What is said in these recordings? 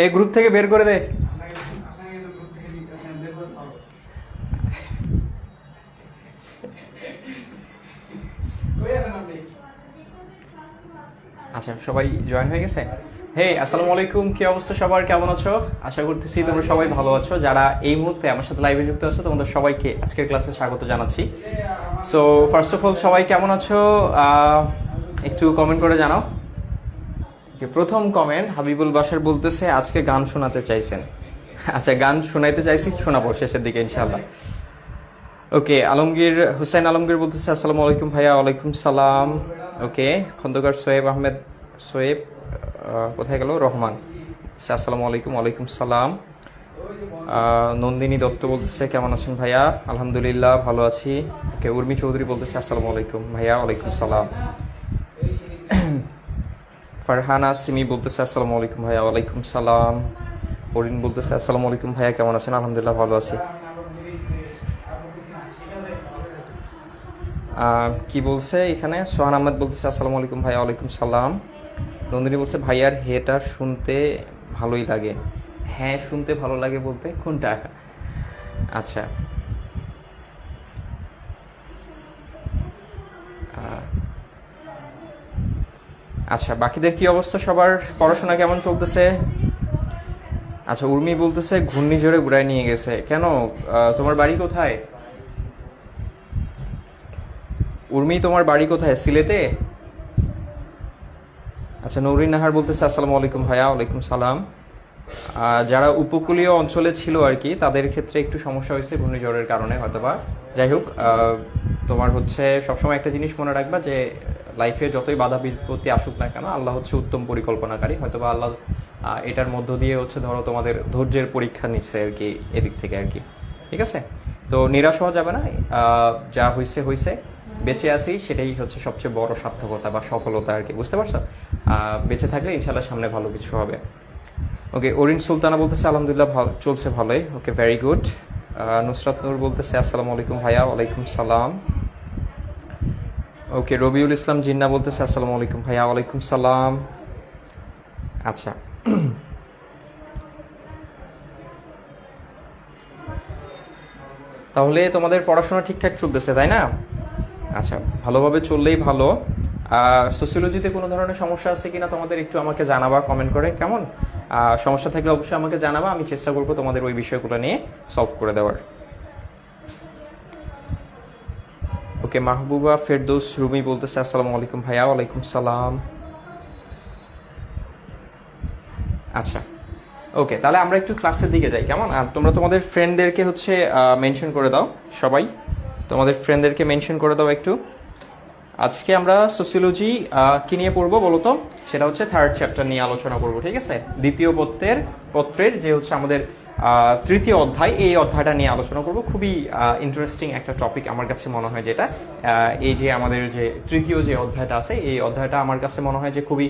এই গ্রুপ থেকে বের করে দে। আচ্ছা, সবাই জয়েন হয়ে গেছে? হে, আসসালামু আলাইকুম। কি অবস্থা সবার, কেমন আছো? আশা করতেছি তোমরা সবাই ভালো আছো। যারা এই মুহূর্তে আমার সাথে লাইভে যুক্ত আছো, তোমাদের সবাইকে আজকের ক্লাসে স্বাগত জানাচ্ছি। সো ফার্স্ট অফ অল, সবাই কেমন আছো একটু কমেন্ট করে জানাও। প্রথম কমেন্ট হাবিবুল বাশার বলতেছে আজকে গান শোনাতে চাইছেন। আচ্ছা, গান শোনাইতে চাইছি, শোনাবো শেষের দিকে ইনশাআল্লাহ। ওকে, আলমগীর হুসাইন আলমগীর বলতেছে আসসালামু আলাইকুম ভাইয়া। ওয়ালাইকুম সালাম। ওকে, খন্দকার সোয়েব আহমেদ, সোয়েব কোথায় গেল, রহমান, আসসালামু আলাইকুম। ওয়ালাইকুম সালাম। নন্দিনী দত্ত বলতেছে কেমন আছেন ভাইয়া? আলহামদুলিল্লাহ, ভালো আছি। ওকে, উর্মি চৌধুরী বলতেছে আসসালামু আলাইকুম ভাইয়া। ওয়ালাইকুম সালাম। ফারহানা সিমি বলতেছে আসসালামু আলাইকুম ভাইয়া। ওয়ালাইকুম সালাম। অরিন বলতেছে আসসালামু আলাইকুম ভাইয়া, কেমন আছেন? আলহামদুলিল্লাহ, ভালো আছি। কি বলছে এখানে? সোহান আহমেদ বলতেছে আসসালামু আলাইকুম ভাইয়া। ওয়ালাইকুম সালাম। নন্দিনী বলছে ভাইয়ার হেটা শুনতে ভালোই লাগে। হ্যাঁ, শুনতে ভালো লাগে বলতে কোনটা? আচ্ছা, আচ্ছা, বাকিদের কি অবস্থা, সবার পড়াশোনা কেমন চলতেছে? আচ্ছা, উর্মি বলতেছে ঘূর্ণিঝড়ে ঘুরায় নিয়ে গেছে। কেন, তোমার বাড়ি কোথায়? উর্মি, তোমার বাড়ি কোথায়? সিলেটে? আচ্ছা, নৌরিন নাহার বলতেছে আসসালামু আলাইকুম ভাইয়া। ওয়ালাইকুম সালাম। যারা উপকূলীয় অঞ্চলে ছিল আর কি, তাদের ক্ষেত্রে একটু সমস্যা হয়েছে ঘূর্ণিঝড়ের কারণে হয়তোবা। যাই হোক, তোমার হচ্ছে সবসময় একটা জিনিস মনে রাখবা যে লাইফে যতই বাধা বিপত্তি আসুক না কেন, আল্লাহ হচ্ছে উত্তম পরিকল্পনাকারী। হয়তোবা আল্লাহ এটার মধ্য দিয়ে হচ্ছে ধরো তোমাদের ধৈর্যের পরীক্ষা নিচ্ছে আর কি, এদিক থেকে আর কি। ঠিক আছে, তো নিরাশ হওয়া যাবে না। যা হয়েছে হয়েছে, বেঁচে আসি সেটাই হচ্ছে সবচেয়ে বড় সার্থকতা বা সফলতা আর কি, বুঝতে পারছো? বেঁচে থাকলে ইনশাল্লাহ সামনে ভালো কিছু হবে। ওকে, অরিন সুলতানা বলতেছে আলহামদুলিল্লাহ, ভালো চলছে, ভালোই। ওকে, ভেরি গুড। নুসরাত নূর বলতেছে আসসালামু আলাইকুম ভাইয়া। ওয়ালাইকুম সালাম। ওকে, রবিউল ইসলাম জিন্না বলতেছে আসসালামু আলাইকুম ভাইয়া। ওয়ালাইকুম সালাম। আচ্ছা, তাহলে তোমাদের পড়াশোনা ঠিকঠাক চলতেছে, তাই না? আচ্ছা, ভালোভাবে চললেই ভালো। সোসিওলজিতে কোনো ধরনের সমস্যা আছে কিনা তোমাদের একটু আমাকে জানাবা কমেন্ট করে, কেমন? সমস্যা থাকলে অবশ্যই আমাকে জানাবা, আমি চেষ্টা করবো তোমাদের ওই বিষয়গুলো নিয়ে সলভ করে দেওয়ার। ওকে, মাহবুবা ফেরদৌস রুমি বলতেছে আসসালামু আলাইকুম ভাইয়া। ওয়ালাইকুম সালাম। আচ্ছা, ওকে, তাহলে আমরা একটু ক্লাসের দিকে যাই, কেমন? আর তোমরা তোমাদের ফ্রেন্ডদেরকে হচ্ছে মেনশন করে দাও, সবাই তোমাদের ফ্রেন্ডদেরকে মেনশন করে দাও একটু। আজকে আমরা সোসিওলজি কি নিয়ে পড়বো বলো তো? সেটা হচ্ছে থার্ড চ্যাপ্টার নিয়ে আলোচনা করবো, ঠিক আছে? দ্বিতীয় পত্রের যে হচ্ছে আমাদের তৃতীয় অধ্যায়, এই অধ্যায়টা নিয়ে আলোচনা করব। খুবই ইন্টারেস্টিং একটা টপিক আমার কাছে মনে হয়, যেটা এই যে আমাদের যে তৃতীয় যে অধ্যায়টা আছে, এই অধ্যায়টা আমার কাছে মনে হয় যে খুবই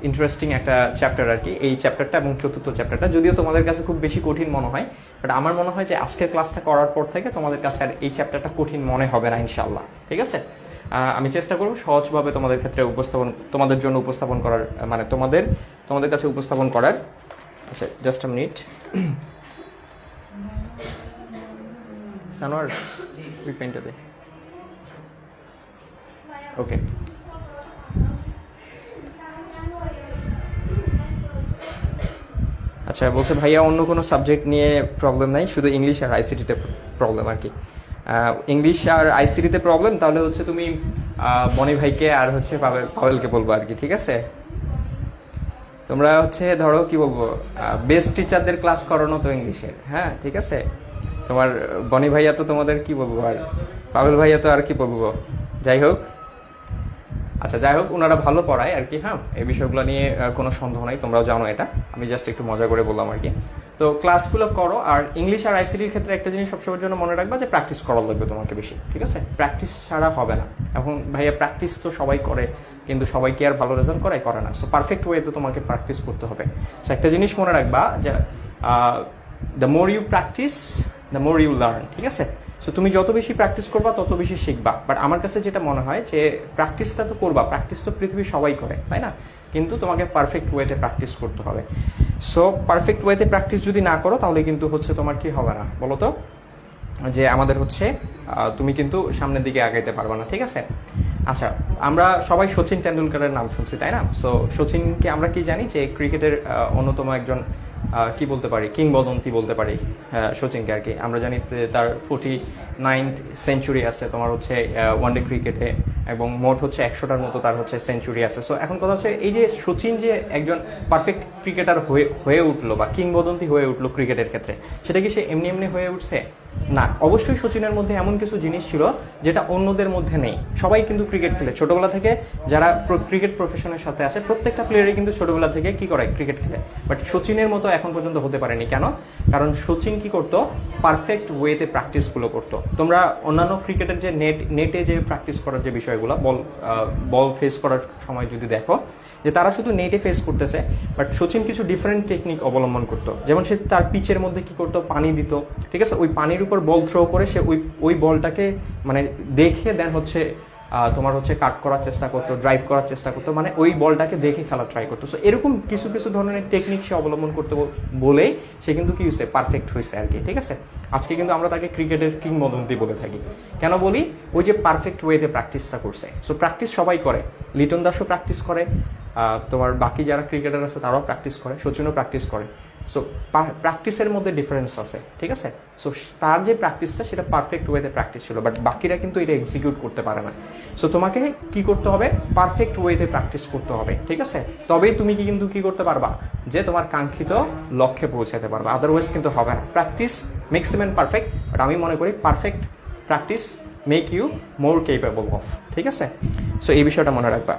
ইন্টারেস্টিং একটা চ্যাপ্টার আর কি, এই চ্যাপ্টারটা এবং চতুর্থ চ্যাপ্টারটা। যদিও তোমাদের কাছে খুব বেশি কঠিন মনে হয়, বাট আমার মনে হয় যে আজকের ক্লাসটা করার পর থেকে তোমাদের কাছে আর এই চ্যাপ্টারটা কঠিন মনে হবে না ইনশাল্লাহ, ঠিক আছে? আমি চেষ্টা করবো সহজভাবে তোমাদের ক্ষেত্রে তোমাদের জন্য উপস্থাপন করার, মানে তোমাদের কাছে উপস্থাপন করার। আচ্ছা, জাস্ট আ মিনিট। সানোয়ার, ওই পেনটা দে। ওকে, আচ্ছা, বলছে ভাইয়া অন্য কোনো সাবজেক্ট নিয়ে প্রবলেম নাই, শুধু ইংলিশ আর আইসিটিতে প্রবলেম আর কি। ইংলিশ আর আইসিটিতে প্রবলেম, তাহলে হচ্ছে তুমি মনি ভাইকে আর হচ্ছে পাবেলকে বলবো আর কি, ঠিক আছে? তোমরা হচ্ছে ধরো কি বলবো, বেস্ট টিচারদের ক্লাস করানো তো ইংলিশের, হ্যাঁ ঠিক আছে? তোমার বনি ভাইয়া তো তোমাদের কি বলবো, আর পাবেল ভাইয়া তো আর কি বলবো। যাই হোক, আচ্ছা যাই হোক, ওনারা ভালো পড়ায় আর কি। হ্যাঁ, এই বিষয়গুলো নিয়ে কোনো সন্দেহ নাই, তোমরাও জানো এটা, আমি জাস্ট একটু মজা করে বললাম আর কি। তো ক্লাসগুলো করো, আর ইংলিশ আর আইসিটির ক্ষেত্রে একটা জিনিস সবসময়ের জন্য মনে রাখবা যে প্র্যাকটিস করা লাগবে তোমাকে বেশি, ঠিক আছে? প্র্যাকটিস ছাড়া হবে না। এখন ভাইয়া প্র্যাকটিস তো সবাই করে, কিন্তু সবাই কি আর ভালো রেজাল্ট করে না। সো পারফেক্ট ওয়েতে তোমাকে প্র্যাকটিস করতে হবে। সো একটা জিনিস মনে রাখবা যে the more you practise the more you learn, ঠিক আছে? সো তুমি যত বেশি প্র্যাকটিস করবা তত বেশি শিখবা। বাট আমার কাছে যেটা মনে হয় যে প্র্যাকটিসটা তো করবা, প্র্যাকটিস তো পৃথিবীর সবাই করে, তাই না? কিন্তু তোমাকে পারফেক্ট ওয়েতে প্র্যাকটিস করতে হবে। সো পারফেক্ট ওয়েতে প্র্যাকটিস যদি না করো তাহলে কিন্তু হচ্ছে তোমার কি হবে না বলো তো, যে আমাদের হচ্ছে তুমি কিন্তু সামনের দিকে আগাইতে পারবে না, ঠিক আছে? আচ্ছা, আমরা সবাই সচিন টেন্ডুলকারের নাম শুনছি, তাই না? সো সচিনকে আমরা কি জানি যে ক্রিকেটের অন্যতম একজন কি বলতে পারি, কিংবদন্তি বলতে পারি সচিনকে আর কি। আমরা জানি তার 49th সেঞ্চুরি আছে তোমার হচ্ছে ওয়ানডে ক্রিকেটে, এবং মোট হচ্ছে 100টার মতো তার হচ্ছে সেঞ্চুরি আছে। সো এখন কথা হচ্ছে এই যে সচিন যে একজন পারফেক্ট ক্রিকেটার হয়ে উঠলো বা কিংবদন্তি হয়ে উঠলো ক্রিকেটের ক্ষেত্রে, সেটা কি সে এমনি এমনি হয়ে উঠছে? না, অবশ্যই সচিনের মধ্যে এমন কিছু জিনিস ছিল যেটা অন্যদের মধ্যে নেই। সবাই কিন্তু ক্রিকেট খেলে ছোটবেলা থেকে, যারা ক্রিকেট প্রফেশনের সাথে আছে প্রত্যেকটা প্লেয়ারই কিন্তু ছোটবেলা থেকে কি করে, ক্রিকেট খেলে। বাট সচিনের মতো এখন পর্যন্ত হতে পারেনি। কেন? কারণ সচিন কি করতো, পারফেক্ট ওয়েতে প্র্যাকটিসগুলো করতো। তোমরা অন্যান্য ক্রিকেটের যে নেটে যে প্র্যাকটিস করার যে বিষয়গুলো, বল ফেস করার সময় যদি দেখো যে তারা শুধু নেটে ফেস করতেছে, বাট সচিন কিছু ডিফারেন্ট টেকনিক অবলম্বন করতো। যেমন সে তার পিচের মধ্যে কি করতো, পানি দিত, ঠিক আছে? ওই পানির উপর বল থ্রো করে সে ওই বলটাকে মানে দেখে দেন হচ্ছে তোমার হচ্ছে কাট করার চেষ্টা করতো, ড্রাইভ করার চেষ্টা করতো, মানে ওই বলটাকে দেখে খেলা ট্রাই করতো। সো এরকম কিছু কিছু ধরনের টেকনিক সে অবলম্বন করতে বলেই সে কিন্তু কি হয়েছে, পারফেক্ট হয়েছে আর কি, ঠিক আছে? আজকে কিন্তু আমরা তাকে ক্রিকেটের কিংবদন্তি বলে থাকি। কেন বলি? ওই যে পারফেক্ট ওয়েতে প্র্যাকটিসটা করছে। সো প্র্যাকটিস সবাই করে, লিটন দাসও প্র্যাকটিস করে, তোমার বাকি যারা ক্রিকেটার আছে তারাও প্র্যাকটিস করে, সচিনও প্র্যাকটিস করে। সো প্র্যাকটিসের মধ্যে ডিফারেন্স আছে, ঠিক আছে? সো তার যে প্র্যাকটিসটা সেটা পারফেক্ট ওয়েতে প্র্যাকটিস ছিল, বাট বাকিরা কিন্তু এটা এক্সিকিউট করতে পারে না। সো তোমাকে কি করতে হবে, পারফেক্ট ওয়েতে প্র্যাকটিস করতে হবে, ঠিক আছে? তবেই তুমি কিন্তু কি করতে পারবা, যে তোমার কাঙ্ক্ষিত লক্ষ্যে পৌঁছাতে পারবা। আদারওয়াইজ কিন্তু হবে না। Practice makes a man perfect, but আমি মনে করি perfect practice make you more capable of, ঠিক আছে? সো এই বিষয়টা মনে রাখবা।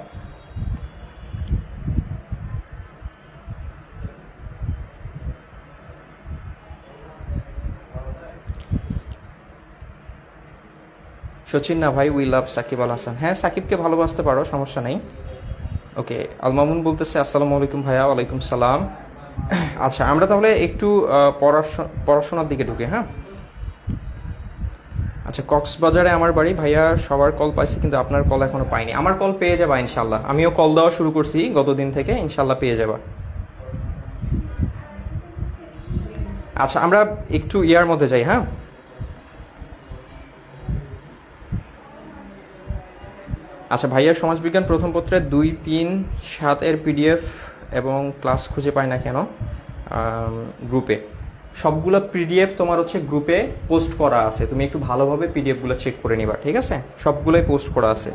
সচিন না ভাই, উই লাভ সাকিব আল হাসান। হ্যাঁ, সাকিবকে ভালোবাসতে পারো, সমস্যা নেই। ওকে, আলমামুন বলতেছে আসসালামু আলাইকুম ভাইয়া। ওয়ালাইকুম সালাম। আচ্ছা, আমরা তাহলে একটু পড়াশোনার দিকে ঢুকে। হ্যাঁ, আচ্ছা, কক্সবাজারে আমার বাড়ি ভাইয়া। সবার কল পাইছি কিন্তু আপনার কল এখনো পাইনি। আমার কল পেয়ে যাবা ইনশাল্লাহ। আমিও কল দেওয়া শুরু করছি গতদিন থেকে, ইনশাল্লাহ পেয়ে যাবা। আচ্ছা, আমরা একটু ইয়ার মধ্যে যাই। হ্যাঁ, আচ্ছা ভাইয়া, সমাজবিজ্ঞান প্রথম পত্রের 2, 3, 7 এর পিডিএফ এবং ক্লাস খুঁজে পায় না কেন গ্রুপে? সবগুলো পিডিএফ তোমার হচ্ছে গ্রুপে পোস্ট করা আছে, তুমি একটু ভালোভাবে পিডিএফগুলো চেক করে নিবা, ঠিক আছে? সবগুলোই পোস্ট করা আছে।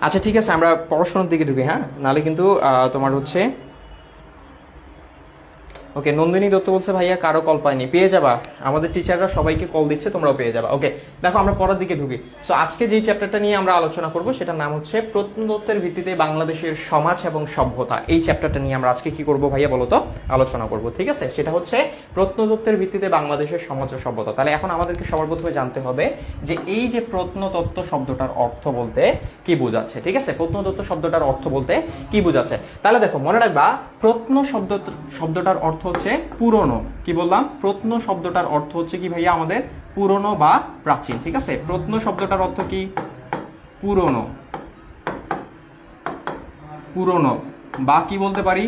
আচ্ছা ঠিক আছে, আমরা পড়াশোনার দিকে ঢুকি। হ্যাঁ, নাহলে কিন্তু তোমার হচ্ছে ওকে, নন্দিনী দত্ত বলছে ভাইয়া কারো কল পাইনি। পেয়ে যাবা, আমাদের টিচাররা সবাইকে কল দিচ্ছে, তোমরাও পেয়ে যাবা। ওকে, দেখো আমরা পড়ার দিকে ঢুকি। সো আজকে যেই চ্যাপ্টারটা নিয়ে আমরা আলোচনা করব সেটার নাম হচ্ছে প্রত্নতত্ত্বের ভিত্তিতে বাংলাদেশের সমাজ এবং সভ্যতা। এই চ্যাপ্টারটা নিয়ে আমরা আজকে কি করব ভাইয়া বলো তো, আলোচনা করব, ঠিক আছে? সেটা হচ্ছে প্রত্নতত্ত্বের ভিত্তিতে বাংলাদেশের সমাজ ও সভ্যতা। তাহলে এখন আমাদেরকে সবার প্রথমে জানতে হবে যে এই যে প্রত্নতত্ত্ব শব্দটার অর্থ বলতে কি বোঝাচ্ছে, ঠিক আছে? প্রত্নতত্ত্ব শব্দটার অর্থ বলতে কি বোঝাচ্ছে? তাহলে দেখো, মনে রাখবা প্রত্ন শব্দটার অর্থ হচ্ছে পুরনো। কি বললাম? প্রত্ন শব্দটার অর্থ হচ্ছে কি ভাইয়া আমাদের পুরনো বা প্রাচীন, ঠিক আছে? প্রত্ন শব্দটার অর্থ কি? পুরনো, পুরনো বা কি বলতে পারি,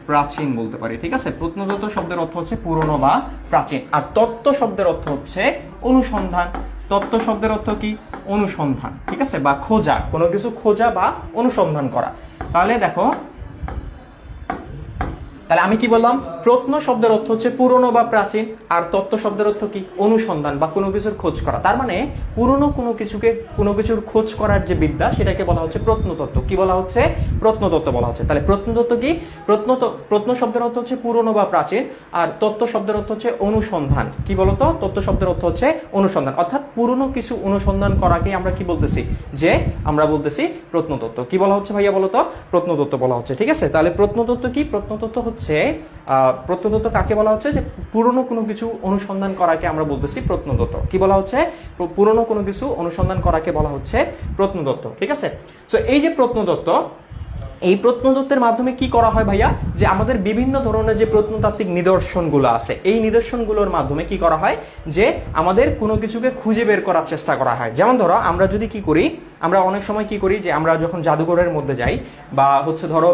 প্রাচীন বলতে পারি, ঠিক আছে? প্রত্নতত্ত্ব শব্দের অর্থ হচ্ছে পুরনো বা প্রাচীন। আর তত্ত্ব শব্দের অর্থ হচ্ছে অনুসন্ধান। তত্ত্ব শব্দের অর্থ কি? অনুসন্ধান, ঠিক আছে? বা খোঁজা, কোনো কিছু খোঁজা বা অনুসন্ধান করা। তাহলে দেখো, তাহলে আমি কি বললাম? প্রত্ন শব্দের অর্থ হচ্ছে পুরনো বা প্রাচীন, আর তত্ত্ব শব্দের অর্থ কি? অনুসন্ধান বা কোনো কিছুর খোঁজ করা। তার মানে পুরনো কোনো কিছুর খোঁজ করার যে বিদ্যা, সেটাকে বলা হচ্ছে প্রত্নতত্ত্ব। কি বলা হচ্ছে? প্রত্নতত্ত্ব বলা হচ্ছে। তাহলে প্রত্নতত্ত্ব কি? প্রত্ন শব্দের অর্থ হচ্ছে পুরনো বা প্রাচীন, আর তত্ত্ব শব্দের অর্থ হচ্ছে অনুসন্ধান। কি বলতো? তত্ত্ব শব্দের অর্থ হচ্ছে অনুসন্ধান, অর্থাৎ পুরনো কিছু অনুসন্ধান করাকে আমরা কি বলতেছি? যে আমরা বলতেছি প্রত্নতত্ত্ব। কি বলা হচ্ছে ভাইয়া বলতো? প্রত্নতত্ত্ব বলা হচ্ছে, ঠিক আছে? তাহলে প্রত্নতত্ত্ব কি? প্রত্নতত্ত্ব হচ্ছে প্রত্নতত্ত্ব কাকে বলা হচ্ছে? যে পুরনো কোনো কিছু অনুসন্ধান করাকে আমরা বলতেছি প্রত্নতত্ত্ব। কি বলা হচ্ছে? পুরনো কোনো কিছু অনুসন্ধান করাকে বলা হচ্ছে প্রত্নতত্ত্ব, ঠিক আছে? সো এই যে প্রত্নতত্ত্ব, এই প্রত্নতত্ত্বের মাধ্যমে কি করা হয় ভাইয়া, যে আমাদের বিভিন্ন ধরনের যে প্রত্নতাত্ত্বিক নিদর্শনগুলো আছে এই নিদর্শনগুলোর মাধ্যমে কি করা হয়, যে আমাদের কোনো কিছুকে খুঁজে বের করার চেষ্টা করা হয়। যেমন ধরো আমরা যদি কি করি, আমরা অনেক সময় কি করি যে আমরা যখন জাদুঘরের মধ্যে যাই বা হচ্ছে ধরো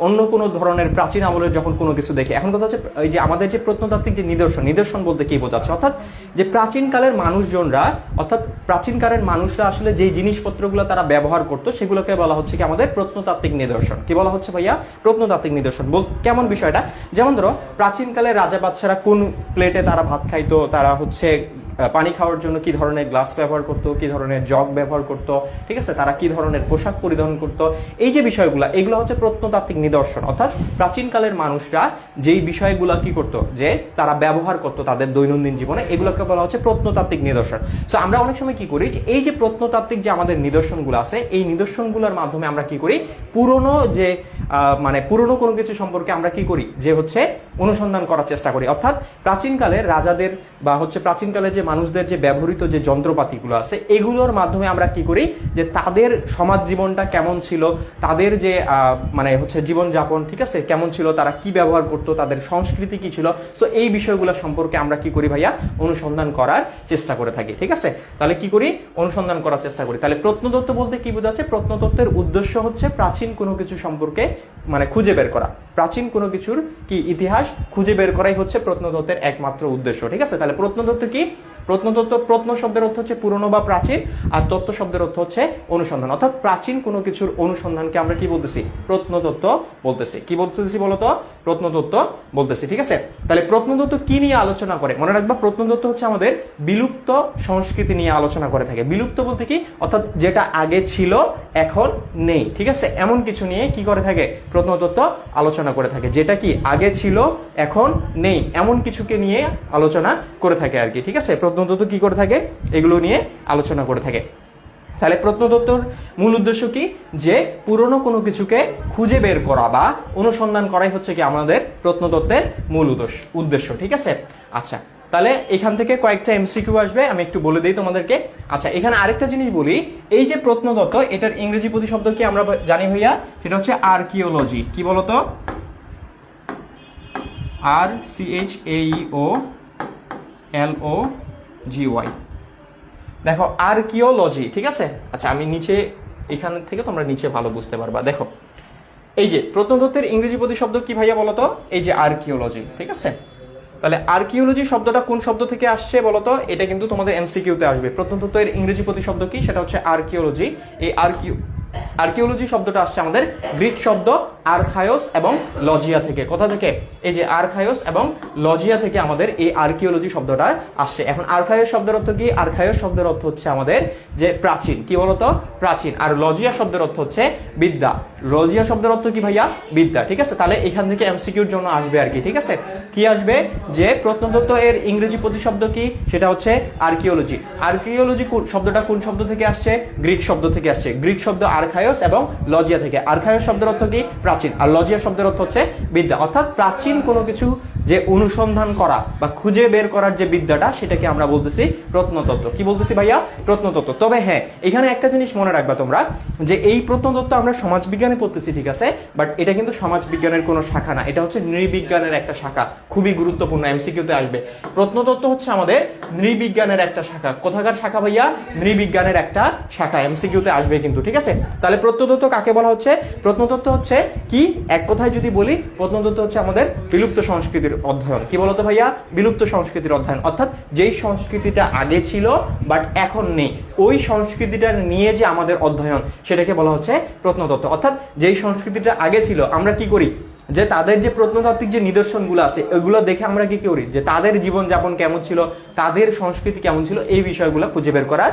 অন্য কোনো ধরনের প্রাচীন আমলের যখন কোনো কিছু দেখি, এখন কথা হচ্ছে এই যে আমাদের যে প্রত্নতাত্ত্বিক যে নিদর্শন বলতে কি বোঝাচ্ছে, অর্থাৎ যে প্রাচীনকালের মানুষজনরা, অর্থাৎ প্রাচীনকালের মানুষরা আসলে যেই জিনিসপত্রগুলো তারা ব্যবহার করতো সেগুলোকে বলা হচ্ছে কি আমাদের প্রত্নতাত্ত্বিক নিদর্শন। কি বলা হচ্ছে ভাইয়া, প্রত্নতাত্ত্বিক নিদর্শন। কেমন বিষয়টা, যেমন ধরো প্রাচীনকালে রাজা বাদশারা কোন প্লেটে তারা ভাত খাইতো, তারা হচ্ছে পানি খাওয়ার জন্য কি ধরনের গ্লাস ব্যবহার করতো, কি ধরনের জগ ব্যবহার করতো, ঠিক আছে, তারা কি ধরনের পোশাক পরিধান করতো, এই যে বিষয়গুলো এগুলো হচ্ছে প্রত্নতাত্ত্বিক নিদর্শন। অর্থাৎ প্রাচীনকালের মানুষরা যেই বিষয়গুলো কি করতো, যে তারা ব্যবহার করতো তাদের দৈনন্দিন জীবনে, এগুলোকে বলা হচ্ছে প্রত্নতাত্ত্বিক নিদর্শন। সো আমরা অনেক সময় কি করি, যে এই যে প্রত্নতাত্ত্বিক যে আমাদের নিদর্শনগুলো আছে এই নিদর্শনগুলোর মাধ্যমে আমরা কি করি, পুরনো যে পুরনো কোনো কিছু সম্পর্কে আমরা কি করি, যে হচ্ছে অনুসন্ধান করার চেষ্টা করি। অর্থাৎ প্রাচীনকালের রাজাদের বা হচ্ছে প্রাচীনকালের যে মানুষদের যে ব্যবহৃত যে যন্ত্রপাতিগুলো আছে এগুলোর মাধ্যমে আমরা কি করি, যে তাদের সমাজ জীবনটা কেমন ছিল, তাদের যে হচ্ছে জীবনযাপন, ঠিক আছে, কেমন ছিল, তারা কি ব্যবহার করতো, তাদের সংস্কৃতি কি ছিল, সো এই বিষয়গুলো সম্পর্কে আমরা কি করি ভাইয়া, অনুসন্ধান করার চেষ্টা করে থাকি। ঠিক আছে, তাহলে কি করি, অনুসন্ধান করার চেষ্টা করি। তাহলে প্রত্নতত্ত্ব বলতে কি বোঝাচ্ছে, প্রত্নতত্ত্বের উদ্দেশ্য হচ্ছে প্রাচীন কোনো কিছু সম্পর্কে খুঁজে বের করা, প্রাচীন কোনো কিছুর কি ইতিহাস খুঁজে বের করাই হচ্ছে প্রত্নতত্ত্বের একমাত্র উদ্দেশ্য। ঠিক আছে, তাহলে প্রত্নতত্ত্ব কি, প্রত্নতত্ত্ব, প্রত্ন শব্দের অর্থ হচ্ছে পুরনো বা প্রাচীন, আর তত্ত্ব শব্দের অর্থ হচ্ছে অনুসন্ধান। অর্থাৎ প্রাচীন কোনো কিছুর অনুসন্ধানকে আমরা কি বলতেছি, প্রত্নতত্ত্ব বলতেছি। কি বলতেছি বলতো, প্রত্নতত্ত্ব বলতেছি। ঠিক আছে, তাহলে প্রত্নতত্ত্ব কি নিয়ে আলোচনা করে, মনে রাখবা প্রত্নতত্ত্ব হচ্ছে আমাদের বিলুপ্ত সংস্কৃতি নিয়ে আলোচনা করে থাকে। বিলুপ্ত বলতে কি, অর্থাৎ যেটা আগে ছিল এখন নেই, ঠিক আছে, এমন কিছু নিয়ে কি করে থাকে, প্রত্নতত্ত্ব আলোচনা করে থাকে। যেটা কি আগে ছিল এখন নেই এমন কিছুকে নিয়ে আলোচনা করে থাকে আর কি। ঠিক আছে, প্রত্নতত্ত্ব কি করে থাকে, এগুলো নিয়ে আলোচনা করে থাকে। তাহলে প্রত্নতত্ত্বর মূল উদ্দেশ্য কি, যে পুরনো কোনো কিছুকে খুঁজে বের করা বা অনুসন্ধান করাই হচ্ছে কি আমাদের প্রত্নতত্ত্বের মূল উদ্দেশ্য। ঠিক আছে, আচ্ছা, তাহলে এখান থেকে কয়েকটা এমসিকিউ আসবে, আমি একটু বলে দিই তোমাদেরকে। আচ্ছা, এখানে আরেকটা জিনিস বলি, এই যে প্রত্নতত্ত্ব এটার ইংরেজি প্রতিশব্দ কি আমরা জানি ভাইয়া, সেটা হচ্ছে আর্কিওলজি। কি বলতো, ARCHAEOLOGY। দেখো আর্কিওলজি, ঠিক আছে। আচ্ছা, আমি নিচে এখান থেকে তোমরা নিচে ভালো বুঝতে পারবা। দেখো এই যে প্রত্নতত্ত্বের ইংরেজি প্রতিশব্দ কি ভাইয়া বলতো, এই যে আর্কিওলজি। ঠিক আছে, তাহলে আর্কিওলজি শব্দটা কোন শব্দ থেকে আসছে বলতো, এটা কিন্তু তোমাদের এমসিকিউতে আসবে। প্রত্নতত্ত্বের ইংরেজি প্রতিশব্দ কি, সেটা হচ্ছে আর্কিওলজি। এই আর্কিওলজি শব্দটা আসছে আমাদের গ্রিক শব্দ আর্খায়োস এবং লজিয়া থেকে। কোথা থেকে, এই যে আর্খায়োস এবং লজিয়া থেকে আমাদের এই আর্কিওলজি শব্দটা আসছে। এখন আর্খায়োস শব্দের অর্থ কি, আর্খায়োস শব্দের অর্থ হচ্ছে আমাদের যে প্রাচীন, কি বলতো, প্রাচীন। আর লজিয়া শব্দের অর্থ হচ্ছে বিদ্যা। লজিয়া শব্দের অর্থ কি ভাইয়া, বিদ্যা। ঠিক আছে, তাহলে এখান থেকে এমসিকিউর জন্য আসবে আর কি। ঠিক আছে, কি আসবে, যে প্রত্নতত্ত্ব এর ইংরেজি প্রতিশব্দ কি, সেটা হচ্ছে আর্কিওলজি। আর্কিওলজি শব্দটা কোন শব্দ থেকে আসছে, গ্রিক শব্দ থেকে আসছে। গ্রিক শব্দ আর্খায়োস এবং লজিয়া থেকে। আর্খায়োস শব্দের অর্থ কি, প্রাচীন, আর লজিয়া শব্দের অর্থ হচ্ছে বিদ্যা। অর্থাৎ প্রাচীন কোনো কিছু যে অনুসন্ধান করা বা খুঁজে বের করার যে বিদ্যাটা, সেটাকে আমরা বলতেছি প্রত্নতত্ত্ব। কি বলতেছি ভাইয়া, প্রত্নতত্ত্ব। তবে হ্যাঁ, এখানে একটা জিনিস মনে রাখবা তোমরা, যে এই প্রত্নতত্ত্ব আমরা সমাজবিজ্ঞানে পড়তেছি, ঠিক আছে, বাট এটা কিন্তু সমাজবিজ্ঞানের কোনো শাখা না, এটা হচ্ছে নৃবিজ্ঞানের একটা শাখা। খুবই গুরুত্বপূর্ণ, এমসিকিউতে আসবে। প্রত্নতত্ত্ব হচ্ছে আমাদের নৃবিজ্ঞানের একটা শাখা। কোথাকার শাখা ভাইয়া, নৃবিজ্ঞানের একটা শাখা, এমসিকিউতে আসবে কিন্তু। ঠিক আছে, তাহলে প্রত্নতত্ত্ব কাকে বলা হচ্ছে, প্রত্নতত্ত্ব হচ্ছে কি, এক কথায় যদি বলি, প্রত্নতত্ত্ব হচ্ছে আমাদের বিলুপ্ত সংস্কৃতির অধ্যয়ন। কি বলতো ভাইয়া, বিলুপ্ত সংস্কৃতির অধ্যয়ন। অর্থাৎ যেই সংস্কৃতিটা আগে ছিল বাট এখন নেই, ওই সংস্কৃতিটা নিয়ে যে আমাদের অধ্যয়ন, সেটাকে বলা হচ্ছে প্রত্নতত্ত্ব। অর্থাৎ যেই সংস্কৃতিটা আগে ছিল, আমরা কি করি, যে তাদের যে প্রত্নতাত্ত্বিক যে নিদর্শনগুলো আছে ওগুলো দেখে আমরা কি করি, যে তাদের জীবনযাপন কেমন ছিল, তাদের সংস্কৃতি কেমন ছিল, এই বিষয়গুলো খুঁজে বের করার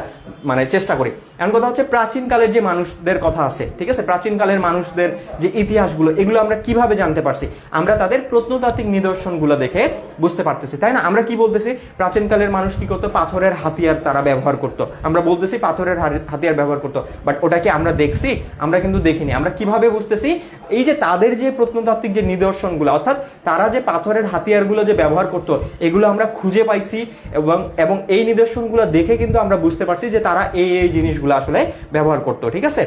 চেষ্টা করি। এমন কথা হচ্ছে প্রাচীনকালের যে মানুষদের কথা আছে, ঠিক আছে, প্রাচীনকালের মানুষদের যে ইতিহাসগুলো, এগুলো আমরা কিভাবে জানতে পারছি, আমরা তাদের প্রত্নতাত্ত্বিক নিদর্শনগুলো দেখে বুঝতে পারতেছি, তাই না। আমরা কি বলতেছি, প্রাচীনকালের মানুষ কি করতো, পাথরের হাতিয়ার তারা ব্যবহার করতো। আমরা বলতেছি পাথরের হাতিয়ার ব্যবহার করতো, বাট ওটাকে আমরা দেখছি, আমরা কিন্তু দেখিনি। আমরা কিভাবে বুঝতেছি, এই যে তাদের যে প্রত্নতাত্ত্বিক যে নিদর্শনগুলো, অর্থাৎ তারা যে পাথরের হাতিয়ারগুলো যে ব্যবহার করতো, এগুলো আমরা খুঁজে পাইছি, এবং এই নিদর্শনগুলো দেখে কিন্তু আমরা বুঝতে পারছি যে তারা এই জিনিসগুলো আসলে ব্যবহার করতো। ঠিক আছে,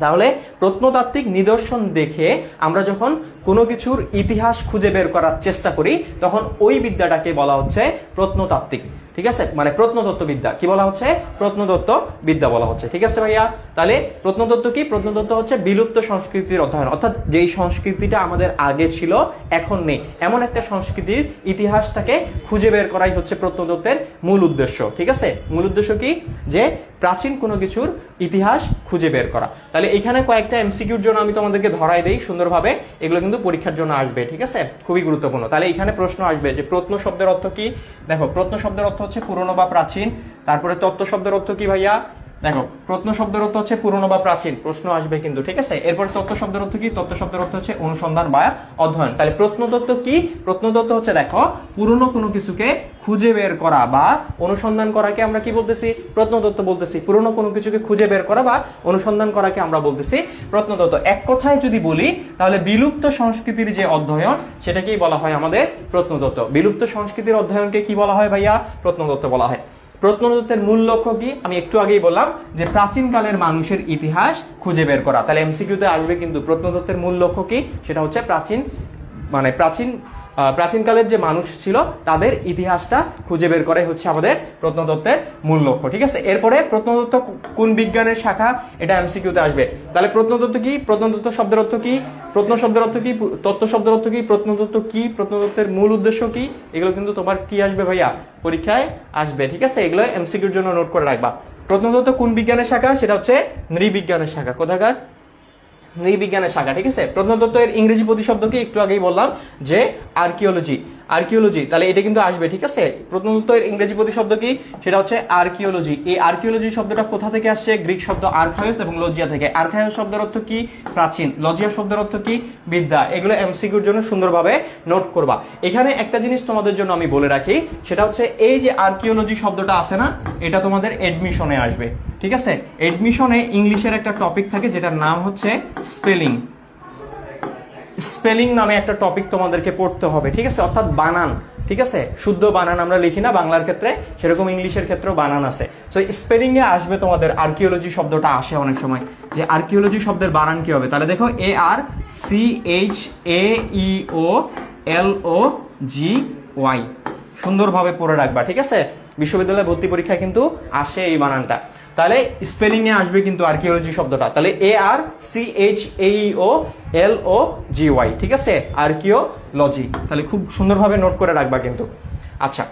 তাহলে প্রত্নতাত্ত্বিক নিদর্শন দেখে আমরা যখন কোনো কিছুর ইতিহাস খুঁজে বের করার চেষ্টা করি তখন ওই বিদ্যাটাকে বলা হচ্ছে প্রত্নতাত্ত্বিক, ঠিক আছে, মানে প্রত্নতত্ত্ব বিদ্যা। কি বলা হচ্ছে? প্রত্নতত্ত্ব বিদ্যা বলা হচ্ছে, ঠিক আছে ভাইয়া। তাহলে প্রত্নতত্ত্ব কি? প্রত্নতত্ত্ব হচ্ছে বিলুপ্ত সংস্কৃতির অধ্যয়ন, অর্থাৎ যেই সংস্কৃতিটা আমাদের আগে ছিল এখন নেই, এমন একটা সংস্কৃতির ইতিহাসটাকে খুঁজে বের করাই হচ্ছে প্রত্নতত্ত্বের মূল উদ্দেশ্য, ঠিক আছে। মূল উদ্দেশ্য কি? যে প্রাচীন কোনো কিছুর ইতিহাস খুঁজে বের করা। তাহলে এখানে কয়েকটা এমসিকিউর জন্য আমি তোমাদেরকে ধরাই দেই সুন্দরভাবে, এগুলো কিন্তু পরীক্ষার জন্য আসবে, ঠিক আছে, খুবই গুরুত্বপূর্ণ। তাহলে এখানে প্রশ্ন আসবে যে প্রত্ন শব্দের অর্থ কি। দেখো, প্রত্ন শব্দের অর্থ হচ্ছে পুরনো বা প্রাচীন। তারপরে তত্ত্ব শব্দের অর্থ কি ভাইয়া? দেখো, প্রত্ন শব্দের অর্থ হচ্ছে পুরনো বা প্রাচীন, প্রশ্ন আসবে কিন্তু, ঠিক আছে। এরপর তত্ত্ব শব্দের অর্থ কি? তত্ত্ব শব্দের অর্থ হচ্ছে অনুসন্ধান বা অধ্যয়ন। তাহলে প্রত্নতত্ত্ব কি? প্রত্নতত্ত্ব হচ্ছে দেখো পুরনো কোনো কিছুকে খুঁজে বের করা বা অনুসন্ধান করাকে আমরা কি বলতেছি? প্রত্নতত্ত্ব বলতেছি। পুরনো কোনো কিছুকে খুঁজে বের করা বা অনুসন্ধান করাকে আমরা বলতেছি প্রত্নতত্ত্ব। এক কথায় যদি বলি তাহলে বিলুপ্ত সংস্কৃতির যে অধ্যয়ন সেটাকেই বলা হয় আমাদের প্রত্নতত্ত্ব। বিলুপ্ত সংস্কৃতির অধ্যয়নকে কি বলা হয় ভাইয়া? প্রত্নতত্ত্ব বলা হয়। প্রত্নতত্ত্বের মূল লক্ষ্য কি? আমি একটু আগেই বললাম যে প্রাচীনকালের মানুষের ইতিহাস খুঁজে বের করা। তাহলে এমসিকিউতে আসবে কিন্তু প্রত্নতত্ত্বের মূল লক্ষ্য কি? সেটা হচ্ছে প্রাচীনকালের যে মানুষ ছিল তাদের ইতিহাসটা খুঁজে বের করাই হচ্ছে আমাদের প্রত্নতত্ত্বের মূল লক্ষ্য, ঠিক আছে। এরপরে প্রত্নতত্ত্ব কোন বিজ্ঞানের শাখা? এটা এমসিকিউতে আসবে। তাহলে প্রত্নতত্ত্ব কি? প্রত্নতত্ত্ব শব্দের অর্থ কি? প্রত্ন শব্দের অর্থ কি? তত্ত্ব শব্দের অর্থ কি? প্রত্নতত্ত্ব কি? প্রত্নতত্ত্বের মূল উদ্দেশ্য কি? এগুলো কিন্তু তোমার কি আসবে ভাইয়া? পরীক্ষায় আসবে, ঠিক আছে। এগুলো এমসিকিউর জন্য নোট করে রাখবা। প্রত্নতত্ত্ব কোন বিজ্ঞানের শাখা? সেটা হচ্ছে নৃবিজ্ঞানের শাখা। কোথাকার? নৃবিজ্ঞানের শাখা, ঠিক আছে। প্রত্নতত্ত্বের ইংরেজি প্রতিশব্দ কি? একটু আগেই বললাম যে আর্কিওলজি। আর্কিওলজি, তাহলে এটা কিন্তু আসবে, ঠিক আছে। প্রত্নতত্ত্বের ইংরেজি প্রতিশব্দ কি? সেটা হচ্ছে আর্কিওলজি। এই আর্কিওলজি শব্দটা কোথা থেকে আসছে? গ্রিক শব্দ আর্খায়ুস এবং লজিয়া থেকে। আর্খায়ুস শব্দের অর্থ কি? প্রাচীন। লজিয়া শব্দের অর্থ কি? বিদ্যা। এগুলো এমসিকিউর জন্য সুন্দরভাবে নোট করবা। এখানে একটা জিনিস তোমাদের জন্য আমি বলে রাখি, সেটা হচ্ছে এই যে আর্কিওলজি শব্দটা আছে না, এটা তোমাদের এডমিশনে আসবে, ঠিক আছে। এডমিশনে ইংলিশের একটা টপিক থাকে যেটার নাম হচ্ছে স্পেলিং। স্পেলিং নামে একটা টপিক তোমাদেরকে পড়তে হবে, ঠিক আছে, অর্থাৎ বানান, ঠিক আছে। শুদ্ধ বানান আমরা লিখি না বাংলার ক্ষেত্রে, সেরকম ইংলিশের ক্ষেত্রেও বানান আছে। সো স্পেলিং এ আসবে তোমাদের আর্কিওলজি শব্দটা আসে অনেক সময়, যে আর্কিওলজি শব্দের বানান কি হবে। তাহলে দেখো ARCHAEOLOGY, সুন্দরভাবে পড়ে রাখবা, ঠিক আছে। বিশ্ববিদ্যালয় ভর্তি পরীক্ষায় কিন্তু আসে এই বানানটা। তাহলে স্পেলিং এ আসবে কিন্তু আর্কিওলজি শব্দটা। তাহলে ARCHAEOLOGY, ঠিক আছে, আর্কিওলজি। তাহলে খুব সুন্দরভাবে নোট করে রাখবা কিন্তু। আচ্ছা,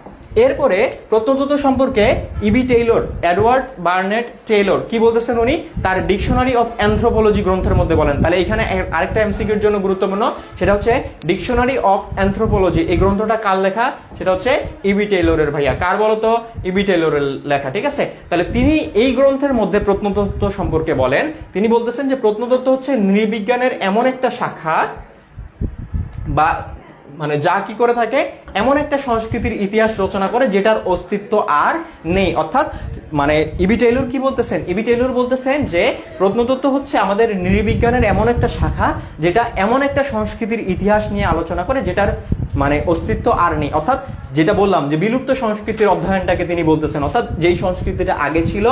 এরপরে প্রত্নতত্ত্ব সম্পর্কে ইবি টেইলর, এডওয়ার্ড বার্নেট টেইলর কি বলতেছেন উনি? তার ডিকশনারি অফ অ্যানথ্রোপোলজি গ্রন্থের মধ্যে বলেন। তাহলে এখানে আরেকটা এমসিকিউর জন্য গুরুত্বপূর্ণ, সেটা হচ্ছে ডিকশনারি অফ অ্যানথ্রোপোলজি। এই গ্রন্থটা কার লেখা? সেটা হচ্ছে ইবি টেইলরের। ভাইয়া কার বলতো? ইবি টেইলরের লেখা, ঠিক আছে। তাহলে তিনি এই গ্রন্থের মধ্যে প্রত্নতত্ত্ব সম্পর্কে বলেন। তিনি বলতেছেন যে প্রত্নতত্ত্ব হচ্ছে নৃবিজ্ঞানের এমন একটা শাখা বা মানে যা কি করে থাকে, এমন একটা সংস্কৃতির ইতিহাস রচনা করে যেটার অস্তিত্ব আর নেই। অর্থাৎ মানে ইবি টেইলর কি বলতেছেন? ইবি টেইলর বলতেছেন যে প্রত্নতত্ত্ব হচ্ছে আমাদের নৃবিজ্ঞানের এমন একটা শাখা যেটা এমন একটা সংস্কৃতির ইতিহাস নিয়ে আলোচনা করে যেটার মানে অস্তিত্ব আর নেই। অর্থাৎ যেটা বললাম যে বিলুপ্ত সংস্কৃতির অধ্যয়নটাকে তিনি বলতেছেন, অর্থাৎ যেই সংস্কৃতিটা আগে ছিল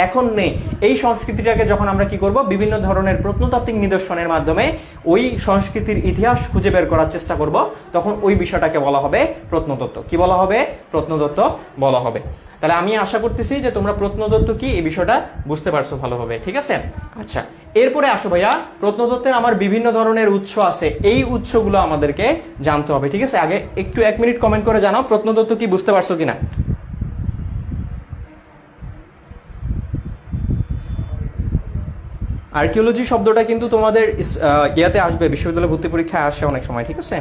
এখন নেই, এই সংস্কৃতিটাকে যখন আমরা কি করব, বিভিন্ন ধরনের প্রত্নতাত্ত্বিক নিদর্শনের মাধ্যমে ওই সংস্কৃতির ইতিহাস খুঁজে বের করার চেষ্টা করব, তখন ওই বিষয়টাকে বলা হবে প্রত্নতত্ত্ব। কি বলা হবে? প্রত্নতত্ত্ব বলা হবে। তাহলে আমি আশা করতেছি যে তোমরা প্রত্নতত্ত্ব কি এই বিষয়টা বুঝতে পারছো ভালোভাবে, ঠিক আছে। আচ্ছা, এরপরে আসো ভাইয়া, প্রত্নতত্ত্বের আমার বিভিন্ন ধরনের উৎস আছে, এই উৎসগুলো আমাদেরকে জানতে হবে, ঠিক আছে। আগে একটু 1 মিনিট কমেন্ট করে জানাও প্রত্নতত্ত্ব কি বুঝতে পারছো কিনা। আর্কিওলজি শব্দটা কিন্তু তোমাদের ইয়াতে আসবে, বিশ্ববিদ্যালয় ভর্তি পরীক্ষায় আসে অনেক সময়, ঠিক আছে।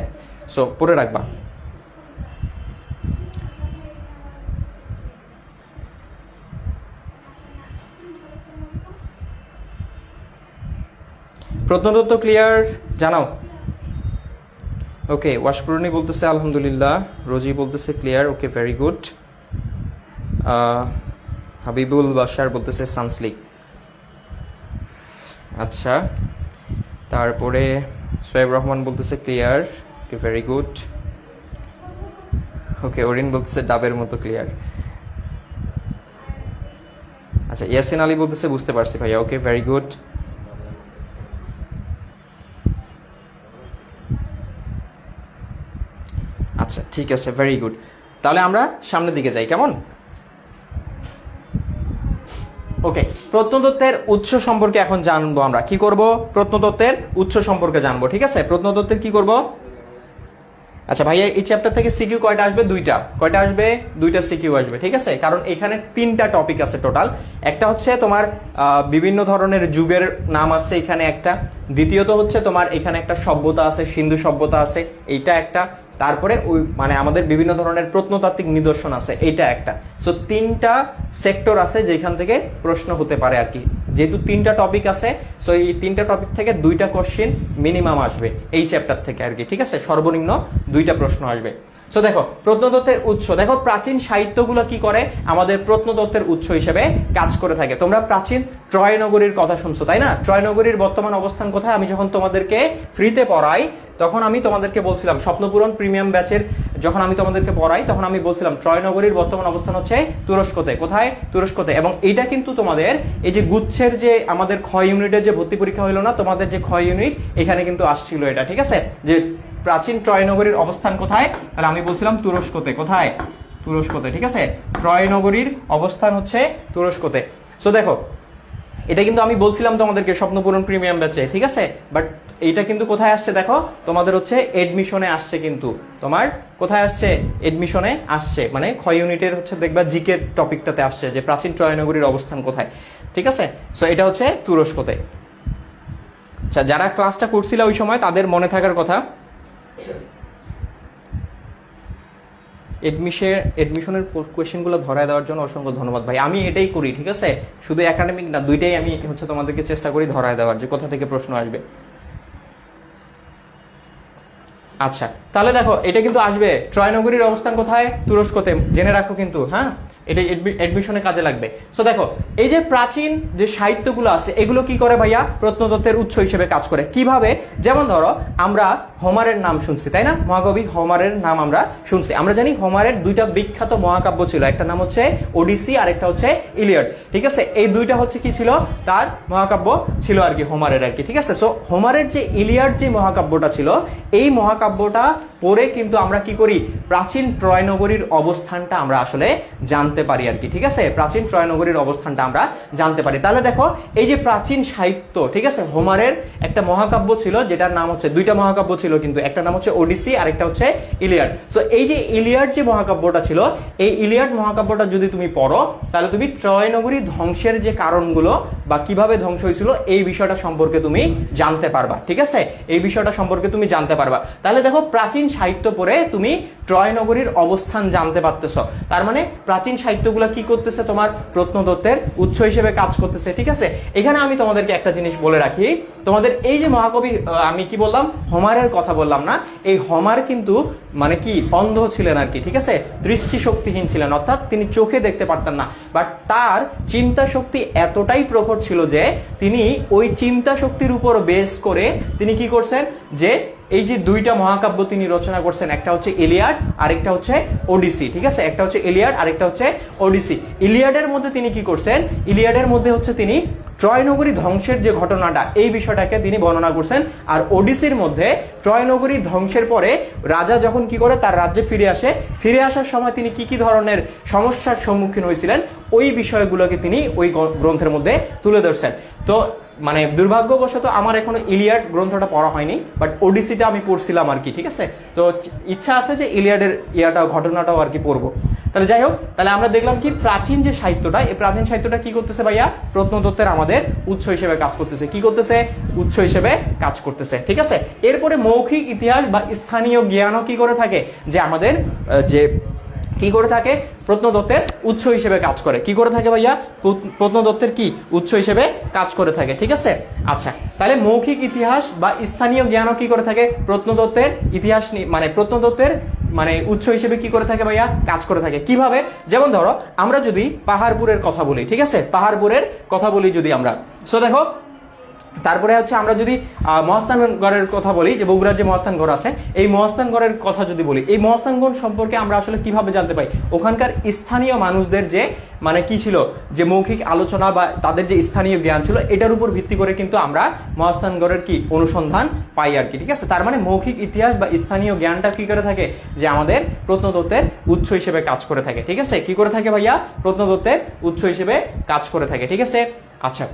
সো পড়ে রাখবা। প্রত্নতত্ত্ব ক্লিয়ার? জানাও। ওকে, ওয়াশকুরনি বলতেছে আলহামদুলিল্লাহ, রোজি বলতেছে clear, okay very good. Habibul Bashar বলতেছে সানস্লিক। আচ্ছা, তারপরে সোয়েব রহমান বলতেছে ক্লিয়ার, ওকে ভেরি গুড। ওকে, ওরিন বলতেছে ডাবের মতো ক্লিয়ার। আচ্ছা, ইয়াসিন আলী বলতেছে বুঝতে পারছি ভাইয়া, ওকে ভেরি গুড। আচ্ছা ঠিক আছে, ভেরি গুড। তাহলে আমরা সামনের দিকে যাই, কেমন? ওকে, প্রত্নতত্ত্বের উৎস সম্পর্কে এখন জানবো আমরা। কি করব? প্রত্নতত্ত্বের উৎস সম্পর্কে জানবো, ঠিক আছে? প্রত্নতত্ত্বের কি করব? আচ্ছা ভাইয়া, এই চ্যাপ্টার থেকে সিকিউ কয়টা আসবে? দুইটা। কয়টা আসবে? দুইটা সিকিউ আসবে, ঠিক আছে? কারণ এখানে তিনটা টপিক আছে টোটাল। একটা হচ্ছে তোমার বিভিন্ন ধরনের যুগের নাম আছে এখানে একটা, দ্বিতীয়ত হচ্ছে তোমার এখানে একটা সভ্যতা আছে, সিন্ধু সভ্যতা আছে, এইটা একটা, তারপরে ওই মানে আমাদের বিভিন্ন ধরনের প্রত্নতাত্ত্বিক নিদর্শন আছে, এইটা একটা। সো তিনটা সেক্টর আছে যেখান থেকে প্রশ্ন হতে পারে আর কি। যেহেতু তিনটা টপিক আছে, সো এই তিনটা টপিক থেকে দুইটা কোশ্চেন মিনিমাম আসবে এই চ্যাপ্টার থেকে আর কি, ঠিক আছে? সর্বনিম্ন দুইটা প্রশ্ন আসবে। সো দেখো, প্রত্নতত্ত্বের উৎস, দেখো প্রাচীন সাহিত্যগুলো কি করে আমাদের প্রত্নতত্ত্বের উৎস হিসেবে কাজ করে থাকে। তোমরা প্রাচীন ট্রয় নগরীর কথা শুনছো, তাই না? ট্রয় নগরীর বর্তমান অবস্থান কোথায়? আমি যখন তোমাদেরকে ফ্রিতে পড়াই তখন আমি তোমাদেরকে বলছিলাম, স্বপ্নপূরণ প্রিমিয়াম ব্যাচের যখন আমি তোমাদেরকে পড়াই তখন আমি বলছিলাম ট্রয় নগরীর বর্তমান অবস্থান হচ্ছে তুরস্কতে। কোথায়? তুরস্কতে। এবং এটা কিন্তু তোমাদের এই যে গুচ্ছের যে আমাদের খ ইউনিটের যে ভর্তি পরীক্ষা হইলো না, তোমাদের যে খ ইউনিট, এখানে কিন্তু আসছিল এটা, ঠিক আছে? যে প্রাচীন ট্রয় নগরীর অবস্থান কোথায়? তাহলে আমি বলছিলাম তুরস্কতে। কোথায়? তুরস্কতে, ঠিক আছে? ট্রয় নগরীর অবস্থান হচ্ছে তুরস্কতে। সো দেখো, এটা কিন্তু আমি বলছিলাম তোমাদেরকে স্বপ্নপূরণ প্রিমিয়াম ব্যাচে, ঠিক আছে? বাট এইটা কিন্তু কোথায় আসছে দেখো, তোমাদের হচ্ছে এডমিশনে আসছে। কিন্তু তোমার কোথায় আসছে? এডমিশনে আসছে, মানে খ ইউনিটের হচ্ছে দেখবা জিকে টপিকটাতে আসছে যে প্রাচীন ট্রয় নগরীর অবস্থান কোথায়, ঠিক আছে? সো এটা হচ্ছে তুরস্কতে। আচ্ছা, যারা ক্লাসটা করছিল ওই সময় তাদের মনে থাকার কথা। এডমিশনের কোয়েশ্চেনগুলো ধরায় দেওয়ার জন্য অসংখ্য ধন্যবাদ ভাই। আমি এটাই করি, ঠিক আছে? শুধু একাডেমিক না, দুইটাই আমি হচ্ছে তোমাদেরকে চেষ্টা করি ধরায় দেওয়ার, যে কোথা থেকে প্রশ্ন আসবে। আচ্ছা, তাহলে দেখো এটা কিন্তু আসবে। ট্রয় নগরীর অবস্থান কোথায়? তুরস্কতে, জেনে রাখো কিন্তু, হ্যাঁ? এটা এডমিশনে কাজে লাগবে। সো দেখো, এই যে প্রাচীন যে সাহিত্যগুলো আছে এগুলো কি করে ভাইয়া? প্রত্নতত্ত্বের উৎস হিসেবে কাজ করে। কিভাবে? যেমন ধরো, আমরা হোমারের নাম শুনছি, তাই না? মহাকবি হোমারের নাম আমরা শুনছি। আমরা জানি হোমারের দুইটা বিখ্যাত মহাকাব্য ছিল, একটা নাম হচ্ছে ওডিসি আর একটা হচ্ছে ইলিয়াড, ঠিক আছে? এই দুইটা হচ্ছে কি ছিল? তার মহাকাব্য ছিল আর কি, হোমারের আর কি, ঠিক আছে? সো হোমারের যে ইলিয়াড যে মহাকাব্যটা ছিল, এই মহাকাব্যটা পড়ে কিন্তু আমরা কি করি? প্রাচীন ট্রয় নগরীর অবস্থানটা আমরা আসলে জানতে পারি আর কি, ঠিক আছে? প্রাচীন ট্রয় নগরীর অবস্থানটা আমরা জানতে পারি। তাহলে দেখো, এই যে প্রাচীন সাহিত্য, ঠিক আছে, হোমারের একটা মহাকাব্য ছিল যেটার নাম হচ্ছে, দুইটা মহাকাব্য ছিল কিন্তু, একটা নাম হচ্ছে ওডিসি আর একটা হচ্ছে ইলিয়াড। সো এই যে ইলিয়াড যে মহাকাব্যটা ছিল, এই ইলিয়াড মহাকাব্যটা যদি তুমি পড়ো তাহলে তুমি ট্রয় নগরী ধ্বংসের যে কারণগুলো বা কিভাবে ধ্বংস হয়েছিল এই বিষয়টা সম্পর্কে তুমি জানতে পারবা, ঠিক আছে? এই বিষয়টা সম্পর্কে তুমি জানতে পারবা। তাহলে দেখো, প্রাচীন সাহিত্য পড়ে তুমি ট্রয় নগরীর অবস্থান জানতে পারতেছ। তার মানে প্রাচীন সাহিত্যগুলো কি করতেছে? তোমার প্রত্নতত্ত্বের উৎস হিসেবে কাজ করতেছে, ঠিক আছে? এখানে আমি তোমাদেরকে একটা জিনিস বলে রাখি, তোমাদের এই যে মহাকবি, আমি কি বললাম? হোমারের কথা বললাম না? এই হোমার কিন্তু মানে কি অন্ধ ছিলেন আর কি, ঠিক আছে? দৃষ্টিশক্তিহীন ছিলেন, অর্থাৎ তিনি চোখে দেখতে পারতেন না। বাট তার চিন্তা শক্তি এতটাই প্রখর ছিল যে তিনি ওই চিন্তা শক্তির উপর বেস করে তিনি কি করছেন? যে এই যে দুইটা মহাকাব্য তিনি রচনা করছেন, একটা হচ্ছে ইলিয়াড আর একটা হচ্ছে ওডিসি, ঠিক আছে? একটা হচ্ছে ইলিয়াড আর একটা হচ্ছে ওডিসি। ইলিয়াডের মধ্যে তিনি কি করছেন? ইলিয়াডের মধ্যে হচ্ছে তিনি ট্রয় নগরী ধ্বংসের যে ঘটনাটা, এই বিষয়টাকে তিনি বর্ণনা করছেন। আর ওডিসির মধ্যে ট্রয় নগরী ধ্বংসের পরে রাজা যখন কি করে তার রাজ্যে ফিরে আসে, ফিরে আসার সময় তিনি কি কি ধরনের সমস্যার সম্মুখীন হয়েছিলেন ওই বিষয়গুলোকে তিনি ওই গ্রন্থের মধ্যে তুলে ধরছেন। তো মানে দুর্ভাগ্যবশত আমার এখনো ইলিয়াড গ্রন্থটা পড়া হয়নি, বাট ওডিসিটা আমি পড়ছিলাম আর কি, ঠিক আছে? তো ইচ্ছা আছে যে ইলিয়াডের ঘটনাটাও আর কি পড়বো। তাহলে যাই হোক, তাহলে আমরা দেখলাম কি প্রাচীন যে সাহিত্যটা, এই প্রাচীন সাহিত্যটা কি করতেছে ভাইয়া? প্রত্নতত্ত্বের আমাদের উৎস হিসেবে কাজ করতেছে। কি করতেছে? উৎস হিসেবে কাজ করতেছে, ঠিক আছে? এরপরে মৌখিক ইতিহাস বা স্থানীয় জ্ঞানও কি করে থাকে? যে আমাদের যে কি করে থাকে? প্রত্নতত্ত্বের উৎস হিসেবে কাজ করে। কি করে থাকে ভাইয়া? প্রত্নতত্ত্বের কি উৎস হিসেবে কাজ করে থাকে, ঠিক আছে? আচ্ছা, তাহলে মৌখিক ইতিহাস বা স্থানীয় জ্ঞানও কি করে থাকে? প্রত্নতত্ত্বের ইতিহাস মানে প্রত্নতত্ত্বের মানে উৎস হিসেবে কি করে থাকে ভাইয়া? কাজ করে থাকে। কিভাবে? যেমন ধরো, আমরা যদি পাহাড়পুরের কথা বলি, ঠিক আছে? পাহাড়পুরের কথা বলি যদি আমরা, সো দেখো তারপরে হচ্ছে আমরা যদি মহাস্থানগড়ের কথা বলি, যে বগুড়ার যে মহাস্থানগড় আছে, এই মহাস্থানগড়ের কথা যদি বলি, এই মহাস্থানগড় সম্পর্কে আমরা আসলে কিভাবে জানতে পাই? ওখানকার স্থানীয় মানুষদের যে মানে কি ছিল, যে মৌখিক আলোচনা বা তাদের যে স্থানীয় জ্ঞান ছিল, এটার উপর ভিত্তি করে কিন্তু আমরা মহাস্থানগড়ের কি অনুসন্ধান পাই আর কি। ঠিক আছে, তার মানে মৌখিক ইতিহাস বা স্থানীয় জ্ঞানটা কি করে থাকে, যে আমাদের প্রত্নতত্ত্বের উৎস হিসেবে কাজ করে থাকে। ঠিক আছে, কি করে থাকে ভাইয়া? প্রত্নতত্ত্বের উৎস হিসেবে কাজ করে থাকে। ঠিক আছে, আচ্ছা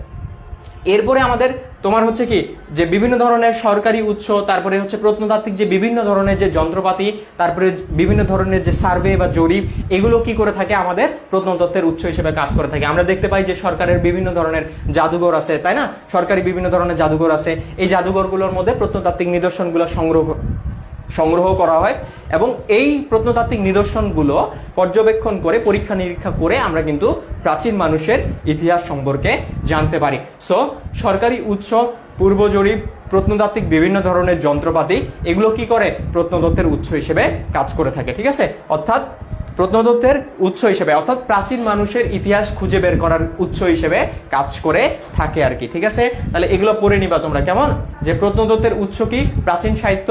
এরপরে আমাদের তোমার হচ্ছে কি, যে বিভিন্ন ধরনের সরকারি উৎস, তারপরে হচ্ছে প্রত্নতাত্ত্বিক যে বিভিন্ন ধরনের যে যন্ত্রপাতি, তারপরে বিভিন্ন ধরনের যে সার্ভে বা জরিপ, এগুলো কি করে থাকে, আমাদের প্রত্নতত্ত্বের উৎস হিসেবে কাজ করে থাকে। আমরা দেখতে পাই যে সরকারের বিভিন্ন ধরনের জাদুঘর আছে, তাই না? সরকারি বিভিন্ন ধরনের জাদুঘর আছে, এই জাদুঘরগুলোর মধ্যে প্রত্নতাত্ত্বিক নিদর্শনগুলো সংগ্রহ করা হয়, এবং এই প্রত্নতাত্ত্বিক নিদর্শনগুলো পর্যবেক্ষণ করে, পরীক্ষা নিরীক্ষা করে আমরা কিন্তু প্রাচীন মানুষের ইতিহাস সম্পর্কে জানতে পারি। সো সরকারি উৎস, পূর্ব জরিপ, প্রত্নতাত্ত্বিক বিভিন্ন ধরনের যন্ত্রপাতি, এগুলো কি করে, প্রত্নতত্ত্বের উৎস হিসেবে কাজ করে থাকে। ঠিক আছে, অর্থাৎ প্রত্নতত্ত্বের উৎস হিসেবে, অর্থাৎ প্রাচীন মানুষের ইতিহাস খুঁজে বের করার উৎস হিসেবে কাজ করে থাকে আর কি। ঠিক আছে, তাহলে এগুলো পড়ে নিবা তোমরা, কেমন? যে প্রত্নতত্ত্বের উৎস কি, প্রাচীন সাহিত্য,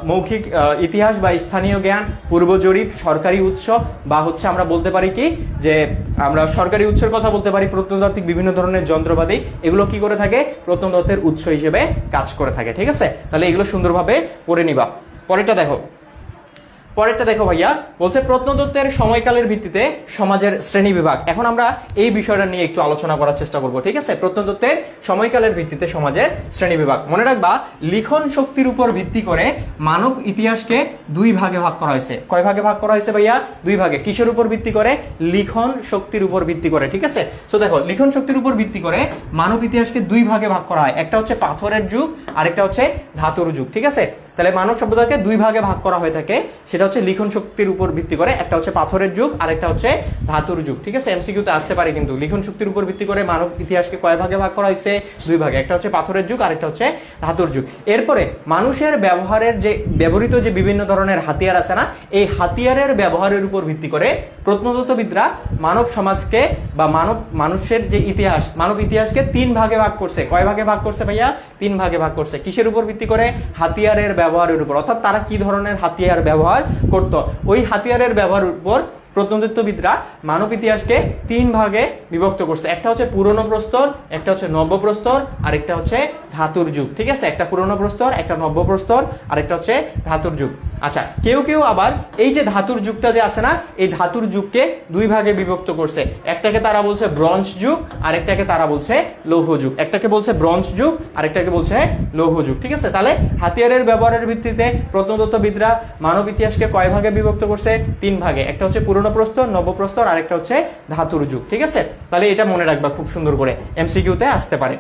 মৌখিক ইতিহাস বা স্থানীয় জ্ঞান, পূর্ব জরিপ, সরকারি উৎস, বা হচ্ছে আমরা বলতে পারি কি, যে আমরা সরকারি উৎসের কথা বলতে পারি প্রত্নতাত্ত্বিক বিভিন্ন ধরনের যন্ত্রপাতি, এগুলো কি করে থাকে, প্রত্নতত্ত্বের উৎস হিসেবে কাজ করে থাকে। ঠিক আছে, তাহলে এগুলো সুন্দরভাবে পড়ে নিবা। পরেরটা দেখো ভাইয়া, বলছে প্রত্নতত্ত্বের সময়কালের ভিত্তিতে সমাজের শ্রেণী বিভাগ। এখন আমরা এই বিষয়টা নিয়ে একটু আলোচনা করার চেষ্টা করব। ঠিক আছে, প্রত্নতত্ত্বের সময়কালের ভিত্তিতে সমাজের শ্রেণী বিভাগ। মনে রাখবা, লিখন শক্তির উপর ভিত্তি করে মানব ইতিহাসকে দুই ভাগে ভাগ করা হয়েছে। কয় ভাগে ভাগ করা হয়েছে ভাইয়া? দুই ভাগে। কিসের উপর ভিত্তি করে? লিখন শক্তির উপর ভিত্তি করে। ঠিক আছে, সো দেখো, লিখন শক্তির উপর ভিত্তি করে মানব ইতিহাসকে দুই ভাগে ভাগ করা হয়। একটা হচ্ছে পাথরের যুগ, আরেকটা হচ্ছে ধাতুর যুগ। ঠিক আছে, তাহলে মানব সভ্যতাকে দুই ভাগে ভাগ করা হয়ে থাকে, সেটা হচ্ছে লিখন শক্তির উপর ভিত্তি করে। একটা হচ্ছে পাথরের যুগ, আরেকটা হচ্ছে ধাতুর যুগ। ঠিক আছে, এমসিকিউতে আসতে পারে কিন্তু। লিখন শক্তির উপর ভিত্তি করে মানব ইতিহাসকে কয় ভাগে ভাগ করা হয়েছে? দুই ভাগে। একটা হচ্ছে পাথরের যুগ, আরেকটা হচ্ছে ধাতুর যুগ। এরপরে মানুষের ব্যবহারের যে ব্যবহৃত যে বিভিন্ন ধরনের হাতিয়ার আছে না, এই হাতিয়ারের ব্যবহারের উপর ভিত্তি করে প্রত্নতত্ত্ববিদরা মানব সমাজকে বা মানুষের যে ইতিহাস, মানব ইতিহাসকে তিন ভাগে ভাগ করছে। কয় ভাগে ভাগ করছে ভাইয়া? তিন ভাগে ভাগ করছে। কিসের উপর ভিত্তি করে? হাতিয়ারের ব্যবহারের উপর, অর্থাৎ তারা কি ধরনের হাতিয়ার ব্যবহার করত, ওই হাতিয়ারের ব্যবহারের উপর প্রত্নতত্ত্ববিদরা মানব ইতিহাসকে তিন ভাগে বিভক্ত করছে। একটা হচ্ছে পুরনো প্রস্তর, একটা হচ্ছে নব্য প্রস্তর, আরেকটা হচ্ছে ধাতুর যুগ। ঠিক আছে, একটা পুরনো প্রস্তর, একটা নব্য প্রস্তর, আরেকটা হচ্ছে ধাতুর যুগ। আচ্ছা, কেউ আবার এই যে ধাতুর যুগটা যে আছে না, এই ধাতুর যুগকে দুই ভাগে বিভক্ত করছে। একটাকে তারা বলছে ব্রোঞ্জ যুগ, আরেকটাকে তারা বলছে লৌহ যুগ। একটাকে বলছে ব্রোঞ্জ যুগ, আরেকটাকে বলছে লৌহ যুগ। ঠিক আছে, তাহলে হাতিয়ারের ব্যবহারের ভিত্তিতে প্রত্নতত্ত্ববিদরা মানব ইতিহাসকে কয় ভাগে বিভক্ত করছে? তিন ভাগে। একটা হচ্ছে পুরনো প্রস্তর, নব্য প্রস্তর, আরেকটা হচ্ছে ধাতুর যুগ। ঠিক আছে, তাহলে এটা মনে রাখবা খুব সুন্দর করে, এমসিকিউতে আসতে পারে।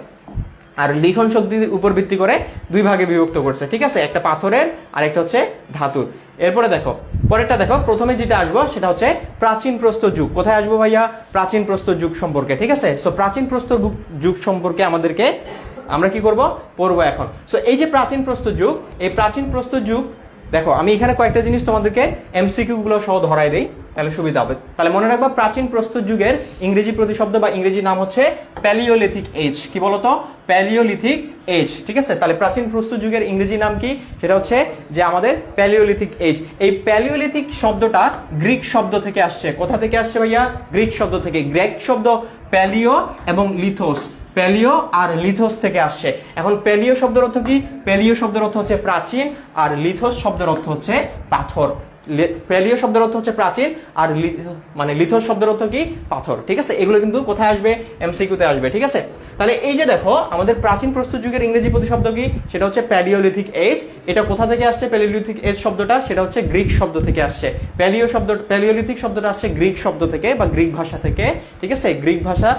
আর লিখন শক্তির উপর ভিত্তি করে দুই ভাগে বিভক্ত করছে। ঠিক আছে, একটা পাথরের, আর একটা হচ্ছে ধাতুর। এরপরে দেখো, পরেরটা দেখো, প্রথমে যেটা আসবো সেটা হচ্ছে প্রাচীন প্রস্তর যুগ। কোথায় আসবো ভাইয়া? প্রাচীন প্রস্তর যুগ সম্পর্কে। ঠিক আছে, সো প্রাচীন প্রস্তর যুগ সম্পর্কে আমরা কি করব? পড়বো এখন। সো এই যে প্রাচীন প্রস্তর যুগ, এই প্রাচীন প্রস্তর যুগ, দেখো আমি এখানে কয়েকটা জিনিস তোমাদেরকে এমসিকিউ গুলো সহ ধরাই দেই, তাহলে সুবিধা হবে। তাহলে মনে রাখবা, প্রাচীন প্রস্তর যুগের ইংরেজি প্রতিশব্দ বা ইংরেজি নাম হচ্ছে প্যালিওলিথিক এজ। কি বলতো? Palaeolithic age. ঠিক আছে, তাহলে প্রাচীন প্রস্তর যুগের ইংরেজি নাম কি? সেটা হচ্ছে যে আমাদের প্যালিওলিথিক এজ। এই প্যালিওলিথিক শব্দটা গ্রিক শব্দ থেকে আসছে। কোথা থেকে আসছে ভাইয়া? গ্রিক শব্দ থেকে। গ্রিক শব্দ প্যালিও এবং লিথোস, প্যালিও আর লিথোস থেকে আসছে। এখন প্যালিও শব্দের অর্থ কি? প্যালিও শব্দের অর্থ হচ্ছে প্রাচীন, আর লিথোস শব্দের অর্থ হচ্ছে পাথর। প্যালিও শব্দের অর্থ হচ্ছে প্রাচীন, আর লিথোস শব্দের অর্থ কি? পাথর। ঠিক আছে, এগুলো কিন্তু কোথায় আসবে? এমসিকিউতে আসবে। ঠিক আছে, তাহলে এই যে দেখো, আমাদের প্রাচীন প্রস্তর যুগের ইংরেজি প্রতিশব্দ কি? সেটা হচ্ছে প্যালিওলিথিক এজ। এটা কোথা থেকে আসছে প্যালিওলিথিক এজ শব্দটা? সেটা হচ্ছে গ্রিক শব্দ থেকে আসছে। প্যালিওলিথিক শব্দটা আসছে গ্রিক শব্দ থেকে বা গ্রিক ভাষা থেকে। ঠিক আছে, গ্রিক ভাষা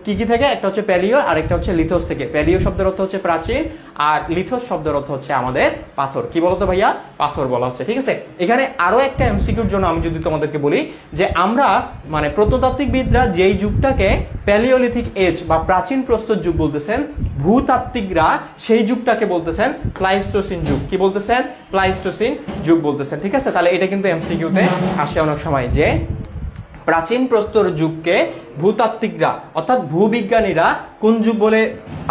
কি থেকে? একটা হচ্ছে প্যালিও, আর একটা হচ্ছে লিথোস থেকে। প্যালিও শব্দের অর্থ হচ্ছে প্রাচীন, আর লিথোস শব্দের অর্থ হচ্ছে আমাদের পাথর। কি বলতো ভাইয়া? পাথর বলা হচ্ছে। ঠিক আছে, এখানে আরো একটা এমসিকিউর জন্য আমি যদি তোমাদেরকে বলি, যে আমরা প্রত্নতাত্ত্বিকবিদরা যেই যুগটাকে প্যালিওলিথিক এজ বা প্রাচীন প্রস্তর যুগ বলতেছেন, ভূতাত্ত্বিকরা সেই যুগটাকে বলতেছেন প্লাইস্টোসিন যুগ। কি বলতেছেন? প্লাইস্টোসিন যুগ বলতেছেন। ঠিক আছে, তাহলে এটা কিন্তু এমসিকিউতে আসে অনেক সময়, যে প্রাচীন প্রস্তর যুগকে ভূতাত্ত্বিকরা অর্থাৎ ভূবিজ্ঞানীরা কোন যুগ বলে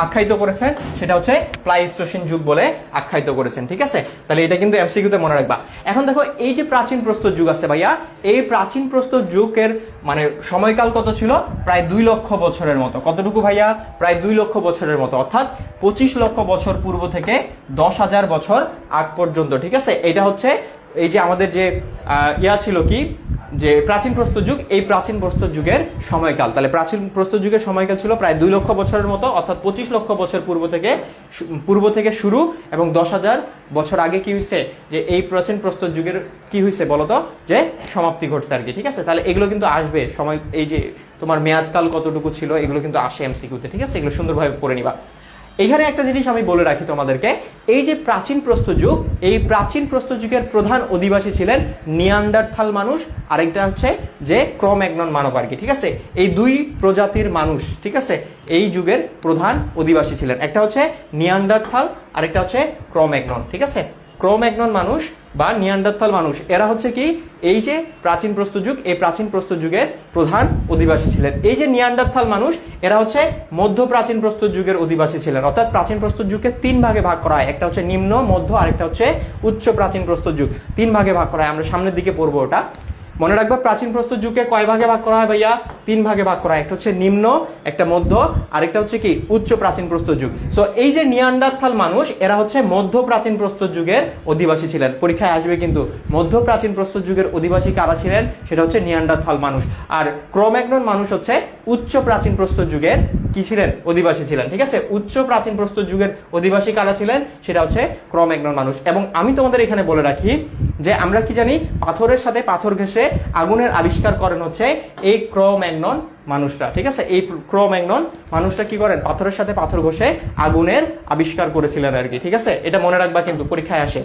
আখ্যায়িত করেছেন? সেটা হচ্ছে প্লাইস্টোসিন যুগ বলে আখ্যায়িত করেছেন। ঠিক আছে, তাহলে এটা কিন্তু এমসিকিউতে মনে রাখবা। এখন দেখো এই যে প্রাচীন প্রস্তর যুগ আছে ভাইয়া, এই প্রাচীন প্রস্তর যুগের মানে সময়কাল কত ছিল? প্রায় 2 লক্ষ বছরের মতো। কতটুকু ভাইয়া? প্রায় 2 লক্ষ বছরের মতো, অর্থাৎ 25 লক্ষ বছর পূর্ব থেকে 10,000 বছর আগ পর্যন্ত। ঠিক আছে, এটা হচ্ছে এই যে আমাদের যে ছিল কি যে প্রাচীন প্রস্তর যুগ, এই প্রাচীন প্রস্তর যুগের সময়কাল। তাহলে প্রাচীন প্রস্তর যুগের সময়কাল ছিল প্রায় 2 লক্ষ বছরের মতো, অর্থাৎ 25 লক্ষ বছর পূর্ব থেকে শুরু, এবং 10,000 বছর আগে কি হয়েছে? যে এই প্রাচীন প্রস্তর যুগের কি হয়েছে বলতো? যে সমাপ্তি ঘটছে আর কি। ঠিক আছে, তাহলে এগুলো কিন্তু আসবে সময়, এই যে তোমার মেয়াদকাল কতটুকু ছিল এগুলো কিন্তু আসে এমসিকিউতে। ঠিক আছে, এগুলো সুন্দরভাবে পড়ে নিবা। এখানে একটা জিনিস আমি বলে রাখি তোমাদেরকে, এই যে প্রাচীন প্রস্তর যুগ, এই প্রাচীন প্রস্তর যুগের প্রধান অধিবাসী ছিলেন নিয়ান্ডারথাল মানুষ, আরেকটা হচ্ছে যে ক্রো-ম্যাগনন মানব আর কি। ঠিক আছে, এই 2 প্রজাতির মানুষ, ঠিক আছে, এই যুগের প্রধান অধিবাসী ছিলেন। একটা হচ্ছে নিয়ান্ডারথাল, আরেকটা হচ্ছে ক্রো-ম্যাগনন। ঠিক আছে, ক্রো-ম্যাগনন মানুষ বা নিয়ান্ডারথাল মানুষ, এরা হচ্ছে কি এই যে প্রাচীন প্রস্তর যুগ, এই প্রাচীন প্রস্তর যুগের প্রধান অধিবাসী ছিলেন। এই যে নিয়ান্ডারথাল মানুষ, এরা হচ্ছে মধ্য প্রাচীন প্রস্তর যুগের অধিবাসী ছিলেন। অর্থাৎ প্রাচীন প্রস্তর যুগকে 3 ভাগে ভাগ করা হয়, একটা হচ্ছে নিম্ন, মধ্য, আরেকটা হচ্ছে উচ্চ প্রাচীন প্রস্তর যুগ। 3 ভাগে ভাগ করা হয়, আমরা সামনের দিকে পড়বো ওটা। মনে রাখবা প্রাচীন প্রস্তর যুগকে কয় ভাগে ভাগ করা হয় ভাইয়া? 3 ভাগে ভাগ করা হয়, একটা হচ্ছে নিম্ন, একটা মধ্য, আরেকটা হচ্ছে কি উচ্চ প্রাচীন প্রস্তর যুগ। সো এই যে নিয়ান্ডারথাল মানুষ, এরা হচ্ছে মধ্য প্রাচীন প্রস্তর যুগের অধিবাসী ছিলেন। পরীক্ষায় আসবে কিন্তু মধ্য প্রাচীন প্রস্তর যুগের অধিবাসী কারা ছিলেন? সেটা হচ্ছে নিয়ান্ডারথাল মানুষ। আর ক্রো-ম্যাগনন মানুষ হচ্ছে উচ্চ প্রাচীন প্রস্তর যুগের কি ছিলেন? অধিবাসী ছিলেন। ঠিক আছে, উচ্চ প্রাচীন প্রস্তর যুগের অধিবাসী কারা ছিলেন? সেটা হচ্ছে ক্রো-ম্যাগনন মানুষ। এবং আমি তোমাদের এখানে বলে রাখি যে আমরা কি জানি, পাথরের সাথে পাথর ঘেঁষে আগুনের আবিষ্কার করেন হচ্ছে এই ক্রো-ম্যাগনন মানুষরা। ঠিক আছে, এই ক্রো-ম্যাগনন মানুষরা কি করেন? পাথরের সাথে পাথর ঘষে আগুনের আবিষ্কার করেছিলেন আর কি। ঠিক আছে, এটা মনে রাখবা কিন্তু পরীক্ষায় আসে।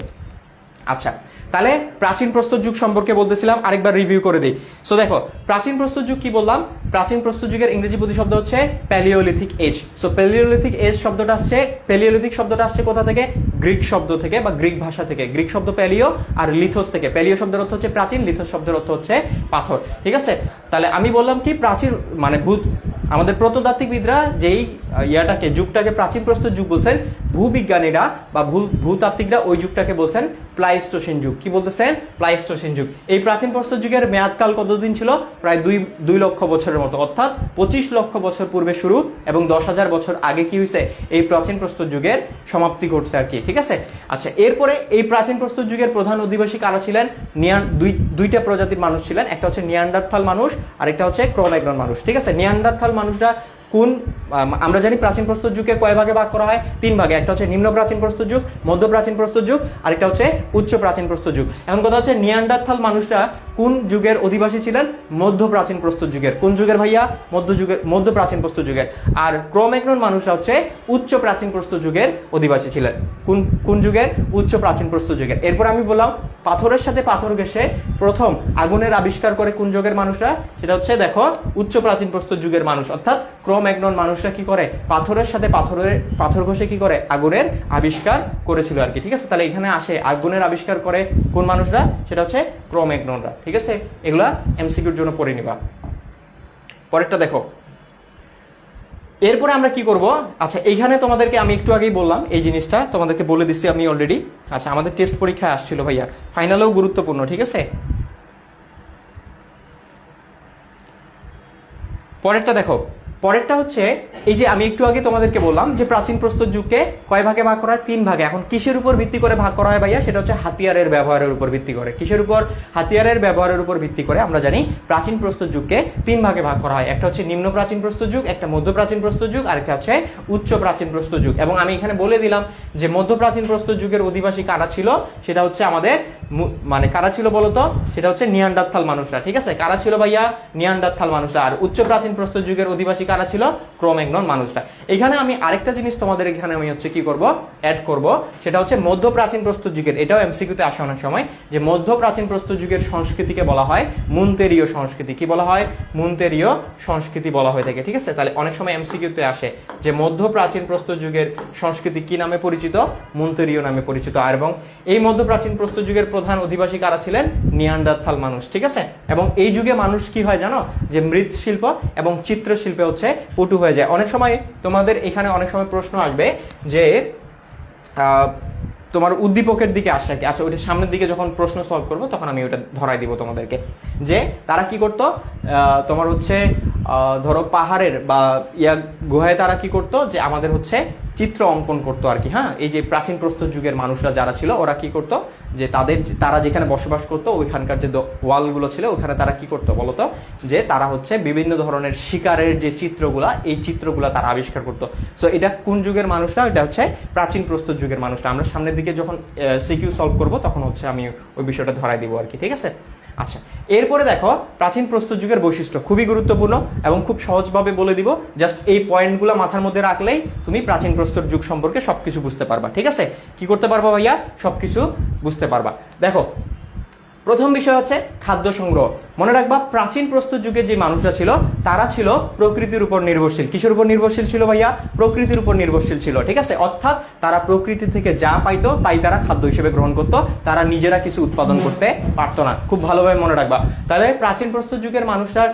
আচ্ছা, তাহলে প্রাচীন প্রস্তর যুগ সম্পর্কে বলতেছিলাম, আরেকবার রিভিউ করে দিই। সো দেখো প্রাচীন প্রস্তর যুগ কি বললাম? প্রাচীন প্রস্তর যুগের ইংরেজি প্রতিশব্দ হচ্ছে palaeolithic age. So palaeolithic age শব্দটা আসছে, প্যালিওলিথিক শব্দটা আসছে কোথা থেকে? গ্রিক শব্দ থেকে বা গ্রিক ভাষা থেকে। গ্রিক শব্দ প্যালিও আর লিথোস থেকে। প্যালিও শব্দের অর্থ হচ্ছে প্রাচীন, লিথোস শব্দের অর্থ হচ্ছে পাথর। ঠিক আছে, তাহলে আমি বললাম কি প্রাচীন মানে আমাদের প্রত্নতাত্ত্বিকবিদরা যেই যুগটাকে প্রাচীন প্রস্তর যুগ বলছেন, ভূবিজ্ঞানীরা বা ভূতাত্ত্বিকরা ওই যুগটাকে বলছেন প্লাইস্টোসিন যুগ। কি বলতেছেন? প্লাইস্টোসিন যুগ। এই প্রাচীন প্রস্তর যুগের মেয়াদকাল কতদিন ছিল? প্রায় 2 লক্ষ বছরের মতো, অর্থাৎ 25 লক্ষ বছর পূর্বে শুরু এবং 10,000 বছর আগে কি হয়েছে? এই প্রাচীন প্রস্তর যুগের সমাপ্তি ঘটছে আর কি। ঠিক আছে, আচ্ছা, এরপরে এই প্রাচীন প্রস্তর যুগের প্রধান অধিবাসী কারা ছিলেন? দুইটা প্রজাতির মানুষ ছিলেন, একটা হচ্ছে নিয়ান্ডারথাল মানুষ, আরেকটা হচ্ছে ক্রো-ম্যাগনন মানুষ। ঠিক আছে, নিয়ান্ডারথাল মানুষরা কোন, আমরা জানি প্রাচীন প্রস্তর যুগকে কয় ভাগে ভাগ করা হয়? 3 ভাগে। একটা হচ্ছে নিম্ন প্রাচীন প্রস্তর যুগ, মধ্য প্রাচীন প্রস্তর যুগ, আরেকটা হচ্ছে উচ্চ প্রাচীন প্রস্তর যুগ। এখন কথা হচ্ছে নিয়ান্ডারথাল মানুষরা কোন যুগের অধিবাসী ছিলেন? মধ্য প্রাচীন প্রস্তর যুগের। কোন যুগের ভাইয়া? মধ্য প্রাচীন প্রস্তর যুগের। আর ক্রো-ম্যাগনন মানুষরা হচ্ছে উচ্চ প্রাচীন প্রস্তর যুগের অধিবাসী ছিলেন। কোন যুগের? উচ্চ প্রাচীন প্রস্তর যুগের। এরপর আমি বললাম পাথরের সাথে পাথর ঘেঁষে প্রথম আগুনের আবিষ্কার করে কোন যুগের মানুষরা? সেটা হচ্ছে দেখো উচ্চ প্রাচীন প্রস্তর যুগের মানুষ। অর্থাৎ ক্রো-ম্যাগনন মানুষরা কি করে? পাথরের সাথে পাথর ঘষে কি করে? আগুনের আবিষ্কার করেছিল আর কি। ঠিক আছে, তাহলে এখানে আসে আগুনের আবিষ্কার করে কোন মানুষরা? সেটা হচ্ছে ক্রো-ম্যাগননরা। ঠিক আছে, এগুলা এমসিকিউর জন্য পড়ে নিবা। পরেরটা দেখো, এরপরে আমরা কি করব? আচ্ছা, এইখানে তোমাদেরকে আমি একটু আগেই বললাম, এই জিনিসটা তোমাদেরকে বলে দিচ্ছি আমি অলরেডি। আচ্ছা, আমাদের টেস্ট পরীক্ষায় আসছিল ভাইয়া, ফাইনালেও গুরুত্বপূর্ণ। ঠিক আছে, পরেরটা দেখো। পরেরটা হচ্ছে এই যে আমি একটু আগে তোমাদেরকে বললাম যে প্রাচীন প্রস্তর যুগকে কয় ভাগে ভাগ করা হয়? 3 ভাগে। এখন কিসের উপর ভিত্তি করে ভাগ করা হয় ভাইয়া? সেটা হচ্ছে হাতিয়ারের ব্যবহারের উপর ভিত্তি করে। কিসের উপর? হাতিয়ারের ব্যবহারের উপর ভিত্তি করে আমরা জানি প্রাচীন প্রস্তর যুগকে 3 ভাগে ভাগ করা হয়। একটা হচ্ছে নিম্ন প্রাচীন প্রস্তর যুগ, একটা মধ্য প্রাচীন প্রস্তর যুগ, আর একটা হচ্ছে উচ্চ প্রাচীন প্রস্তর যুগ। এবং আমি এখানে বলে দিলাম যে মধ্য প্রাচীন প্রস্তর যুগের অধিবাসী কারা ছিল? সেটা হচ্ছে আমাদের মানে কারা ছিল বলতো? সেটা হচ্ছে নিয়ান্ডারথাল মানুষরা। ঠিক আছে, কারা ছিল ভাইয়া? নিয়ান্ডারথাল মানুষরা। আর উচ্চ প্রাচীন প্রস্তর যুগের অধিবাসী কারা ছিল? ক্রোম্যাগনন মানুষরা। এখানে আমি আরেকটা জিনিস তোমাদের এখানে আমি হচ্ছে কি করব, অ্যাড করব, সেটা হচ্ছে মধ্য প্রাচীন প্রস্তর যুগের, এটাও এমসিকিউতে আসে অনেক সময়, যে মধ্য প্রাচীন প্রস্তর যুগের সংস্কৃতিকে বলা হয় মুন্তেরীয় সংস্কৃতি। কি বলা হয়? মুন্তেরীয় সংস্কৃতি বলা হয়ে থাকে, ঠিক আছে? তাহলে অনেক সময় এমসিকিউতে আসে যে মধ্য প্রাচীন প্রস্তর যুগের সংস্কৃতি কি নামে পরিচিত? মুন্তেরীয় নামে পরিচিত। আর এবং এই মধ্য প্রাচীন প্রস্তর যুগের প্রধান অধিবাসী কারা ছিলেন? নিয়ান্ডারথাল মানুষ, ঠিক আছে? এবং এই যুগে মানুষ কি হয় জানো? যে মৃৎশিল্প এবং চিত্রশিল্পে হচ্ছে পটু হয়ে যায়। অনেক সময় তোমাদের এখানে অনেক সময় প্রশ্ন আসবে যে তোমার উদ্দীপকের দিকে আসে কি, আচ্ছা ওইটা সামনের দিকে যখন প্রশ্ন সলভ করবো তখন আমি ওটা ধরাই দিব তোমাদেরকে, যে তারা কি করতো, তোমার হচ্ছে ধরো পাহাড়ের বা গুহায় তারা কি করতো, যে আমাদের হচ্ছে চিত্র অঙ্কন করতো আর কি। হ্যাঁ, এই যে প্রাচীন প্রস্তর যুগের মানুষরা যারা ছিল ওরা কি করতো, যে তারা যেখানে বসবাস করতো ওইখানকার যে ওয়ালগুলো ছিল ওখানে তারা কি করতো বলতো, যে তারা হচ্ছে বিভিন্ন ধরনের শিকারের যে চিত্রগুলা, এই চিত্রগুলা তারা আবিষ্কার করতো। সো এটা কোন যুগের মানুষরা? এটা হচ্ছে প্রাচীন প্রস্তর যুগের মানুষরা। আমরা সামনের দিকে যখন সিকিউ সলভ করবো তখন হচ্ছে আমি ওই বিষয়টা ধরাই দিব আর কি, ঠিক আছে? আচ্ছা, এরপরে দেখো প্রাচীন প্রস্তর যুগের বৈশিষ্ট্য, খুবই গুরুত্বপূর্ণ এবং খুব সহজভাবে বলে দিব। জাস্ট এই পয়েন্টগুলো মাথার মধ্যে রাখলেই তুমি প্রাচীন প্রস্তর যুগ সম্পর্কে সবকিছু বুঝতে পারবা, ঠিক আছে? কি করতে পারবা ভাইয়া? সবকিছু বুঝতে পারবা। দেখো, প্রথম বিষয় হচ্ছে খাদ্য সংগ্রহ। মনে রাখবা, প্রাচীন প্রস্তর যুগের যে মানুষরা ছিল তারা ছিল প্রকৃতির উপর নির্ভরশীল। কিসের উপর নির্ভরশীল ছিল ভাইয়া? প্রকৃতির উপর নির্ভরশীল ছিল, ঠিক আছে? অর্থাৎ তারা প্রকৃতি থেকে যা পাইতো তাই তারা খাদ্য হিসেবে গ্রহণ করতো, তারা নিজেরা কিছু উৎপাদন করতে পারতো না। খুব ভালোভাবে মনে রাখবা। তাহলে প্রাচীন প্রস্তর যুগের মানুষরা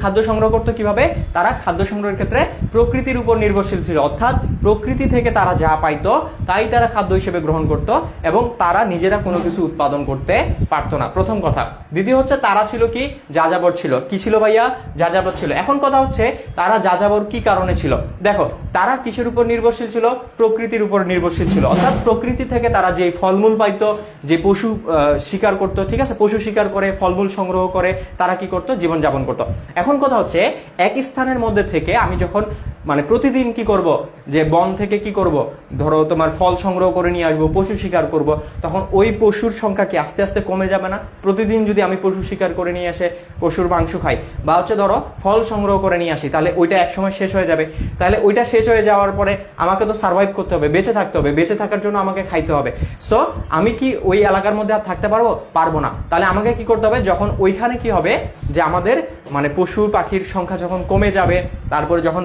খাদ্য সংগ্রহ করতো কিভাবে? তারা খাদ্য সংগ্রহের ক্ষেত্রে প্রকৃতির উপর নির্ভরশীল ছিল, অর্থাৎ প্রকৃতি থেকে তারা যা পাইতো তাই তারা খাদ্য হিসেবে গ্রহণ করত এবং তারা নিজেরা কোনো কিছু উৎপাদন করতে পারতো না, প্রথম কথা। দ্বিতীয় হচ্ছে তারা ছিল কি? যাযাবর ছিল। কি ছিল ভাইয়া? যাযাবর ছিল। এখন কথা হচ্ছে তারা যাযাবর কি কারণে ছিল? দেখো, তারা কিসের উপর নির্ভরশীল ছিল? প্রকৃতির উপর নির্ভরশীল ছিল, অর্থাৎ প্রকৃতি থেকে তারা যে ফলমূল পাইতো, যে পশু শিকার করতো, ঠিক আছে? পশু শিকার করে ফলমূল সংগ্রহ করে তারা কি করতো? জীবনযাপন করতো। এখন কথা হচ্ছে এক স্থানের মধ্যে থেকে আমি যখন মানে প্রতিদিন কি করব, যে বন থেকে কি করব, ধরো তোমার ফল সংগ্রহ করে নিয়ে আসবো, পশু শিকার করব, তখন ওই পশুর সংখ্যা কি আস্তে আস্তে কমে যাবে না? প্রতিদিন যদি আমি পশু শিকার করে নিয়ে এসে পশুর মাংস খাই বা হচ্ছে ধরো ফল সংগ্রহ করে নিয়ে আসি, তাহলে ওইটা একসময় শেষ হয়ে যাবে। তাহলে ওইটা শেষ হয়ে যাওয়ার পরে আমাকে তো সার্ভাইভ করতে হবে, বেঁচে থাকতে হবে, বেঁচে থাকার জন্য আমাকে খাইতে হবে। সো আমি কি ওই এলাকার মধ্যে আর থাকতে পারবো না। তাহলে আমাকে কি করতে হবে? যখন ওইখানে কি হবে, যে আমাদের মানে পশু পাখির সংখ্যা যখন কমে যাবে, তারপরে যখন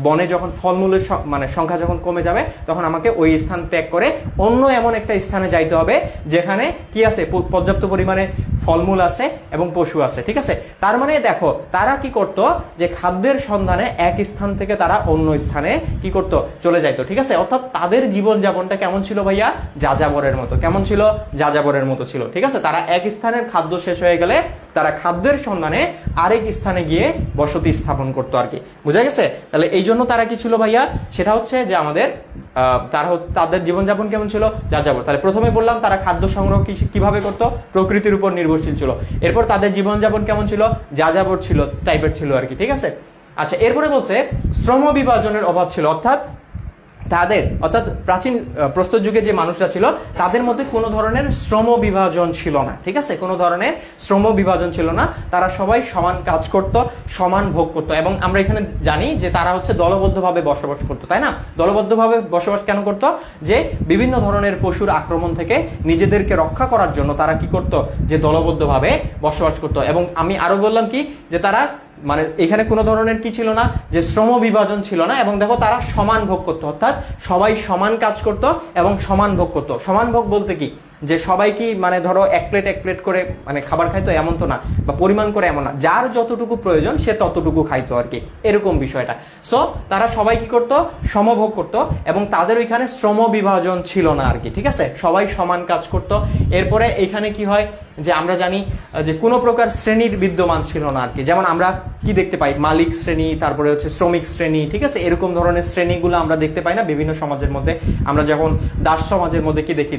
বনে যখন ফলমূলের মানে সংখ্যা যখন কমে যাবে, তখন আমাকে ওই স্থান ত্যাগ করে অন্য এমন একটা স্থানে যাইতে হবে যেখানে কি আছে? পর্যাপ্ত পরিমাণে ফলমূল আছে এবং পশু আছে, ঠিক আছে? তার মানে দেখো, তারা কি করত, যে খাদ্যের সন্ধানে এক স্থান থেকে তারা অন্য স্থানে কি করত? চলে যাইতো, ঠিক আছে? অর্থাৎ তাদের জীবনযাপনটা কেমন ছিল ভাইয়া? যাযাবরের মতো। কেমন ছিল? যাযাবরের মতো ছিল, ঠিক আছে? তারা এক স্থানের খাদ্য শেষ হয়ে গেলে তারা খাদ্যের সন্ধানে আরেক স্থানে গিয়ে বসতি স্থাপন করতো আর কি। বুঝা গেছে? তাহলে এই জন্য তারা কি ছিল ভাইয়া? সেটা হচ্ছে যে আমাদের তাদের জীবনযাপন কেমন ছিল? যাযাবর। তাহলে প্রথমে বললাম তারা খাদ্য সংগ্রহ কিভাবে করতো? প্রকৃতির উপর নির্ভরশীল ছিল। এরপর তাদের জীবনযাপন কেমন ছিল? যাযাবর ছিল টাইপের ছিল আর কি, ঠিক আছে? আচ্ছা, এরপরে বলছে শ্রম বিভাজনের অভাব ছিল, অর্থাৎ প্রাচীন প্রস্তর যুগে যে মানুষরা ছিল তাদের মধ্যে কোনো ধরনের শ্রম বিভাজন ছিল না, ঠিক আছে? কোনো ধরনের শ্রম বিভাজন ছিল না। তারা সবাই সমান কাজ করত, সমান ভোগ করত। এবং আমরা এখানে জানি যে তারা হচ্ছে দলবদ্ধভাবে বসবাস করতো, তাই না? দলবদ্ধভাবে বসবাস কেন করত? যে বিভিন্ন ধরনের পশুর আক্রমণ থেকে নিজেদেরকে রক্ষা করার জন্য তারা কি করত? যে দলবদ্ধভাবে বসবাস করত। এবং আমি আরো বললাম কি, যে তারা মানে এখানে কোনো ধরনের কি ছিল না, যে শ্রম বিভাজন ছিল না। এবং দেখো, তারা সমান ভোগ করতো, অর্থাৎ সবাই সমান কাজ করত এবং সমান ভোগ করতো। সমান ভোগ বলতে কি, যে সবাই কি মানে ধরো এক প্লেট করে মানে খাবার খাইতো এমন তো না, বা পরিমাণ করে এমন না, যার যতটুকু প্রয়োজন সে ততটুকু খাইতো আর কি, এরকম বিষয়টা। সো তারা সবাই কি করতো? সমভোগ করতো এবং তাদের ওইখানে শ্রম বিভাজন ছিল না আর কি, ঠিক আছে? সবাই সমান কাজ করত। এরপরে এইখানে কি হয়, যে আমরা জানি যে কোনো প্রকার শ্রেণীর বিদ্যমান ছিল না আর কি। যেমন আমরা কি দেখতে পাই? মালিক শ্রেণী, তারপরে হচ্ছে শ্রমিক শ্রেণী, ঠিক আছে? এরকম ধরনের শ্রেণীগুলো আমরা দেখতে পাই না বিভিন্ন সমাজের মধ্যে? আমরা যখন দাস সমাজের মধ্যে কি দেখি?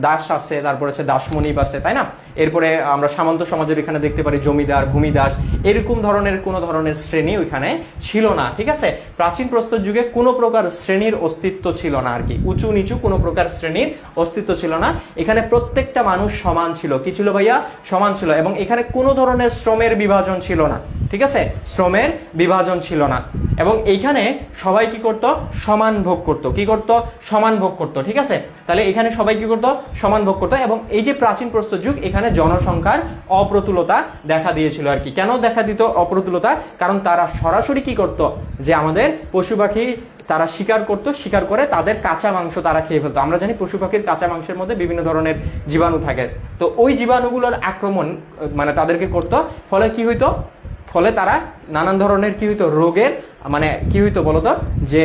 দাস আছে, তারপরে হচ্ছে দাসমণিব আছে, তাই না? এরপরে আমরা সামন্ত সমাজের এখানে দেখতে পারি জমিদার, ভূমিদাস, এরকম ধরনের কোনো ধরনের শ্রেণী ওইখানে ছিল না, ঠিক আছে? প্রাচীন প্রস্তর যুগে কোনো প্রকার শ্রেণীর অস্তিত্ব ছিল না আর কি। উঁচু নিচু কোনো প্রকার শ্রেণীর অস্তিত্ব ছিল না। এখানে প্রত্যেকটা মানুষ সমান ছিল। কি ছিল ভাইয়া? সমান ছিল। এবং এখানে কোনো ধরনের শ্রমের বিভাজন ছিল না। ঠিক আছে, শ্রমের বিভাজন ছিল না, এবং এইখানে সবাই কি করত, সমান ভোগ করত, কি করত, সমান ভোগ করত, ঠিক আছে। তাহলে এখানে সবাই কি করত, সমান ভোগ করত। এবং এই যে প্রাচীন প্রস্তর যুগ, এখানে জনসংখ্যার অপ্রতুলতা দেখা দিয়েছিল আর কি। কেন দেখা দিত অপ্রতুলতা? কারণ তারা সরাসরি কি করত, যে আমাদের পশু পাখি তারা শিকার করত, শিকার করে তাদের কাঁচা মাংস তারা খেয়ে ফেলতো। আমরা জানি পশু পাখির কাঁচা মাংসের মধ্যে বিভিন্ন ধরনের জীবাণু থাকে, তো ওই জীবাণুগুলোর আক্রমণ মানে তাদেরকে করত, ফলে কি হইতো, ফলে তারা নানান ধরনের কি হইতো, রোগের মানে কি হইতো বলতো, যে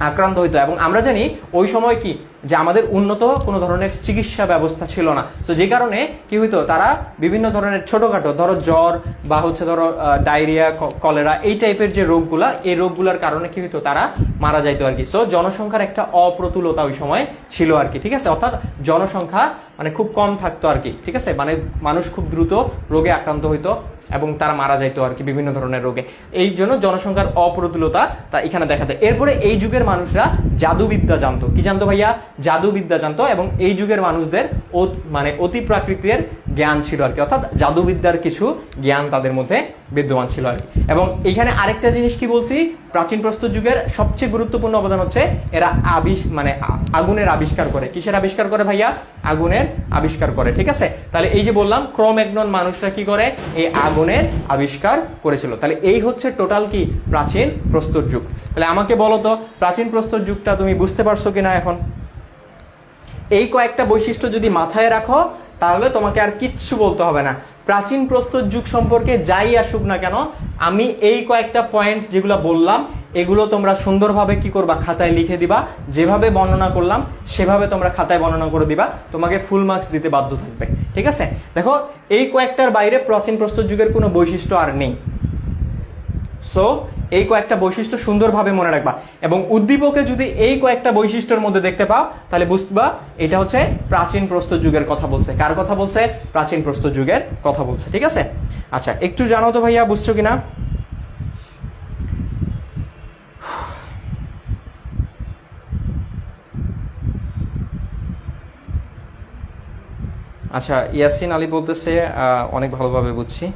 আক্রান্ত হইতো। এবং আমরা জানি ওই সময় কি, যে আমাদের উন্নত কোনো ধরনের চিকিৎসা ব্যবস্থা ছিল না, তো যে কারণে কি হইতো, তারা বিভিন্ন ধরনের ছোটখাটো ধরো জ্বর বা হচ্ছে ধরো ডায়রিয়া, কলেরা, এই টাইপের যে রোগগুলা, এই রোগগুলোর কারণে কি হইতো, তারা মারা যাইতো আর কি। সো জনসংখ্যার একটা অপ্রতুলতা ওই সময় ছিল আর কি, ঠিক আছে। অর্থাৎ জনসংখ্যা মানে খুব কম থাকতো আর কি, ঠিক আছে, মানে মানুষ খুব দ্রুত রোগে আক্রান্ত হইতো এবং তারা মারা যাইতো আর কি বিভিন্ন ধরনের রোগে। এই জন্য জনসংখ্যার অপ্রতুলতা তা এখানে দেখা দেয়। এরপরে এই যুগের মানুষরা জাদুবিদ্যা জানতো। কি জানতো ভাইয়া? জাদুবিদ্যা জানতো। এবং এই যুগের মানুষদের মানে অতি প্রাকৃতিক জ্ঞান ছিল আর কি, অর্থাৎ জাদুবিদ্যার কিছু জ্ঞান তাদের মধ্যে বিদ্যমান ছিল আর কি। এবং এখানে আরেকটা জিনিস কি বলছি, প্রাচীন প্রস্তর যুগের সবচেয়ে গুরুত্বপূর্ণ অবদান হচ্ছে এরা মানে আগুনের আবিষ্কার করে। কিসের আবিষ্কার করে ভাইয়া? আগুনের আবিষ্কার করে, ঠিক আছে। তাহলে এই যে বললাম ক্রোম্যাগনন মানুষরা কি করে, এই আগুনের আবিষ্কার করেছিল। তাহলে এই হচ্ছে টোটাল কি প্রাচীন প্রস্তর যুগ। তাহলে আমাকে বলো তো, প্রাচীন প্রস্তর যুগটা তুমি বুঝতে পারছো কিনা? এখন এই কয়েকটা বৈশিষ্ট্য যদি মাথায় রাখো, তাহলে তোমাকে আর কিচ্ছু বলতে হবে না। প্রাচীন প্রস্তর যুগ সম্পর্কে যাই আসুক না কেন, আমি এই কয়েকটা পয়েন্ট যেগুলো বললাম, এগুলো তোমরা সুন্দরভাবে কি করবা, খাতায় লিখে দিবা। যেভাবে বর্ণনা করলাম সেভাবে তোমরা খাতায় বর্ণনা করে দিবা, তোমাকে ফুল মার্কস দিতে বাধ্য থাকবে, ঠিক আছে। দেখো, এই কয়েকটার বাইরে প্রাচীন প্রস্তর যুগের কোনো বৈশিষ্ট্য আর নেই। সো এই কয়েকটা বৈশিষ্ট্য সুন্দরভাবে মনে রাখবা, এবং উদ্দীপকে যদি এই কয়েকটা বৈশিষ্ট্যের মধ্যে দেখতে পাও, তাহলে বুঝবা এটা হচ্ছে প্রাচীন প্রস্তর যুগের কথা বলছে। কার কথা বলছে? প্রাচীন প্রস্তর যুগের কথা বলছে, ঠিক আছে। আচ্ছা, একটু জানো তো ভাইয়া, বুঝছো কিনা? আচ্ছা, ইয়াসিন আলী বলতেছে অনেক ভালোভাবে বুঝছি।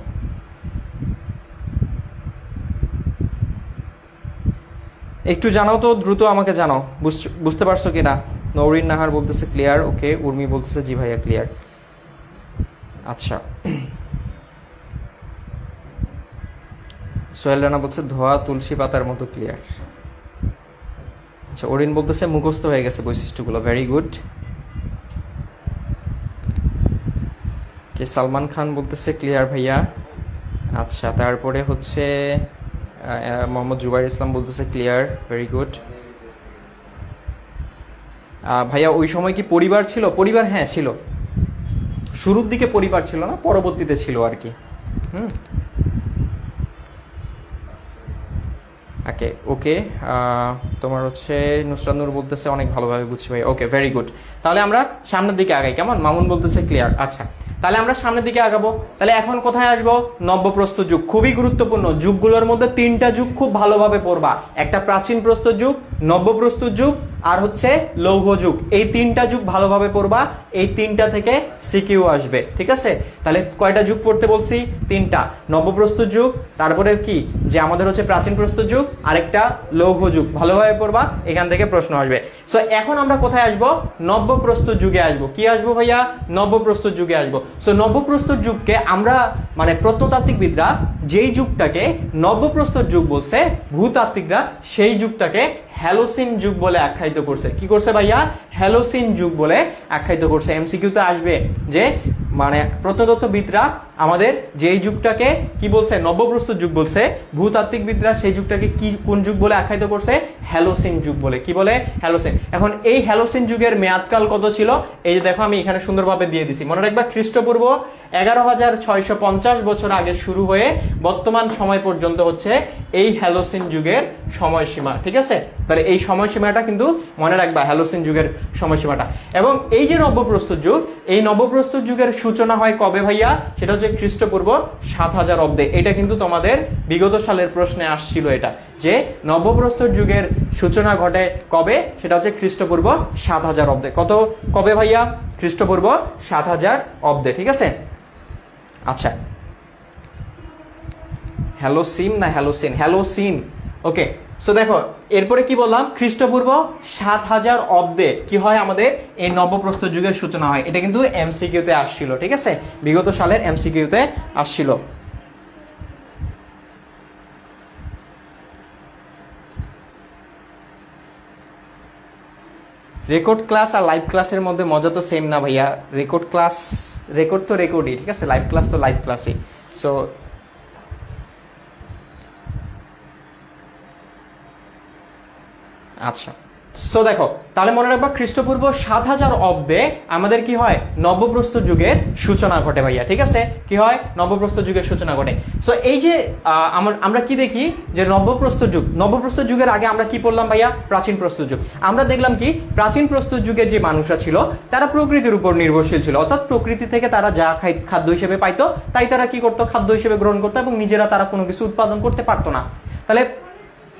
একটু জানাও তো, দ্রুত আমাকে জানাও বুঝতে পারছো কিনা। নওরিন নাহার বলতেছে ক্লিয়ার, ওকে। উর্মি বলতেছে জি ভাইয়া ক্লিয়ার। আচ্ছা, সোহেল রানা বলছে ধোয়া তুলসী পাতার মতো ক্লিয়ার। আচ্ছা, ওরিন বলতেছে মুখস্থ হয়ে গেছে বৈশিষ্ট্যগুলো, ভেরি গুড। কে সালমান খান বলতেছে ক্লিয়ার ভাইয়া। আচ্ছা, তারপরে হচ্ছে মোহাম্মদ জুবাইর ইসলাম বলতেছে ক্লিয়ার, ভেরি গুড ভাইয়া। ওই সময় কি পরিবার ছিল? পরিবার হ্যাঁ ছিল, শুরুর দিকে পরিবার ছিল না, পরবর্তীতে ছিল আর কি। ওকে ওকে, তোমার হচ্ছে নুসরাত নূর বলতেছে অনেক ভালোভাবে বুঝছি ভাই, ওকে ভেরি গুড। তাহলে আমরা সামনের দিকে আগাই, কেমন? মামুন বলতেছে ক্লিয়ার। আচ্ছা, তাহলে আমরা সামনের দিকে আগাবো। তাহলে এখন কোথায় আসবো? নব্যপ্রস্তর যুগ। খুবই গুরুত্বপূর্ণ যুগগুলোর মধ্যে তিনটা যুগ খুব ভালোভাবে পড়বা, একটা প্রাচীন প্রস্তর যুগ, নব্যপ্রস্তর যুগ, আর হচ্ছে লৌহ যুগ। এই তিনটা যুগ ভালোভাবে পড়বা, এই তিনটা থেকে সিকিউ আসবে, ঠিক আছে। তাহলে কয়টা যুগ পড়তে বলছি? তিনটা। নব্যপ্রস্তর যুগ, তারপরে কি যে আমাদের হচ্ছে প্রাচীন প্রস্তর যুগ, আরেকটা লৌহ যুগ। ভালোভাবে পড়বা, এখান থেকে প্রশ্ন আসবে। সো এখন আমরা কোথায় আসবো? নব্যপ্রস্তর যুগে আসবো। কি আসবো ভাইয়া? নব্যপ্রস্তর যুগে আসবো। সো নব্যপ্রস্তর যুগকে আমরা মানে প্রত্নতাত্ত্বিকবিদরা যেই যুগটাকে নব্যপ্রস্তর যুগ বলছে, ভূতাত্ত্বিকরা সেই যুগটাকে হ্যালোসিন যুগ বলে আখ্যায়িত করছে। কি করছে ভাইয়া? হ্যালোসিন যুগ বলে আখ্যায়িত করছে। এমসিকিউতে আসবে যে মানে প্রত্নতত্ত্ববিদরা আমাদের যেই যুগটাকে কি বলছে? নব্যপ্রস্তর যুগ বলছে, ভূতাত্ত্বিকবিদরা সেই যুগটাকে কি কোন যুগ বলে আখ্যায়িত করছে? হ্যালোসিন যুগ বলে। কি বলে? হ্যালোসিন। এখন এই হ্যালোসিন যুগের মেয়াদকাল কত ছিল? এই যে দেখো, আমি এখানে সুন্দরভাবে দিয়ে দিছি, মনে রাখবা খ্রিস্টপূর্ব 11,650 বছর আগে শুরু হয়ে বর্তমান সময় পর্যন্ত হচ্ছে এই হ্যালোসিন যুগের সময়সীমা, ঠিক আছে। তাহলে এই সময়সীমাটা কিন্তু মনে রাখবা, হ্যালোসিন যুগের সময়সীমাটা। এবং এই যে নব্যপ্রস্তর যুগ, এই নব্যপ্রস্তর যুগের সূচনা হয় কবে ভাইয়া? সেটা হচ্ছে খ্রিস্টপূর্ব 7000 অব্দে। এটা কিন্তু তোমাদের বিগত সালের প্রশ্নে আসছিল, এটা যে নব্যপ্রস্তর যুগের সূচনা ঘটে কবে? সেটা হচ্ছে খ্রিস্টপূর্ব 7000 অব্দে। কবে ভাইয়া? খ্রিস্টপূর্ব 7000 অব্দে, ঠিক আছে। আচ্ছা, হ্যালোসিন না হ্যালোসিন, হ্যালোসিন। ওকে, সো দেখো এরপরে কি বললাম, খ্রিস্টপূর্ব 7000 অব্দে কি হয় আমাদের এই নবপ্রস্তর যুগের সূচনা হয়। এটা কিন্তু এমসিকিউতে আসছিল, ঠিক আছে, বিগত সালের এমসিকিউতে আসছিল। রেকর্ড ক্লাস আর লাইভ ক্লাসের মধ্যে মজা তো সেম না ভাইয়া। রেকর্ড ক্লাস, রেকর্ড তো রেকর্ডই, ঠিক আছে, লাইভ ক্লাস তো লাইভ ক্লাসই। সো আচ্ছা, সো দেখো তাহলে মনে রাখবা খ্রিস্টপূর্ব 7000 অব্দে আমাদের কি হয়, নবপ্রস্তর যুগের সূচনা ঘটে ভাইয়া, ঠিক আছে, কি হয়, নবপ্রস্তর যুগের সূচনা ঘটে। সো এই যে আমরা কি দেখি যে নবপ্রস্তর যুগ, নবপ্রস্তর যুগের আগে আমরা কি পড়লাম ভাইয়া, প্রাচীন প্রস্তর যুগ। আমরা দেখলাম কি প্রাচীন প্রস্তর যুগের যে মানুষরা ছিল তারা প্রকৃতির উপর নির্ভরশীল ছিল, অর্থাৎ প্রকৃতি থেকে তারা যা খাদ্য হিসেবে পাইতো তাই তারা কি করতো, খাদ্য হিসেবে গ্রহণ করতো এবং নিজেরা তারা কোনো কিছু উৎপাদন করতে পারতো না। তাহলে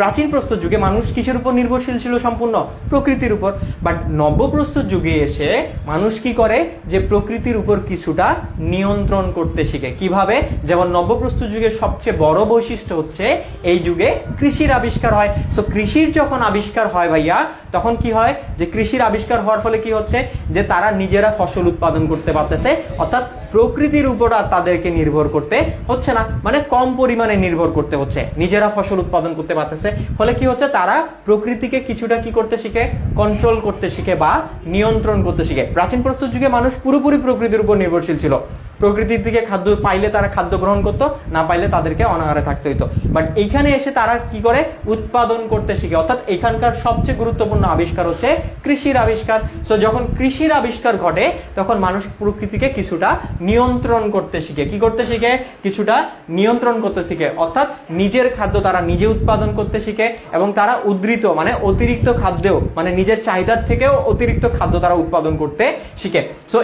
প্রাচীন প্রস্তর যুগে মানুষ কিসের উপর নির্ভরশীল ছিল, সম্পূর্ণ প্রকৃতির উপর। বাট নবপ্রস্তর যুগে এসে মানুষ কি করে, যে প্রকৃতির উপর কিছুটা নিয়ন্ত্রণ করতে শিখে। কিভাবে, যেমন নবপ্রস্তর যুগের সবচেয়ে বড় বৈশিষ্ট্য হচ্ছে এই যুগে কৃষির আবিষ্কার হয়। সো কৃষির যখন আবিষ্কার হয় ভাইয়া, তখন কি হয়, যে কৃষির আবিষ্কার হওয়ার ফলে কি হচ্ছে, যে তারা নিজেরা ফসল উৎপাদন করতে পারতেছে, অর্থাৎ প্রকৃতির উপর আর তাদেরকে নির্ভর করতে হচ্ছে না, মানে কম পরিমাণে নির্ভর করতে হচ্ছে, নিজেরা ফসল উৎপাদন করতে পারতেছে। ফলে কি হচ্ছে, তারা প্রকৃতিকে কিছুটা কি করতে শিখে, কন্ট্রোল করতে শিখে বা নিয়ন্ত্রণ করতে শিখে। প্রাচীন প্রস্তর যুগে মানুষ পুরোপুরি প্রকৃতির উপর নির্ভরশীল ছিল, প্রকৃতির দিকে খাদ্য পাইলে তারা খাদ্য গ্রহণ করতো, না পাইলে তাদেরকে অনাহারে থাকতে হইতো। বাট এইখানে এসে তারা কি করে, উৎপাদন করতে শিখে, অর্থাৎ এখানকার সবচেয়ে গুরুত্বপূর্ণ আবিষ্কার হচ্ছে কৃষির আবিষ্কার। সো যখন কৃষির আবিষ্কার ঘটে তখন মানুষ প্রকৃতিকে কিছুটা নিয়ন্ত্রণ করতে শিখে, কি করতে শিখে, কিছুটা নিয়ন্ত্রণ করতে শিখে, অর্থাৎ নিজের খাদ্য তারা নিজে উৎপাদন করতে শিখে এবং তারা উদ্বৃত মানে অতিরিক্ত খাদ্যেও, মানে নিজের চাহিদার থেকেও অতিরিক্ত খাদ্য তারা উৎপাদন করতে শিখে। সো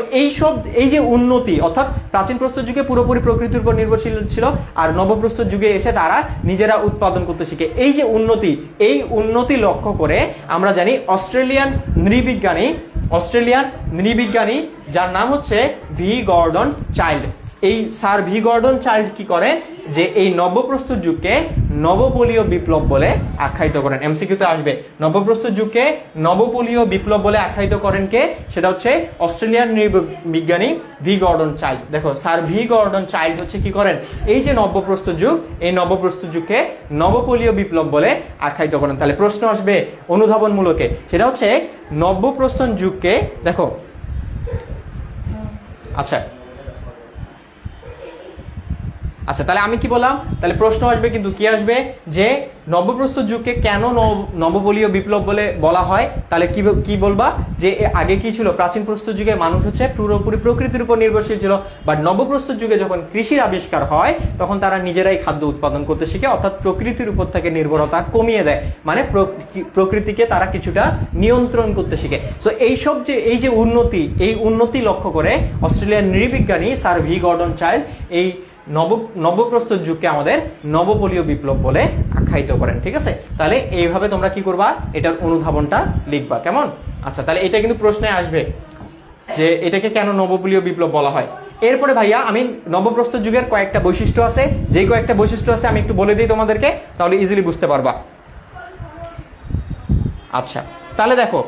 এই যে উন্নতি, অর্থাৎ প্রাচীন প্রস্তর যুগে পুরোপুরি প্রকৃতির উপর নির্ভরশীল ছিল, আর নবপ্রস্তর যুগে এসে তারা নিজেরা উৎপাদন করতে শিখে। এই যে উন্নতি, এই উন্নতি লক্ষ্য করে আমরা জানি অস্ট্রেলিয়ান নৃবিজ্ঞানী যার নাম হচ্ছে ভি গর্ডন চাইল্ড, এই স্যার ভি গর্ডন চাইল্ড কি করে, যে এই নবপ্রস্তর যুগকে নবপলীয় বিপ্লব বলে আখ্যায়িত করেন। এমসিকিউতে আসবে, নবপ্রস্তর যুগকে নবপলীয় বিপ্লব বলে আখ্যায়িত করেন কে, সেটা হচ্ছে অস্ট্রেলিয়ান বিজ্ঞানী ভি গর্ডন চাইল্ড। দেখো স্যার ভি গর্ডন চাইল্ড হচ্ছে কি করেন, এই যে নবপ্রস্তর যুগ, এই নবপ্রস্তর যুগকে নবপলীয় বিপ্লব বলে আখ্যায়িত করেন। তাহলে প্রশ্ন আসবে অনুধাবনমূলকে, সেটা হচ্ছে নবপ্রস্তর যুগকে, দেখো আচ্ছা তাহলে আমি কি বললাম, তাহলে প্রশ্ন আসবে কিন্তু কি আসবে, যে নবপ্রস্তর যুগকে কেন নবপলীয় বিপ্লব বলে বলা হয়। তাহলে কি বলবা, যে আগে কি ছিল, প্রাচীন প্রস্তর যুগে মানুষ হচ্ছে পুরোপুরি প্রকৃতির উপর নির্ভরশীল ছিল, বাট নবপ্রস্তর যুগে যখন কৃষির আবিষ্কার হয় তখন তারা নিজেরাই খাদ্য উৎপাদন করতে শিখে, অর্থাৎ প্রকৃতির উপর থেকে নির্ভরতা কমিয়ে দেয়, মানে প্রকৃতিকে তারা কিছুটা নিয়ন্ত্রণ করতে শিখে। সো এই যে উন্নতি, এই উন্নতি লক্ষ্য করে অস্ট্রেলিয়ার নৃবিজ্ঞানী স্যার ভি গর্ডন চাইল্ড এই নবপ্রস্তর যুগকে আমাদের নবপলীয় বিপ্লব বলে আখ্যায়িত করেন। ঠিক আছে, তাহলে এইভাবে তোমরা কি করবা, এটার অনুধাবনটা লিখবা, কেমন? আচ্ছা, তাহলে এটা কিন্তু প্রশ্নে আসবে যে এটাকে কেন নবপলীয় বিপ্লব বলা হয়। এরপরে ভাইয়া আমি নবপ্রস্তর যুগের কয়েকটা বৈশিষ্ট্য আছে, যেই কয়েকটা বৈশিষ্ট্য আছে আমি একটু বলে দিই তোমাদেরকে, তাহলে ইজিলি বুঝতে পারবা। আচ্ছা, তাহলে দেখো,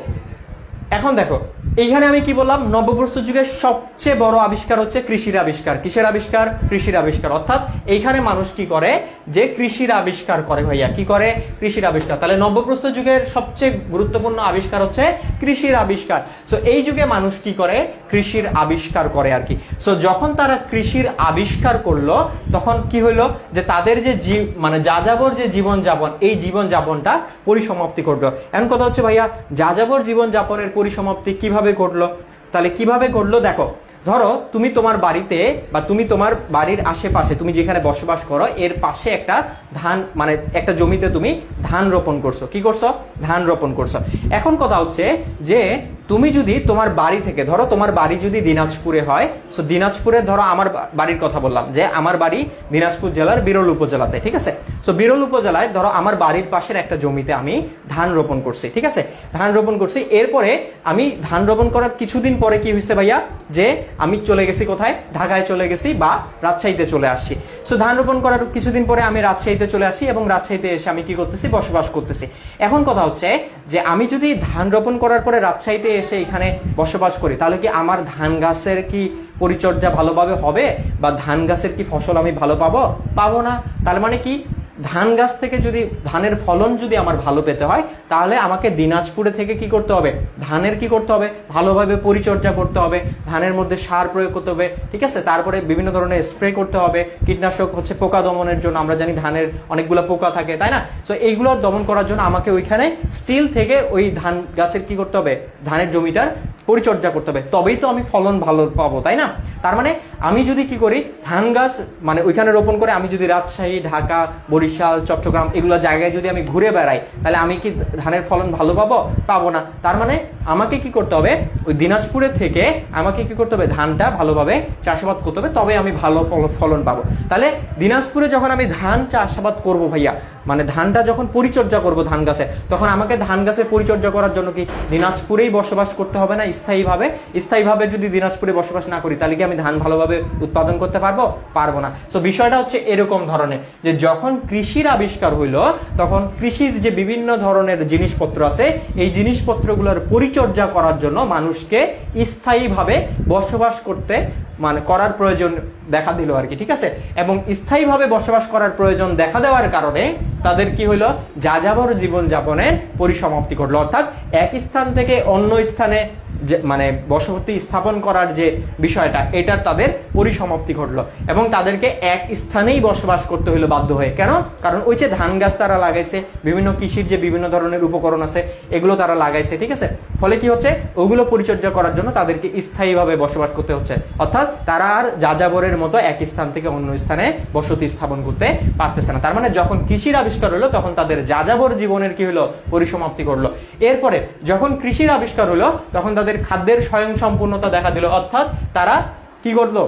এখন দেখো এইখানে আমি কি বললাম, নবপ্রস্তর যুগের সবচেয়ে বড় আবিষ্কার হচ্ছে কৃষির আবিষ্কার। কিসের আবিষ্কার? কৃষির আবিষ্কার। অর্থাৎ এইখানে মানুষ কি করে, যে কৃষির আবিষ্কার করে ভাইয়া, কি করে, কৃষির আবিষ্কার। তাহলে নবপ্রস্তর যুগের সবচেয়ে গুরুত্বপূর্ণ আবিষ্কার হচ্ছে কৃষির আবিষ্কার। সো এই যুগে মানুষ কি করে, কৃষির আবিষ্কার করে আর কি। সো যখন তারা কৃষির আবিষ্কার করলো তখন কি হইলো, যে তাদের যে মানে যাযাবর যে জীবনযাপন, এই জীবনযাপনটা পরিসমাপ্তি ঘটলো। এখন কথা হচ্ছে ভাইয়া, যাযাবর জীবনযাপনের পরিসমাপ্তি কিভাবে ঘটলো? তাহলে কিভাবে ঘটলো দেখো, ধরো তুমি তোমার বাড়িতে বা তুমি তোমার বাড়ির আশেপাশে তুমি যেখানে বসবাস করো এর পাশে একটা ধান, মানে একটা জমিতে তুমি ধান রোপণ করছো। কি করছো? ধান রোপণ করছো। এখন কথা হচ্ছে যে তুমি যদি তোমার বাড়ি থেকে, ধরো তোমার বাড়ি যদি দিনাজপুরে হয়, সো দিনাজপুরে ধরো আমার বাড়ির কথা বললাম যে আমার বাড়ি দিনাজপুর জেলার বিরল উপজেলাতে, ঠিক আছে? সো বিরল উপজেলায় ধরো আমার বাড়ির পাশের একটা জমিতে আমি ধান রোপণ করছি, ঠিক আছে? ধান রোপণ করছি, এরপরে আমি ধান রোপণ করার কিছুদিন পরে কি হয়েছে ভাইয়া, যে আমি চলে গেছি কোথায়, ঢাকায় চলে গেছি বা রাজশাহীতে চলে আসছি। সো ধান রোপণ করার কিছুদিন পরে আমি রাজশাহীতে চলে আসি এবং রাজশাহীতে এসে আমি কি করতেছি, বসবাস করতেছি। এখন কথা হচ্ছে যে আমি যদি ধান রোপণ করার পরে রাজশাহীতে এসে এখানে বসবাস করি, তাহলে কি আমার ধান গাছের কি পরিচর্যা ভালোভাবে হবে, বা ধান গাছের কি ফসল আমি ভালো পাবো না? তার মানে কি, ধান গাছ থেকে যদি ধানের ফলন যদি আমার ভালো পেতে হয়, তাহলে আমাকে দিনাজপুরে থেকে কি করতে হবে, ধানের কি করতে হবে, ভালোভাবে পরিচর্যা করতে হবে, ধানের মধ্যে সার প্রয়োগ করতে হবে, ঠিক আছে? তারপরে বিভিন্ন ধরনের স্প্রে করতে হবে, কীটনাশক হচ্ছে পোকা দমনের জন্য, আমরা জানি ধানের অনেকগুলো পোকা থাকে, তাই না? তো এইগুলো দমন করার জন্য আমাকে ওইখানে স্টিল থেকে ওই ধান গাছের কি করতে হবে, ধানের জমিটার পরিচর্যা করতে হবে, তবেই তো আমি ফলন ভালো পাবো, তাই না? তার মানে আমি যদি কি করি, ধান গাছ মানে ওইখানে রোপণ করে আমি যদি রাজশাহী, ঢাকা, বরিশাল, চট্টগ্রাম এগুলো জায়গায় যদি আমি ঘুরে বেড়াই, তাহলে আমি কি ধানের ফলন ভালো পাবো না? তার মানে আমাকে কি করতে হবে, ওই দিনাজপুরের থেকে আমাকে কি করতে হবে, ধানটা ভালোভাবে চাষাবাদ করতে হবে, তবে আমি ভালো ফলন পাবো। তাহলে দিনাজপুরে যখন আমি ধান চাষাবাদ করব ভাইয়া, মানে ধানটা যখন পরিচর্যা করব ধান গাছে, তখন আমাকে ধান গাছের পরিচর্যা করার জন্য কি দিনাজপুরেই বসবাস করতে হবে না স্থায়ীভাবে যদি দিনাজপুরে বসবাস না করি, তাহলে কি আমি ধান ভালোভাবে উৎপাদন করতে পারবো না। তো বিষয়টা হচ্ছে এরকম ধরনের, যে যখন কৃষির আবিষ্কার হইলো, তখন কৃষির যে বিভিন্ন ধরনের জিনিসপত্র আছে, এই জিনিসপত্রগুলোর পরিচর্যা করার জন্য মানুষকে স্থায়ীভাবে বসবাস করতে করার প্রয়োজন দেখা দিল আর কি, ঠিক আছে? এবং স্থায়ীভাবে বসবাস করার প্রয়োজন দেখা দেওয়ার কারণে তাদের কি হলো, যাযাবর জীবনযাপনের পরিসমাপ্তি ঘটলো। অর্থাৎ এক স্থান থেকে অন্য স্থানে বসতি স্থাপন করার যে বিষয়টা, এটার তাদের পরিসমাপ্তি ঘটলো এবং তাদেরকে এক স্থানেই বসবাস করতে হলো বাধ্য হয়ে। কেন? কারণ ওই যে ধান গাছ তারা লাগাইছে, বিভিন্ন কৃষির যে বিভিন্ন ধরনের উপকরণ আছে এগুলো তারা লাগাইছে, ঠিক আছে? ফলে কি হচ্ছে, ওগুলো পরিচর্যা করার জন্য তাদেরকে স্থায়ীভাবে বসবাস করতে হচ্ছে। অর্থাৎ তারা আর যাযাবরের মতো এক স্থান থেকে অন্য স্থানে বসতি স্থাপন করতে পারতেছে না। তার মানে যখন কৃষির আবিষ্কার হলো, তখন তাদের যাযাবর জীবনের কি হলো, পরিসমাপ্তি ঘটলো। এরপরে যখন কৃষির আবিষ্কার হলো, তখন তাদের খাদ্যের স্বয়ংসম্পূর্ণতা দেখা দিল। অর্থাৎ তারা কি করলো,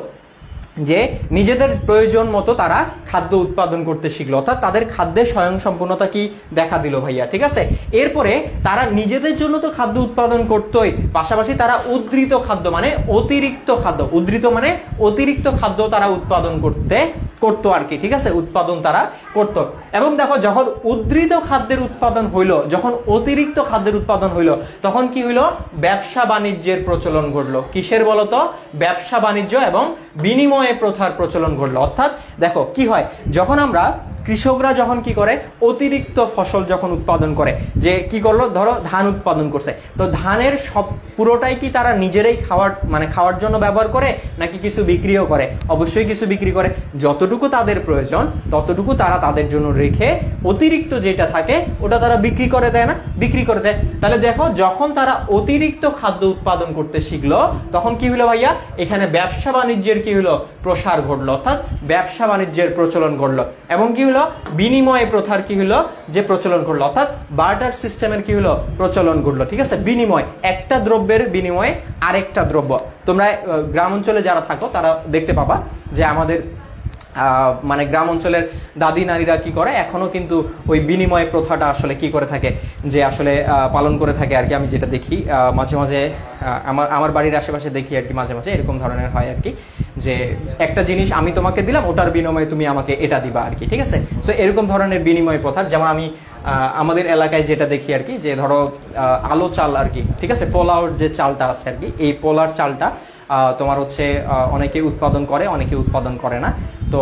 যে নিজেদের প্রয়োজন মতো তারা খাদ্য উৎপাদন করতে শিখলো। অর্থাৎ তাদের খাদ্যের স্বয়ংসম্পূর্ণতা কি দেখা দিল ভাইয়া, ঠিক আছে? এরপরে তারা নিজেদের জন্য তো খাদ্য উৎপাদন করতোই, পাশাপাশি তারা উদ্ধৃত খাদ্য মানে অতিরিক্ত খাদ্য, উদ্ধৃত মানে অতিরিক্ত খাদ্য তারা উৎপাদন করতো আর কি, ঠিক আছে? উৎপাদন তারা করতো। এবং দেখো, যখন উদ্ধৃত খাদ্যের উৎপাদন হইলো, যখন অতিরিক্ত খাদ্যের উৎপাদন হইলো, তখন কি হইলো, ব্যবসা বাণিজ্যের প্রচলন ঘটলো। কিসের বলতো? ব্যবসা বাণিজ্য এবং বিনিময় প্রথার প্রচলন ঘটলো। অর্থাৎ দেখো কি হয়, যখন আমরা কৃষকরা যখন কি করে, অতিরিক্ত ফসল যখন উৎপাদন করে, যে কি করলো, ধরো ধান উৎপাদন করছে, তো ধানের সব পুরোটাই কি তারা নিজেরাই খাওয়ার জন্য ব্যবহার করে, নাকি কিছু বিক্রিও করে? অবশ্যই কিছু বিক্রি করে। যতটুকু তাদের প্রয়োজন ততটুকু তারা তাদের জন্য রেখে অতিরিক্ত যেটা থাকে ওটা তারা বিক্রি করে দেয় না, বিক্রি করে দেয়। তাহলে দেখো, যখন তারা অতিরিক্ত খাদ্য উৎপাদন করতে শিখলো, তখন কি হলো ভাইয়া, এখানে ব্যবসা বাণিজ্যের কি হলো, প্রসার ঘটলো। অর্থাৎ ব্যবসা বাণিজ্যের প্রচলন ঘটলো এবং কি হলো, বিনিময় প্রথার কি হলো, যে প্রচলন ঘটলো। অর্থাৎ বার্টার সিস্টেমের কি হলো, প্রচলন ঘটলো, ঠিক আছে? বিনিময়, একটা দ্রব্যের বিনিময়ে আরেকটা দ্রব্য। তোমরা গ্রাম অঞ্চলে যারা থাকো তারা দেখতে পাবা যে আমাদের গ্রাম অঞ্চলের দাদি নারীরা কি করে, এখনো কিন্তু ওই বিনিময় প্রথাটা আসলে কি করে থাকে, যে আসলে পালন করে থাকে আর কি। আমি যেটা দেখি মাঝে মাঝে আমার বাড়ির আশেপাশে দেখি আর কি, মাঝে মাঝে এরকম ধরনের হয় আর কি, যে একটা জিনিস আমি তোমাকে দিলাম, ওটার বিনিময়ে তুমি আমাকে এটা দিবা আর কি, ঠিক আছে? সো এরকম ধরনের বিনিময় প্রথার, যেমন আমি আমাদের এলাকায় যেটা দেখি আর কি, যে ধরো আলো চাল আর কি, ঠিক আছে? পোলাওর যে চালটা আছে আর কি, এই পোলার চালটা তোমার হচ্ছে অনেকে উৎপাদন করে, অনেকে উৎপাদন করে না। তো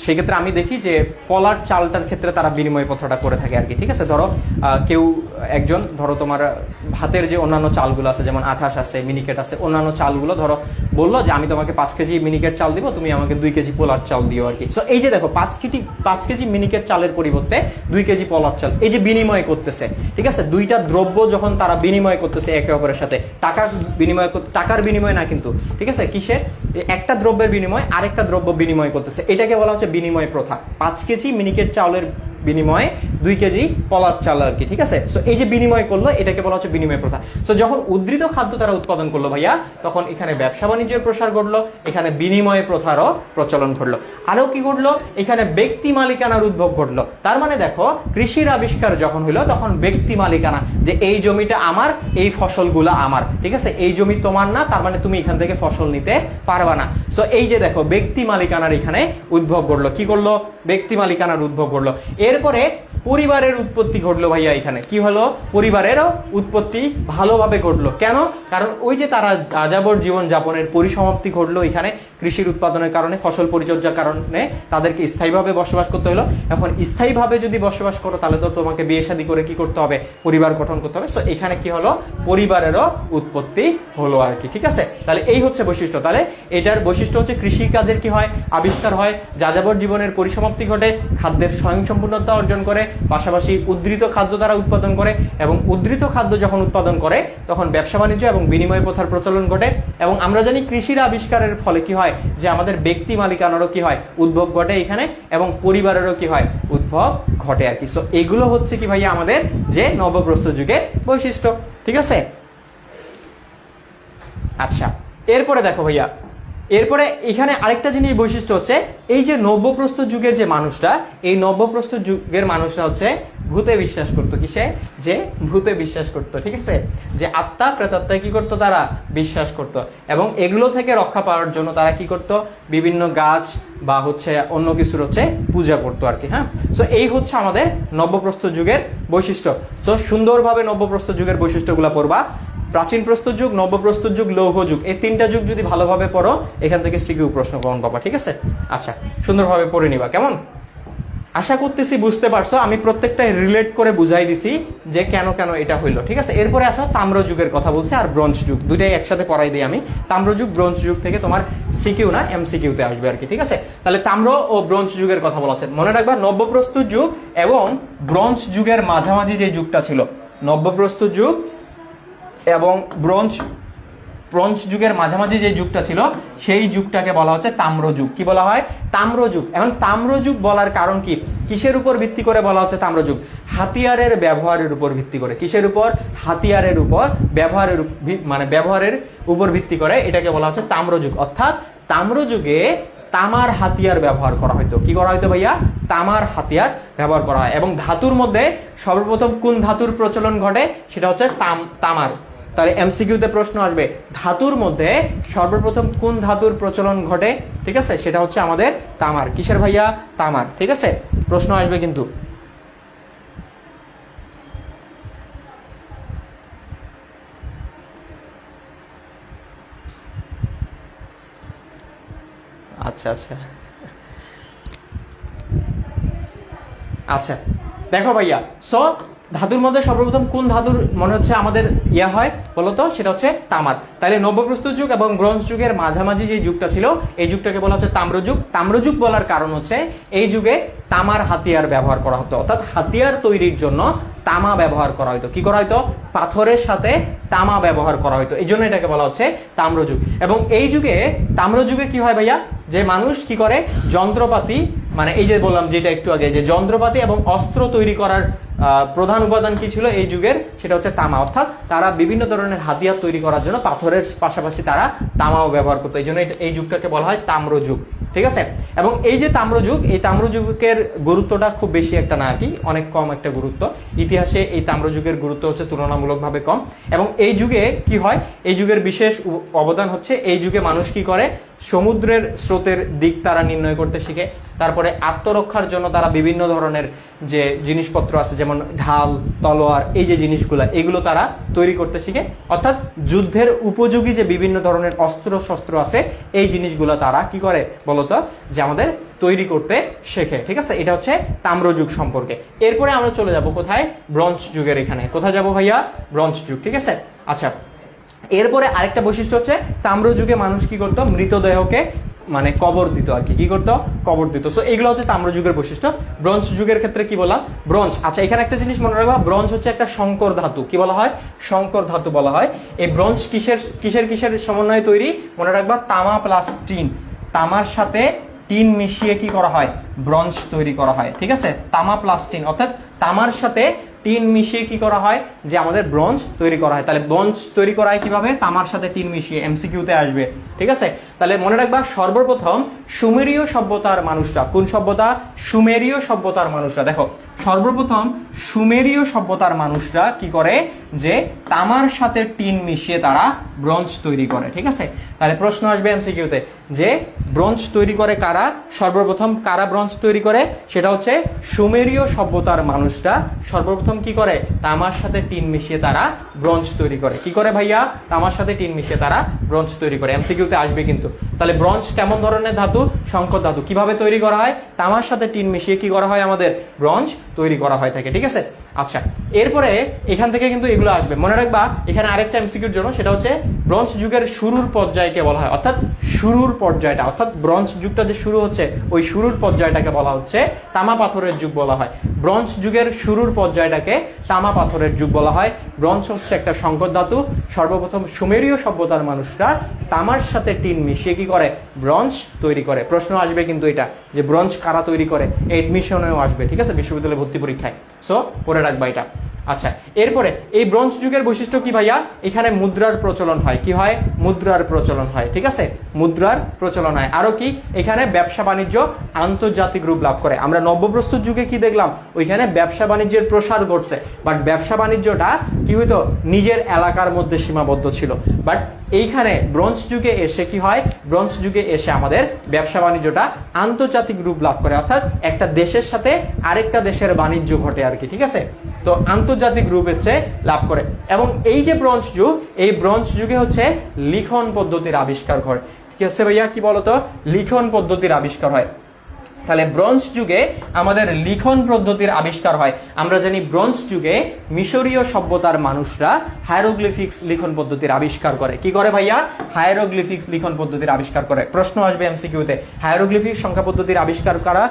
সেক্ষেত্রে আমি দেখি যে পোলার চালটার ক্ষেত্রে তারা বিনিময় প্রথাটা করে থাকে আর কি, ঠিক আছে? ধরো কেউ একজন, ধরো তোমার ভাতের যে অন্যান্য চালগুলো আছে, যেমন 28 আছে, মিনিকেট আছে, অন্যান্য চালগুলো ধরো বললো যে আমি তোমাকে 5 কেজি মিনিকেট চাল দিব, তুমি আমাকে 2 কেজি পোলার চাল দিও আর কি। সো এই যে দেখো, 5 কেজি মিনিকেট চালের পরিবর্তে 2 কেজি পোলার চাল, এই যে বিনিময় করতেছে, ঠিক আছে? দুইটা দ্রব্য যখন তারা বিনিময় করতেছে একে অপরের সাথে, টাকার বিনিময় না কিন্তু, ঠিক আছে? কিসের? একটা দ্রব্যের বিনিময় আরেকটা দ্রব্য বিনিময় করতেছে, এটাকে বলা হচ্ছে বিনিময় প্রথা। 5 কেজি মিনিকেট চাউলের বিনিময়ে 2 কেজি পলার চাল আর কি, ঠিক আছে। সো এই যে বিনিময় করলো এটাকে বলা হচ্ছে বিনিময় প্রথা। সো যখন উদ্ধৃত খাদ্য তারা উৎপাদন করলো ভাইয়া, তখন এখানে ব্যবসা বাণিজ্যের প্রসার ঘটলো, এখানে বিনিময় প্রথারও প্রচলন ঘটলো। আরো কি ঘটলো, এখানে ব্যক্তি মালিকানার উদ্ভব ঘটলো। তার মানে দেখো কৃষির আবিষ্কার যখন হলো তখন ব্যক্তি মালিকানা, যে এই জমিটা আমার, এই ফসলগুলো আমার, ঠিক আছে, এই জমি তোমার না, তার মানে তুমি এখান থেকে ফসল নিতে পারবা না। সো এই যে দেখো ব্যক্তি মালিকানার এখানে উদ্ভব ঘটলো, কি করলো, ব্যক্তি মালিকানার উদ্ভব ঘটলো। এরপরে পরিবারের উৎপত্তি ঘটলো ভাইয়া, এখানে কি হলো, পরিবারেরও উৎপত্তি ভালোভাবে ঘটলো। কেন, কারণ ওই যে তারা যাযাবর জীবন যাপনের পরিসমাপ্তি ঘটলো এখানে কৃষির উৎপাদনের কারণে, ফসল পরিচর্যার কারণে তাদেরকে স্থায়ীভাবে বসবাস করতে হলো। এখন স্থায়ীভাবে যদি বসবাস করো তাহলে তো তোমাকে বিয়ে শাদী করে কি করতে হবে, পরিবার গঠন করতে হবে। সো এখানে কি হলো, পরিবারেরও উৎপত্তি হলো আর কি, ঠিক আছে। তাহলে এই হচ্ছে বৈশিষ্ট্য। তাহলে এটার বৈশিষ্ট্য হচ্ছে কৃষি কাজের কি হয়, আবিষ্কার হয়, যাযাবর জীবনের পরিসমাপ্তি ঘটে, খাদ্যের স্বয়ংসম্পূর্ণতা অর্জন করে, পাশাপাশি উদ্ধৃত খাদ্য তারা উৎপাদন করে, এবং উদ্ধৃত খাদ্য যখন উৎপাদন করে তখন ব্যবসা বাণিজ্য এবং বিনিময় প্রথার প্রচলন ঘটে। এবং আমরা জানি কৃষির আবিষ্কারের ফলে কি হয়, যে আমাদের ব্যক্তি মালিকানারও কি হয়, উদ্ভব ঘটে এখানে, এবং পরিবারেরও কি হয়, উদ্ভব ঘটে আর কি। সো এগুলো হচ্ছে কি ভাইয়া আমাদের যে নবপ্রস্তর যুগের বৈশিষ্ট্য, ঠিক আছে। আচ্ছা, এরপরে দেখো ভাইয়া, এরপরে এখানে আরেকটা জিনিস বৈশিষ্ট্য হচ্ছে, এই যে নব্যপ্রস্তর যুগের যে মানুষটা, এই নব্যপ্রস্তর যুগের মানুষরা হচ্ছে ভূতে বিশ্বাস করতো। কিসে, যে ভূতে বিশ্বাস করতো, ঠিক আছে, যে আত্মা প্রেতাত্মায় কি করতো, তারা বিশ্বাস করতো। এবং এগুলো থেকে রক্ষা পাওয়ার জন্য তারা কি করতো, বিভিন্ন গাছ বা হচ্ছে অন্য কিছুর হচ্ছে পূজা করতো আর কি। হ্যাঁ, সো এই হচ্ছে আমাদের নব্যপ্রস্তর যুগের বৈশিষ্ট্য। সো সুন্দরভাবে নব্যপ্রস্তর যুগের বৈশিষ্ট্যগুলো পড়বা। প্রাচীন প্রস্তর যুগ, নবপ্রস্তর যুগ, লৌহ যুগ, এই 3টা যুগ যদি ভালোভাবে পড়ো এখান থেকে সিকিউ প্রশ্ন কমন পাবা, ঠিক আছে। আচ্ছা, সুন্দরভাবে পড়ে নিবা, কেমন? আশা করতেছি বুঝতে পারছো, আমি প্রত্যেকটা রিলেট করে বুঝাই দিছি যে কেন কেন এটা হইলো, ঠিক আছে। এরপরে আসো তাম্র যুগের কথা বলছে, আর ব্রোঞ্জ যুগ, দুইটাই একসাথে পড়াই দিই আমি। তাম্র যুগ ব্রোঞ্জ যুগ থেকে তোমার সিকিউ না এমসিকিউতে আসবে আর কি, ঠিক আছে। তাহলে তাম্র ও ব্রোঞ্জ যুগের কথা বলা হচ্ছে, মনে রাখবা নব্যপ্রস্তর যুগ এবং ব্রোঞ্জ যুগের মাঝামাঝি যে যুগটা ছিল, নব্যপ্রস্তর যুগ এবং ব্রোঞ্জ যুগের মাঝামাঝি যে যুগটা ছিল সেই যুগটাকে বলা হচ্ছে তাম্র যুগ। কি বলা হয়, তাম্র যুগ। এখন তাম্র যুগ বলার কারণ কি, কিসের উপর ভিত্তি করে বলা হচ্ছে তাম্র যুগ? হাতিয়ারের ব্যবহারের উপর ভিত্তি করে। কিসের উপর? হাতিয়ারের উপর, ব্যবহারের উপর ভিত্তি করে এটাকে বলা হচ্ছে তাম্র যুগ। অর্থাৎ তাম্র যুগে তামার হাতিয়ার ব্যবহার করা হতো। কি করা হতো ভাইয়া? তামার হাতিয়ার ব্যবহার করা হয়। এবং ধাতুর মধ্যে সর্বপ্রথম কোন ধাতুর প্রচলন ঘটে? সেটা হচ্ছে তামার। তাহলে এমসিকিউতে প্রশ্ন আসবে, ধাতুর মধ্যে সর্বপ্রথম কোন ধাতুর প্রচলন ঘটে? ঠিক আছে, সেটা হচ্ছে আমাদের তামার। কিসের ভাইয়া? তামার। ঠিক আছে, প্রশ্ন আসবে কিন্তু। আচ্ছা আচ্ছা আচ্ছা, দেখো ভাইয়া, সো ধাতুর মধ্যে সর্বপ্রথম কোন ধাতুর মনে হচ্ছে আমাদের হয় বলতো? সেটা হচ্ছে তামার। তাহলে নব্যপ্রস্তর যুগ এবং ব্রোঞ্জ যুগের মাঝামাঝি যে যুগটা ছিল এই যুগটাকে বলা হচ্ছে তাম্রযুগ। তাম্রযুগ বলার কারণ হচ্ছে এই যুগে তামার হাতিয়ার ব্যবহার করা হতো, অর্থাৎ হাতিয়ার তৈরির জন্য তামা ব্যবহার করা হতো। কি করা হতো? পাথরের সাথে তামা ব্যবহার করা হতো, এই জন্য এটাকে বলা হচ্ছে তাম্রযুগ। এবং এই যুগে তাম্রযুগে কি হয় ভাইয়া, যে মানুষ কি করে, যন্ত্রপাতি, মানে এই যে বললাম যেটা একটু আগে, যে যন্ত্রপাতি এবং অস্ত্র তৈরি করার প্রধান উপাদান কি ছিল এই যুগের? সেটা হচ্ছে তামা। অর্থাৎ তারা বিভিন্ন ধরনের হাতিয়ার তৈরি করার জন্য পাথরের পাশাপাশি তারা তামাও ব্যবহার করতো, এই জন্য এই যুগটাকে বলা হয় তাম্রযুগ। ঠিক আছে, এবং এই যে তাম্রযুগ, এই তাম্রযুগের গুরুত্বটা খুব বেশি একটা না, কি অনেক কম একটা গুরুত্ব। ইতিহাসে এই তাম্রযুগের গুরুত্ব হচ্ছে তুলনামূলকভাবে কম। এবং এই যুগে কি হয়, এই যুগের বিশেষ অবদান হচ্ছে এই যুগে মানুষ কি করে, সমুদ্রের স্রোতের দিক তারা নির্ণয় করতে শিখে। তারপরে আত্মরক্ষার জন্য তারা বিভিন্ন ধরনের যে জিনিসপত্র আছে, যেমন ঢাল, তলোয়ার, এই যে জিনিসগুলো, এগুলো তারা তৈরি করতে শিখে। অর্থাৎ যুদ্ধের উপযোগী যে বিভিন্ন ধরনের অস্ত্র শস্ত্র আছে, এই জিনিসগুলো তারা কি করে বলতো, যে আমাদের তৈরি করতে শেখে। ঠিক আছে, এটা হচ্ছে তাম্রযুগ সম্পর্কে। এরপরে আমরা চলে যাব কোথায়? ব্রোঞ্জ যুগের এখানে। কোথায় যাব ভাইয়া? ব্রোঞ্জ যুগ। ঠিক আছে, আচ্ছা, এরপরে আরেকটা বৈশিষ্ট্য হচ্ছে তাম্র যুগে মানুষ কি করতো, মৃতদেহকে মানে কবর দিত আর কি। কি করতো? কবর দিত। সো এগুলো হচ্ছে তাম্র যুগের বৈশিষ্ট্য। ব্রোঞ্জ যুগের ক্ষেত্রে কি বললাম? ব্রোঞ্জ। আচ্ছা, এখানে একটা জিনিস মনে রাখবা, ব্রোঞ্জ হচ্ছে একটা সংকর ধাতু। কি বলা হয়? সংকর ধাতু বলা হয়। এই ব্রোঞ্জ কিসের কিসের কিসের সমন্বয়ে তৈরি? মনে রাখবা, তামা প্লাস টিন। তামার সাথে টিন মিশিয়ে কি করা হয়, ব্রোঞ্জ তৈরি করা হয়। ঠিক আছে, তামা প্লাস টিন, অর্থাৎ তামার সাথে টিন মিশিয়ে কি করা হয়, যে আমাদের ব্রোঞ্জ তৈরি করা হয়। তাহলে ব্রোঞ্জ তৈরি করা হয় কিভাবে, তামার সাথে টিন মিশিয়ে, এমসিকিউতে আসবে। ঠিক আছে, তাহলে মনে রাখবা সর্বপ্রথম সুমেরীয় সভ্যতার মানুষরা, কোন সভ্যতা, সুমেরীয় সভ্যতার মানুষরা। দেখো সর্বপ্রথম সুমেরীয় সভ্যতার মানুষরা কি করে, যে তামার সাথে টিন মিশিয়ে তারা ব্রোঞ্জ তৈরি করে। ঠিক আছে, তাহলে প্রশ্ন আসবে এমসিকিউতে যে ব্রোঞ্জ তৈরি করে কারা, সর্বপ্রথম কারা ব্রোঞ্জ তৈরি করে, সেটা হচ্ছে সুমেরীয় সভ্যতার মানুষরা সর্বপ্রথম কি করে, তামার সাথে টিন মিশিয়ে তারা ব্রোঞ্জ তৈরি করে। কি করে ভাইয়া, তামার সাথে টিন মিশিয়ে তারা ব্রোঞ্জ তৈরি করে, এমসিকিউতে আসবে কিন্তু। তাহলে ব্রোঞ্জ কেমন ধরনের ধাতু, সংকর ধাতু। কিভাবে তৈরি করা হয়, তামার সাথে টিন মিশিয়ে কি করা হয়, আমাদের ব্রোঞ্জ তৈরি করা হয় থাকে। ঠিক আছে, আচ্ছা এরপরে এখান থেকে কিন্তু এগুলো আসবে। মনে রাখবা এখানে আরেকটা এমসিকিউর জন্য, সেটা হচ্ছে ব্রোঞ্জ যুগের শুরুর পর্যায়কে বলা হয়, অর্থাৎ শুরুর পর্যায়টা, অর্থাৎ ব্রোঞ্জ যুগটা যে শুরু হচ্ছে ওই শুরুর পর্যায়টাকে বলা হচ্ছে তামা পাথরের যুগ বলা হয়। ব্রোঞ্জ যুগের শুরুর পর্যায়টাকে তামা পাথরের যুগ বলা হয়। ব্রোঞ্জ হচ্ছে একটা সংকর ধাতু। সর্বপ্রথম সুমেরীয় সভ্যতার মানুষরা তামার সাথে টিন মিশিয়ে কি করে, ব্রোঞ্জ তৈরি করে। প্রশ্ন আসবে কিন্তু এটা, যে ব্রোঞ্জ কারা তৈরি করে, এডমিশনেও আসবে। ঠিক আছে, বিশ্ববিদ্যালয় ভর্তি পরীক্ষায়, সো পড়ে রাখবা এটা। আচ্ছা এরপরে এই ব্রোঞ্জ যুগের বৈশিষ্ট্য কি ভাইয়া, এখানে মুদ্রার প্রচলন হয়। কি হয়, মুদ্রার প্রচলন হয়। ঠিক আছে, মুদ্রার প্রচলন হয়। আরো কি, এখানে ব্যবসা বাণিজ্য আন্তর্জাতিক রূপ লাভ করে। আমরা নব্যপ্রস্তুত যুগে কি দেখলাম, ওইখানে ব্যবসা বাণিজ্যের প্রসার ঘটছে, বাট ব্যবসা বাণিজ্যটা কি হইতো, নিজের এলাকার মধ্যে সীমাবদ্ধ ছিল। বাট এইখানে ব্রোঞ্জ যুগে এসে কি হয়, ব্রোঞ্জ যুগে এসে আমাদের ব্যবসা বাণিজ্যটা আন্তর্জাতিক রূপ লাভ করে, অর্থাৎ একটা দেশের সাথে আরেকটা দেশের বাণিজ্য ঘটে আর কি। ঠিক আছে, তো আন্তর্জাতিক রূপ হচ্ছে লাভ করে। এবং এই যে ব্রোঞ্জ যুগ, এই ব্রোঞ্জ যুগে হচ্ছে লিখন পদ্ধতির আবিষ্কার হয়। ঠিক আছে ভাইয়া, কি বলতো, লিখন পদ্ধতির আবিষ্কার হয়। তাহলে ব্রোঞ্জ যুগে আমাদের লিখন পদ্ধতির আবিষ্কার হয়। আমরা জানি ব্রোঞ্জ যুগে মিশরীয় সভ্যতার মানুষরা হায়ারোগ্লিফিক্স লিখন পদ্ধতির আবিষ্কার করে। কি করে ভাইয়া, হায়ারোগ্লিফিক্স লিখন পদ্ধতির আবিষ্কার করে। প্রশ্ন আসবে এমসিকিউতে, হায়ারোগ্লিফিক্স সংখ্যা পদ্ধতির আবিষ্কার করা,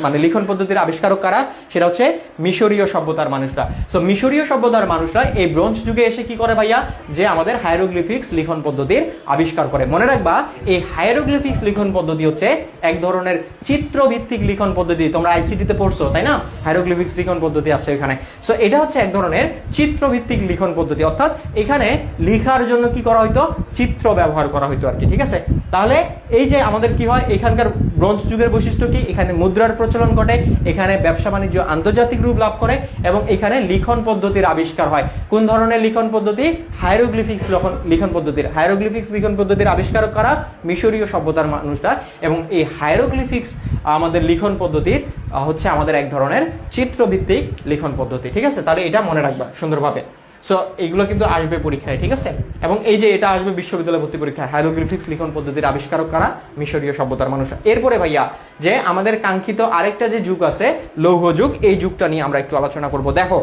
মানে লিখন পদ্ধতির আবিষ্কারক কারা, সেটা হচ্ছে মিশরীয় সভ্যতার মানুষরা। সো মিশরীয় সভ্যতার মানুষরা এই ব্রোঞ্জ যুগে এসে কি করে ভাইয়া, যে আমাদের হায়ারোগ্লিফিক্স লিখন পদ্ধতির আবিষ্কার করে। মনে রাখবা এই হায়ারোগ্লিফিক্স লিখন পদ্ধতি হচ্ছে এক ধরনের চিত্রভিত্তিক লিখন পদ্ধতি। তোমরা আইসিটিতে পড়ছো তাই না, হায়ারোগ্লিফিক্স লিখন পদ্ধতি আছে এখানে। সো এটা হচ্ছে এক ধরনের চিত্রভিত্তিক লিখন পদ্ধতি, অর্থাৎ এখানে লেখার জন্য কি করা হইতো, চিত্র ব্যবহার করা হইতো আর কি। ঠিক আছে, তাহলে এই যে আমাদের কি হয়, এখানকার ব্রোঞ্জ যুগের বৈশিষ্ট্য কি, এখানে মুদ্রার প্রচলন ঘটে, এখানে ব্যবসা বাণিজ্য আন্তর্জাতিক রূপ লাভ করে, এবং এখানে লিখন পদ্ধতির আবিষ্কার হয়। কোন ধরনের লিখন পদ্ধতি, হায়ারোগ্লিফিক্স লিখন পদ্ধতির। হায়ারোগ্লিফিক্স লিখন পদ্ধতির আবিষ্কারক কারা, মিশরীয় সভ্যতার মানুষরা। এবং এই হায়ারোগ্লিফিক্স আমাদের লিখন পদ্ধতির হচ্ছে আমাদের এক ধরনের চিত্রভিত্তিক লিখন পদ্ধতি। ঠিক আছে, তাহলে এটা মনে রাখবা সুন্দরভাবে। সো এগুলো কিন্তু আসবে পরীক্ষায়। ঠিক আছে, এবং এই যে এটা আসবে বিশ্ববিদ্যালয় ভর্তি পরীক্ষায়, হায়ারোগ্লিফিক্স লিখন পদ্ধতির আবিষ্কারক কারা, মিশরীয় সভ্যতার মানুষ। এরপরে ভাইয়া যে আমাদের কাঙ্ক্ষিত আরেকটা যে যুগ আছে লৌহ যুগ, এই যুগটা নিয়ে আমরা একটু আলোচনা করব। দেখো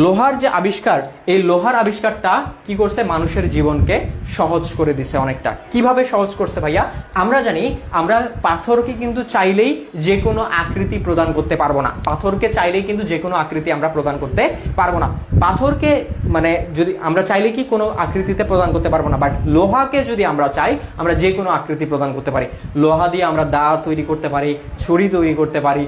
লোহার যে আবিষ্কার, এই লোহার আবিষ্কারটা কি করছে, মানুষের জীবনকে সহজ করে দিছে অনেকটা। কিভাবে সহজ করছে ভাইয়া, আমরা জানি আমরা পাথরকে কিন্তু চাইলেই যে কোনো আকৃতি প্রদান করতে পারবো না। পাথরকে চাইলেই কিন্তু যে কোনো আকৃতি আমরা প্রদান করতে পারবো না। পাথরকে মানে যদি আমরা চাইলে কি কোনো আকৃতিতে প্রদান করতে পারবো না, বাট লোহাকে যদি আমরা চাই আমরা যে কোনো আকৃতি প্রদান করতে পারি। লোহা দিয়ে আমরা দা তৈরি করতে পারি, ছুরি তৈরি করতে পারি,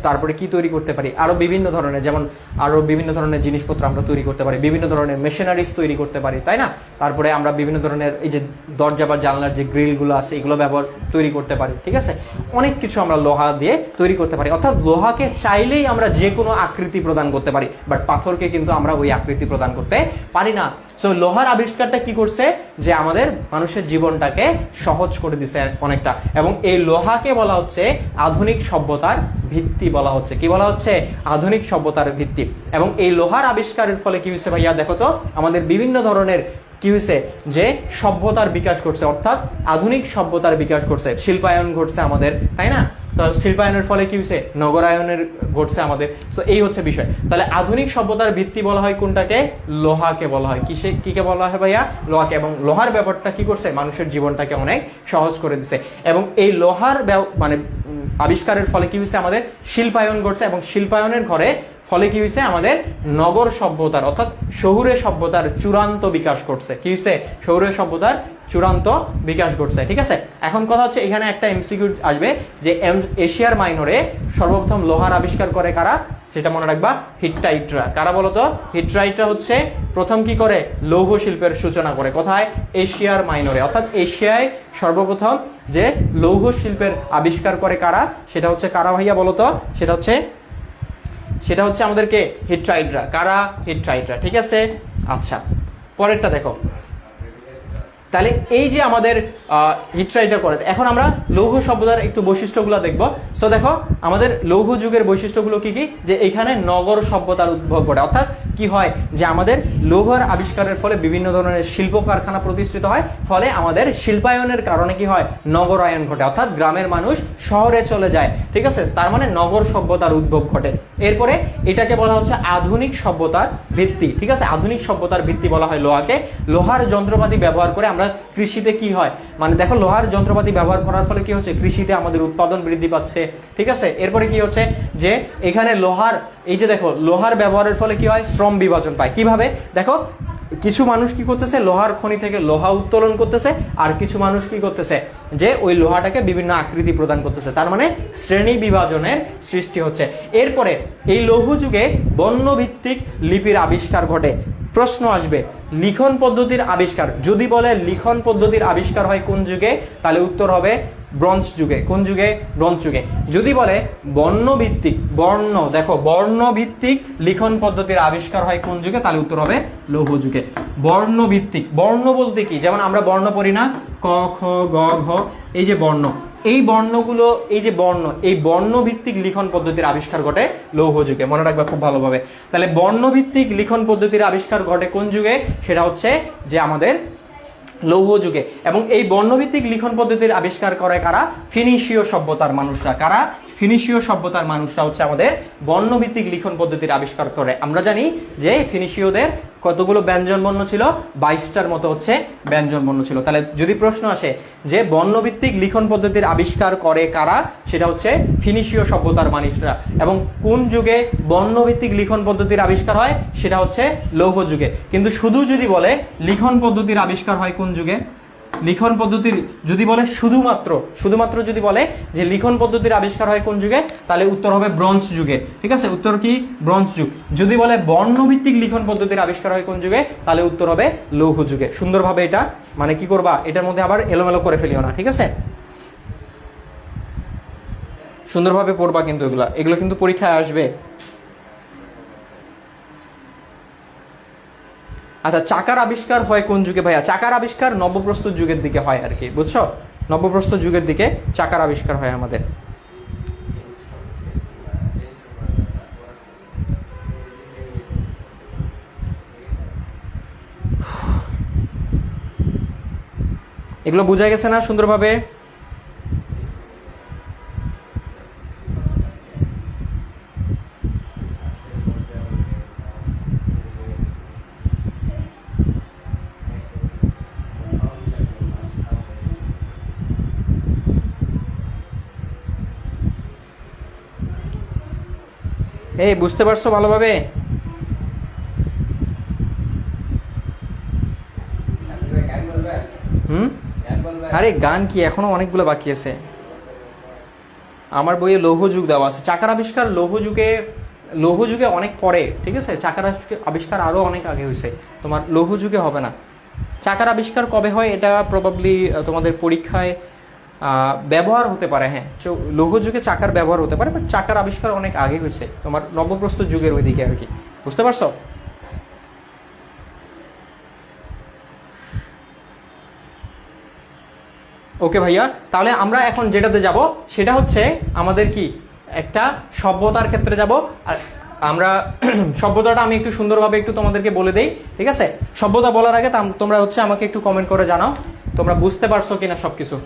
তারপরে কি তৈরি করতে পারি, আরো বিভিন্ন ধরনের, যেমন আরো বিভিন্ন ধরনের জিনিসপত্র আমরা তৈরি করতে পারি, বিভিন্ন ধরনের মেশিনারিজ তৈরি করতে পারি, তাই না। তারপরে আমরা বিভিন্ন ধরনের এই যে দরজা বা জানলার যে গ্রিলগুলো আছে এগুলো ব্যবহার তৈরি করতে পারি। ঠিক আছে, অনেক কিছু আমরা লোহা দিয়ে তৈরি করতে পারি, অর্থাৎ লোহাকে চাইলেই আমরা যে কোনো আকৃতি প্রদান করতে পারি, বাট পাথরকে কিন্তু আমরা ওই আকৃতি প্রদান করতে পারি না। সো লোহার আবিষ্কারটা কি করছে, যে আমাদের মানুষের জীবনটাকে সহজ করে দিছে অনেকটা। এবং এই লোহাকে বলা হচ্ছে আধুনিক সভ্যতার ভিত্তি বলা হচ্ছে। কি বলা হচ্ছে, আধুনিক সভ্যতার ভিত্তি। এবং এই লোহার আবিষ্কারের ফলে কি হয়েছে ভাইয়া, দেখো তো আমাদের বিভিন্ন ধরনের কি হয়েছে, যে সভ্যতার বিকাশ করছে, অর্থাৎ আধুনিক সভ্যতার বিকাশ করছে, শিল্পায়ন ঘটছে আমাদের, তাই না। তো শিল্পায়নের ফলে কি হয়েছে, নগরায়নের ঘটছে আমাদের। তো এই হচ্ছে বিষয়। তাহলে আধুনিক সভ্যতার ভিত্তি বলা হয় কোনটাকে, লোহাকে বলা হয়। কিকে বলা হয় ভাইয়া, লোহাকে। এবং লোহার ব্যাপারটা কি করছে, মানুষের জীবনটাকে অনেক সহজ করে দিছে। এবং এই লোহার মানে আবিষ্কারের ফলে কি হয়েছে, আমাদের শিল্পায়ন ঘটছে, এবং শিল্পায়নের ফলে কি হয়েছে, আমাদের নগর সভ্যতার অর্থাৎ শহুরে সভ্যতার চূড়ান্ত বিকাশ ঘটছে। কি হয়েছে, শহুরে সভ্যতার চূড়ান্ত বিকাশ ঘটছে। ঠিক আছে, এখন কথা হচ্ছে এখানে একটা এমসিকিউ আসবে যে এশিয়ার মাইনরে সর্বপ্রথম লোহার আবিষ্কার করে কারা, সেটা মনে রাখবা, হিট্টাইটরা। কারা বলতো, হিট্টাইটরা হচ্ছে প্রথম কি করে, লৌহ শিল্পের সূচনা করে। কোথায়, এশিয়ার মাইনরে, অর্থাৎ এশিয়ায় সর্বপ্রথম যে লৌহ শিল্পের আবিষ্কার করে কারা, সেটা হচ্ছে কারা ভাইয়া বলতো, সেটা হচ্ছে আমাদেরকে হিট্টাইটরা। কারা, হিট্টাইটরা। ঠিক আছে, আচ্ছা পরেরটা দেখো। তাহলে এই যে আমাদের হিট্টাইটরা করে, এখন আমরা লৌহ সভ্যতার একটু বৈশিষ্ট্যগুলো দেখব। সো দেখো আমাদের লৌহ যুগের বৈশিষ্ট্যগুলো কি কি, যে এখানে নগর সভ্যতার উদ্ভব ঘটে। অর্থাৎ কি হয়, যে আমাদের লৌহর আবিষ্কারের ফলে বিভিন্ন ধরনের শিল্প কারখানা প্রতিষ্ঠিত হয়, ফলে আমাদের শিল্পায়নের কারণে কি হয়, নগরায়ন ঘটে, অর্থাৎ গ্রামের মানুষ শহরে চলে যায়। ঠিক আছে, তার মানে নগর সভ্যতার উদ্ভব ঘটে। এরপরে এটাকে বলা হচ্ছে আধুনিক সভ্যতার ভিত্তি। ঠিক আছে, আধুনিক সভ্যতার ভিত্তি বলা হয় লোহাকে। লোহার যন্ত্রপাতি ব্যবহার করে আমরা কৃষিতে কি হয়, মানে দেখো লোহার যন্ত্রপাতি ব্যবহার করার ফলে কি হচ্ছে, কৃষিতে আমাদের উৎপাদন বৃদ্ধি পাচ্ছে। ঠিক আছে, এরপরে কি হচ্ছে, যে এখানে লোহার, এই যে দেখো লোহার ব্যবহারের ফলে কি হয়, শ্রম বিভাজন পায়। কিভাবে, দেখো কিছু মানুষ কি করতেছে, লোহার খনি থেকে লোহা উত্তোলন করতেছে, আর কিছু মানুষ কি করতেছে, যে ওই লোহাটাকে বিভিন্ন আকৃতি প্রদান করতেছে। তার মানে শ্রেণী বিভাজনের সৃষ্টি হচ্ছে। এরপরে এই লৌহ যুগে বর্ণভিত্তিক লিপির আবিষ্কার ঘটে। প্রশ্ন আসবে, লিখন পদ্ধতির আবিষ্কার, যদি বলে লিখন পদ্ধতির আবিষ্কার হয় কোন যুগে, তাহলে উত্তর হবে ব্রোঞ্জ যুগে। কোন যুগে, ব্রোঞ্জ যুগে। যদি বলে বর্ণভিত্তিক, দেখো বর্ণভিত্তিক লিখন পদ্ধতির আবিষ্কার হয় কোন যুগে, তাহলে উত্তর হবে লৌহ যুগে। বর্ণভিত্তিক, বর্ণ বলতে কি, যেমন আমরা বর্ণ পড়ি না, ক খ গ ঘ, এই যে বর্ণ, এই বর্ণগুলো, এই যে বর্ণ, এই বর্ণভিত্তিক লিখন পদ্ধতির আবিষ্কার ঘটে লৌহ যুগে। মনে রাখবা খুব ভালোভাবে। তাহলে বর্ণভিত্তিক লিখন পদ্ধতির আবিষ্কার ঘটে কোন যুগে, সেটা হচ্ছে যে আমাদের লৌহ যুগে। এবং এই বর্ণভিত্তিক লিখন পদ্ধতির আবিষ্কার করে কারা, ফিনিশীয় সভ্যতার মানুষরা। কারা, ফিনিশীয় সভ্যতার মানুষরা হচ্ছে আমাদের বর্ণভিত্তিক লিখন পদ্ধতির আবিষ্কার করে। আমরা জানি যে ফিনিশীয়দের কতগুলো ব্যঞ্জন বর্ণ ছিল, 22টার মতো হচ্ছে ব্যঞ্জন বর্ণ ছিল। তাহলে যদি প্রশ্ন আসে যে বর্ণভিত্তিক লিখন পদ্ধতির আবিষ্কার করে কারা, সেটা হচ্ছে ফিনিশীয় সভ্যতার মানুষরা। এবং কোন যুগে বর্ণভিত্তিক লিখন পদ্ধতির আবিষ্কার হয়, সেটা হচ্ছে লৌহ যুগে। কিন্তু শুধু যদি বলে লিখন পদ্ধতির আবিষ্কার হয় কোন যুগে, লিখন পদ্ধতির যদি বলে শুধুমাত্র যদি বলে যে লিখন পদ্ধতির আবিষ্কার হয় কোন যুগে, তাহলে উত্তর হবে ব্রোঞ্জ যুগে। ঠিক আছে, উত্তর কি, ব্রোঞ্জ যুগ। যদি বলে বর্ণভিত্তিক লিখন পদ্ধতির আবিষ্কার হয় কোন যুগে, তাহলে উত্তর হবে লৌহ যুগে। সুন্দরভাবে এটা মানে কি করবা, এটার মধ্যে আবার এলোমেলো করে ফেলিও না। ঠিক আছে, সুন্দরভাবে পড়বা, কিন্তু এগুলো কিন্তু পরীক্ষায় আসবে। আচ্ছা, চাকার আবিষ্কার হয় কোন যুগে ভাইয়া? চাকার আবিষ্কার নব্যপ্রস্তর যুগের দিকে হয় আর কি, বুঝছো? নব্যপ্রস্তর যুগের দিকে চাকার আবিষ্কার হয় আমাদের। এগুলো বোঝা গেছে না সুন্দরভাবে? এই বুঝতে পারছো ভালোভাবে? আরে গান কি, এখনো অনেকগুলো বাকি আছে। আমার বইয়ে লৌহ যুগ দেওয়া আছে। চাকার আবিষ্কার লৌহ যুগে অনেক পরে। ঠিক আছে, চাকার আবিষ্কার আরো অনেক আগে হয়েছে, তোমার লৌহ যুগে হবে না। চাকার আবিষ্কার কবে হয় এটা প্রবাবলি তোমাদের পরীক্ষায় ব্যবহার হতে পারে। হ্যাঁ, লৌহ যুগে চাকার ব্যবহার হতে পারে, বাট চাকার আবিষ্কার অনেক আগে হয়েছে, তোমার নব্যপ্রস্তর যুগের ওইদিকে আর কি। বুঝতে পারছো? ওকে ভাইয়া, তাহলে আমরা এখন যেটাতে যাব সেটা হচ্ছে আমাদের কি একটা সভ্যতার ক্ষেত্রে যাব। আর আমরা সভ্যতাটা আমি একটু সুন্দরভাবে একটু তোমাদেরকে বলে দেই। ঠিক আছে, সভ্যতা বলার আগে তোমরা হচ্ছে আমাকে একটু কমেন্ট করে জানাও তোমরা বুঝতে পারছো কিনা সবকিছু।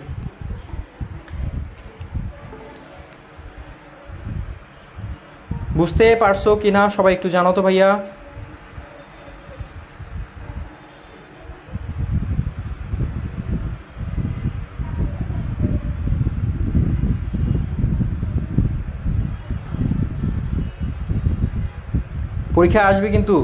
বুঝতে পারছো কিনা সবাই একটু জানাও তো ভাইয়া। পরীক্ষায় আসবে কিন্তু।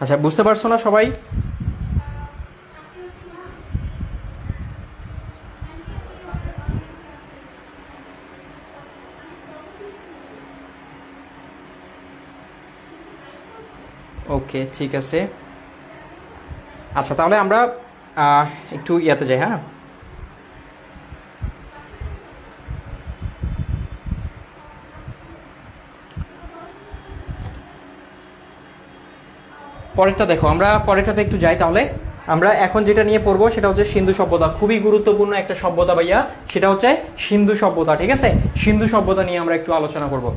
আচ্ছা, বুঝতে পারছো না সবাই? ওকে, ঠিক আছে। আচ্ছা, তাহলে আমরা একটু ইয়াতে যাই। হ্যাঁ, পরেরটা দেখো, আমরা পরেরটাতে একটু যাই। তাহলে আমরা এখন যেটা নিয়ে পড়বো সেটা হচ্ছে সিন্ধু সভ্যতা। খুবই গুরুত্বপূর্ণ একটা সভ্যতা ভাইয়া, সেটা হচ্ছে সিন্ধু সভ্যতা। ঠিক আছে, সিন্ধু সভ্যতা নিয়ে আমরা একটু আলোচনা করব।